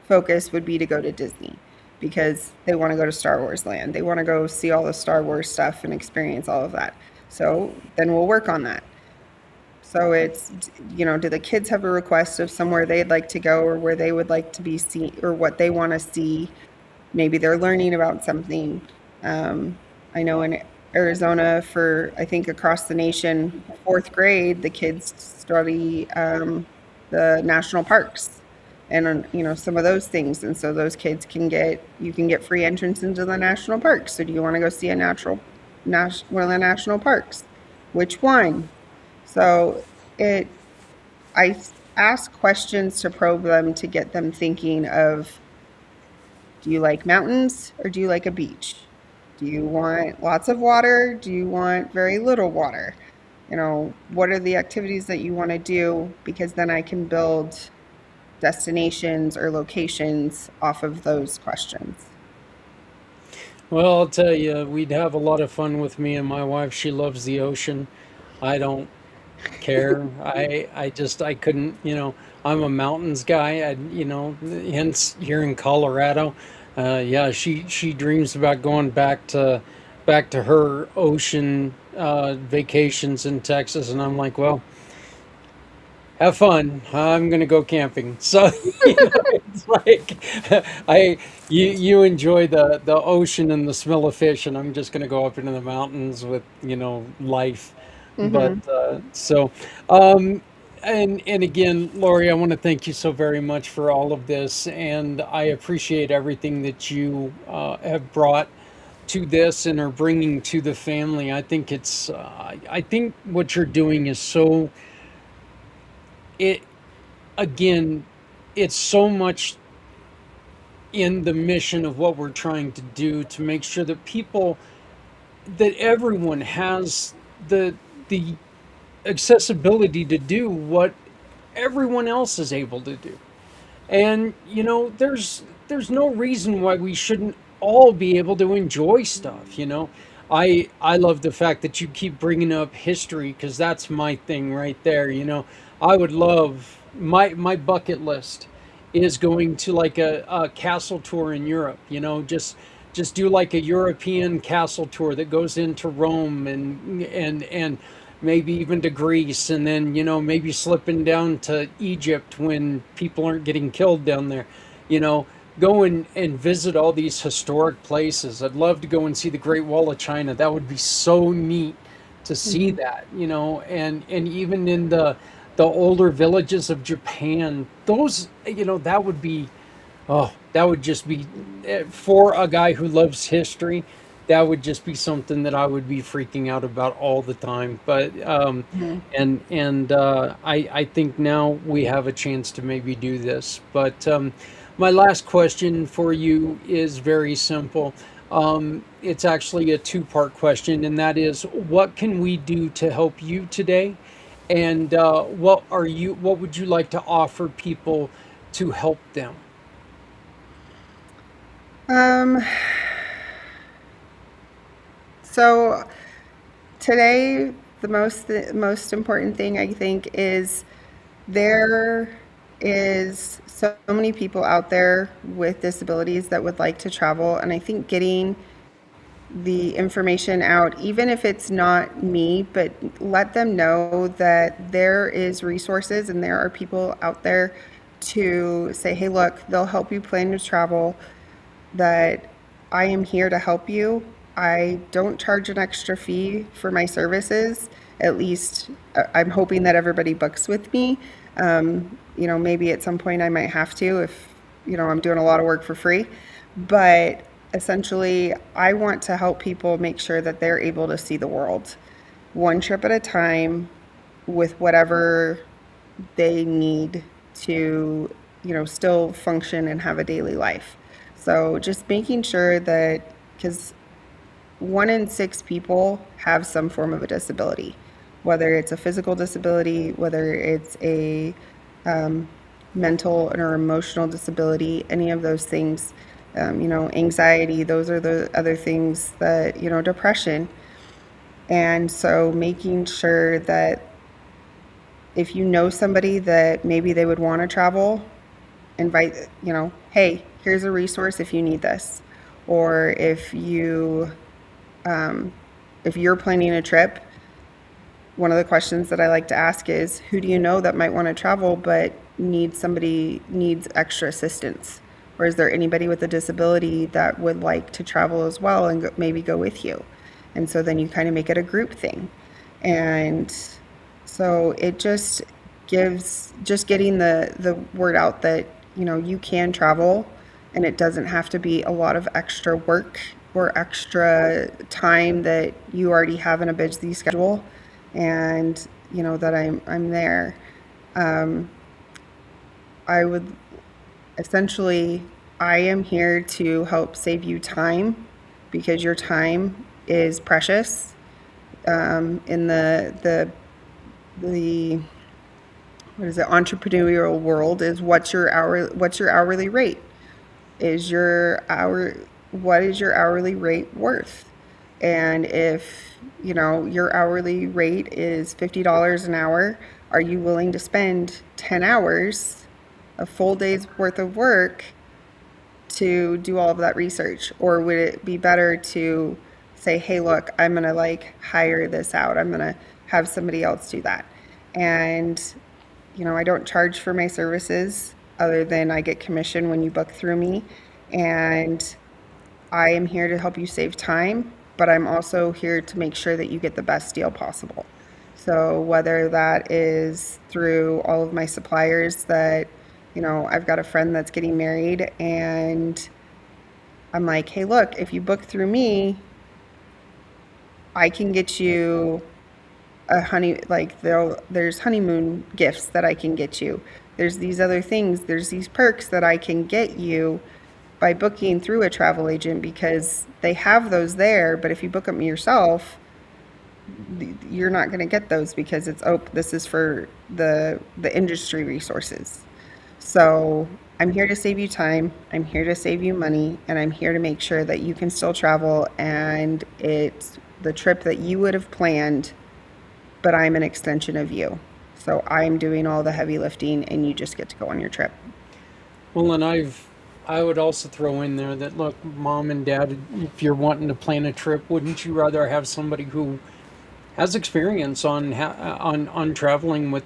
focus would be to go to Disney because they want to go to Star Wars Land. They want to go see all the Star Wars stuff and experience all of that. So then we'll work on that. So it's, do the kids have a request of somewhere they'd like to go or where they would like to be seen or what they want to see? Maybe they're learning about something. I know in Arizona I think across the nation, 4th grade, the kids study the national parks and, some of those things. And so those kids you can get free entrance into the national parks. So do you want to go see one of the national parks? Which one? So I ask questions to probe them to get them thinking of, do you like mountains or do you like a beach? Do you want lots of water? Do you want very little water? What are the activities that you want to do? Because then I can build destinations or locations off of those questions. Well, I'll tell you, we'd have a lot of fun with me and my wife. She loves the ocean. I don't care. I couldn't, I'm a mountains guy. Hence here in Colorado. Yeah, she dreams about going back to her ocean vacations in Texas, and I'm like, well, have fun. I'm gonna go camping. So it's like you enjoy the ocean and the smell of fish, and I'm just gonna go up into the mountains with life. But and again, Lori, I want to thank you so very much for all of this, and I appreciate everything that you have brought to this and are bringing to the family. I think I think what you're doing is it's so much in the mission of what we're trying to do to make sure that everyone has the accessibility to do what everyone else is able to do. And there's no reason why we shouldn't all be able to enjoy stuff. I love the fact that you keep bringing up history, because that's my thing right there. I would love, my bucket list is going to like a castle tour in Europe. Just do like a European castle tour that goes into Rome and maybe even to Greece, and then, maybe slipping down to Egypt when people aren't getting killed down there. You know, go and visit all these historic places. I'd love to go and see the Great Wall of China. That would be so neat to see that, and even in the older villages of Japan, those, that would be, oh, that would just be, for a guy who loves history, that would just be something that I would be freaking out about all the time. But Mhm. I think now we have a chance to maybe do this. But my last question for you is very simple. It's actually a two-part question, and that is, what can we do to help you today? And what would you like to offer people to help them? Um, so today, the most important thing I think is there is so many people out there with disabilities that would like to travel, and I think getting the information out, even if it's not me, but let them know that there is resources and there are people out there to say, hey, look, they'll help you plan your travel, that I am here to help you. I don't charge an extra fee for my services. At least I'm hoping that everybody books with me. Maybe at some point I might have to if, I'm doing a lot of work for free. But essentially, I want to help people make sure that they're able to see the world one trip at a time with whatever they need to, still function and have a daily life. So just making sure that, because 1 in 6 people have some form of a disability, whether it's a physical disability, whether it's a mental or emotional disability, any of those things, anxiety, those are the other things that, depression. And so making sure that if you know somebody that maybe they would want to travel, invite, hey, here's a resource if you need this. Or if you're planning a trip, one of the questions that I like to ask is, who do you know that might want to travel but needs extra assistance? Or is there anybody with a disability that would like to travel as well and maybe go with you? And so then you kind of make it a group thing. And so it just getting the word out that, you can travel and it doesn't have to be a lot of extra work or extra time that you already have in a busy schedule, and, that I'm there. Um, I would essentially, I am here to help save you time because your time is precious. In the what is it, entrepreneurial world, is what's your hourly rate? What is your hourly rate worth? And if, your hourly rate is $50 an hour, are you willing to spend 10 hours, a full day's worth of work, to do all of that research? Or would it be better to say, hey, look, I'm going to hire this out. I'm going to have somebody else do that. And, I don't charge for my services other than I get commission when you book through me. And I am here to help you save time, but I'm also here to make sure that you get the best deal possible. So whether that is through all of my suppliers that, I've got a friend that's getting married and I'm like, hey, look, if you book through me, I can get you there's honeymoon gifts that I can get you. There's these other things, there's these perks that I can get you by booking through a travel agent, because they have those there, but if you book them yourself, you're not going to get those because this is for the industry resources. So I'm here to save you time, I'm here to save you money, and I'm here to make sure that you can still travel and it's the trip that you would have planned, but I'm an extension of you. So I'm doing all the heavy lifting and you just get to go on your trip. Well, and I would also throw in there that, look, mom and dad, if you're wanting to plan a trip, wouldn't you rather have somebody who has experience on on traveling with,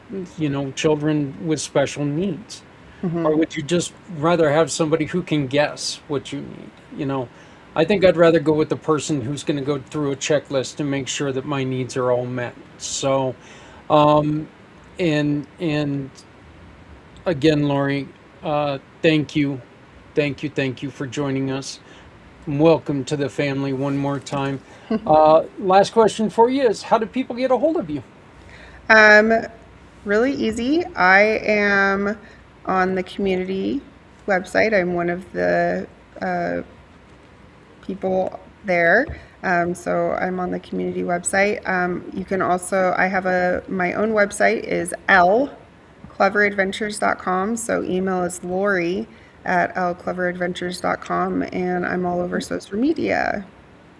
children with special needs? Or Hmm. would you just rather have somebody who can guess what you need? I think I'd rather go with the person who's going to go through a checklist to make sure that my needs are all met. So, um, and again, Lori, thank you, thank you for joining us. Welcome to the family one more time. Last question for you is, how do people get a hold of you? Um, Really easy. I am on the community website. I'm one of the uh, people there. So I'm on the community website. You can also, I have my own website is lcleveradventures.com. So email is Lori at lcleveradventures.com, and I'm all over social media.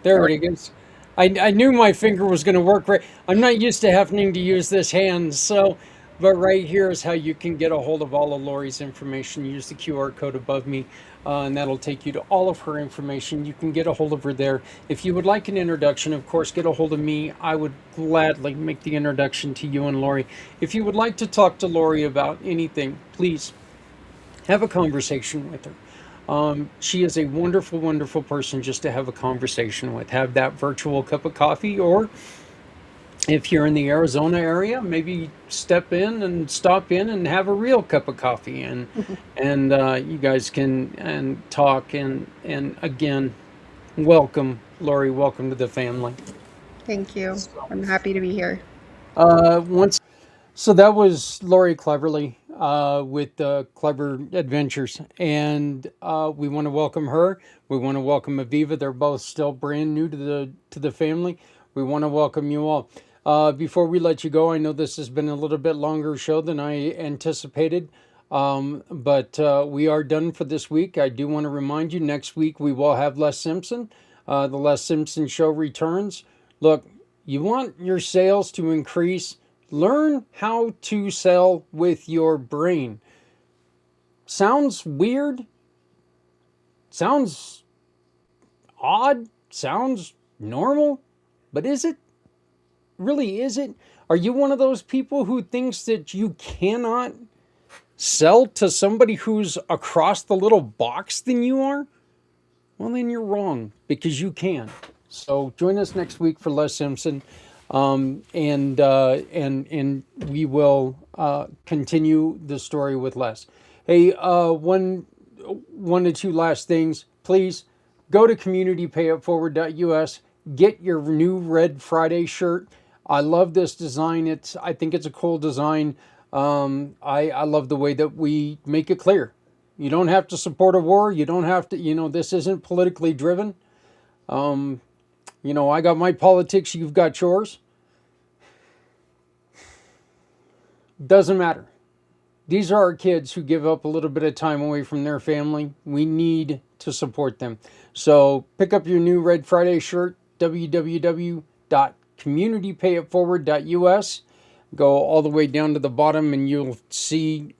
There it is. I knew my finger was going to work right. I'm not used to having to use this hand, so, but right here is how you can get a hold of all of Lori's information. Use the QR code above me, and that'll take you to all of her information. You can get a hold of her there. If you would like an introduction, of course, get a hold of me. I would gladly make the introduction to you and Lori. If you would like to talk to Lori about anything, please have a conversation with her. She is a wonderful, wonderful person just to have a conversation with. Have that virtual cup of coffee, or if you're in the Arizona area, maybe stop in and have a real cup of coffee, and you guys can and talk and again, welcome, Lori. Welcome to the family. Thank you. I'm happy to be here. Once So that was Lori Cleverly with Clever Adventures, and we want to welcome her. We want to welcome Aviva. They're both still brand new to the family. We want to welcome you all. Before we let you go, I know this has been a little bit longer show than I anticipated, but we are done for this week. I do want to remind you, next week we will have Les Simpson. The Les Simpson Show returns. Look, you want your sales to increase? Learn how to sell with your brain. Sounds weird, sounds odd, sounds normal, but is it? Really, is it? Are you one of those people who thinks that you cannot sell to somebody who's across the little box than you are? Well, then you're wrong, because you can. So join us next week for Les Simpson, and we will continue the story with Les. Hey, one or two last things, please. Go to communitypayitforward.us. Get your new Red Friday shirt. I love this design. I think it's a cool design. I love the way that we make it clear. You don't have to support a war. You don't have to, this isn't politically driven. I got my politics, you've got yours. Doesn't matter. These are our kids who give up a little bit of time away from their family. We need to support them. So pick up your new Red Friday shirt, www.communitypayitforward.us. Go all the way down to the bottom, and you'll see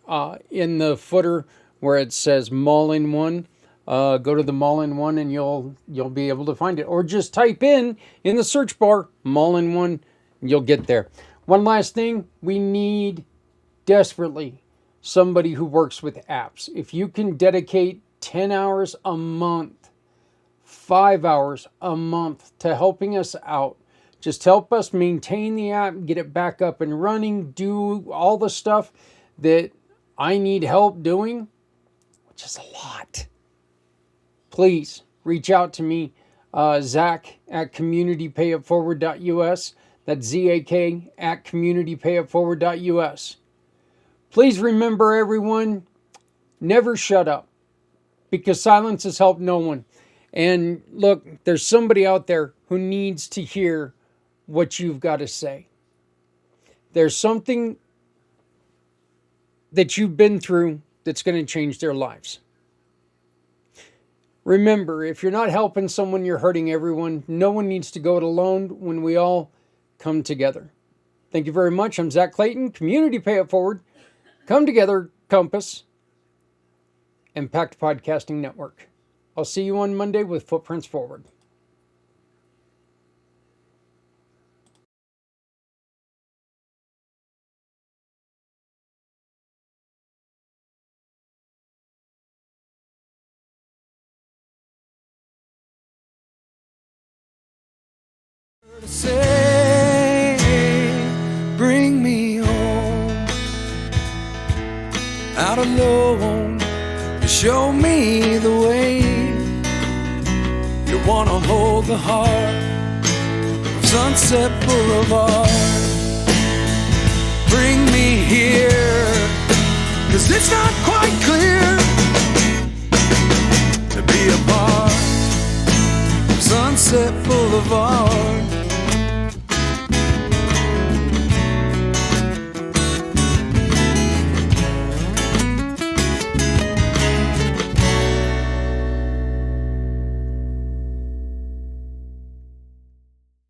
in the footer where it says Mall in One. Go to the Mall in One, and you'll be able to find it. Or just type in the search bar Mall in One, and you'll get there. One last thing, we need desperately somebody who works with apps. If you can dedicate 10 hours a month, 5 hours a month to helping us out, just help us maintain the app, get it back up and running, do all the stuff that I need help doing, which is a lot. Please reach out to me, Zak at communitypayitforward.us. That's ZAK at communitypayitforward.us. Please remember, everyone, never shut up, because silence has helped no one. And look, there's somebody out there who needs to hear what you've got to say. There's something that you've been through that's going to change their lives. Remember, if you're not helping someone, you're hurting everyone. No one needs to go it alone when we all come together. Thank you very much. I'm Zak Clayton, Community Pay It Forward, Come Together, Compass, Impact Podcasting Network. I'll see you on Monday with Footprints Forward. Say, bring me home. Out alone, you show me the way. You wanna hold the heart of Sunset Boulevard. Bring me here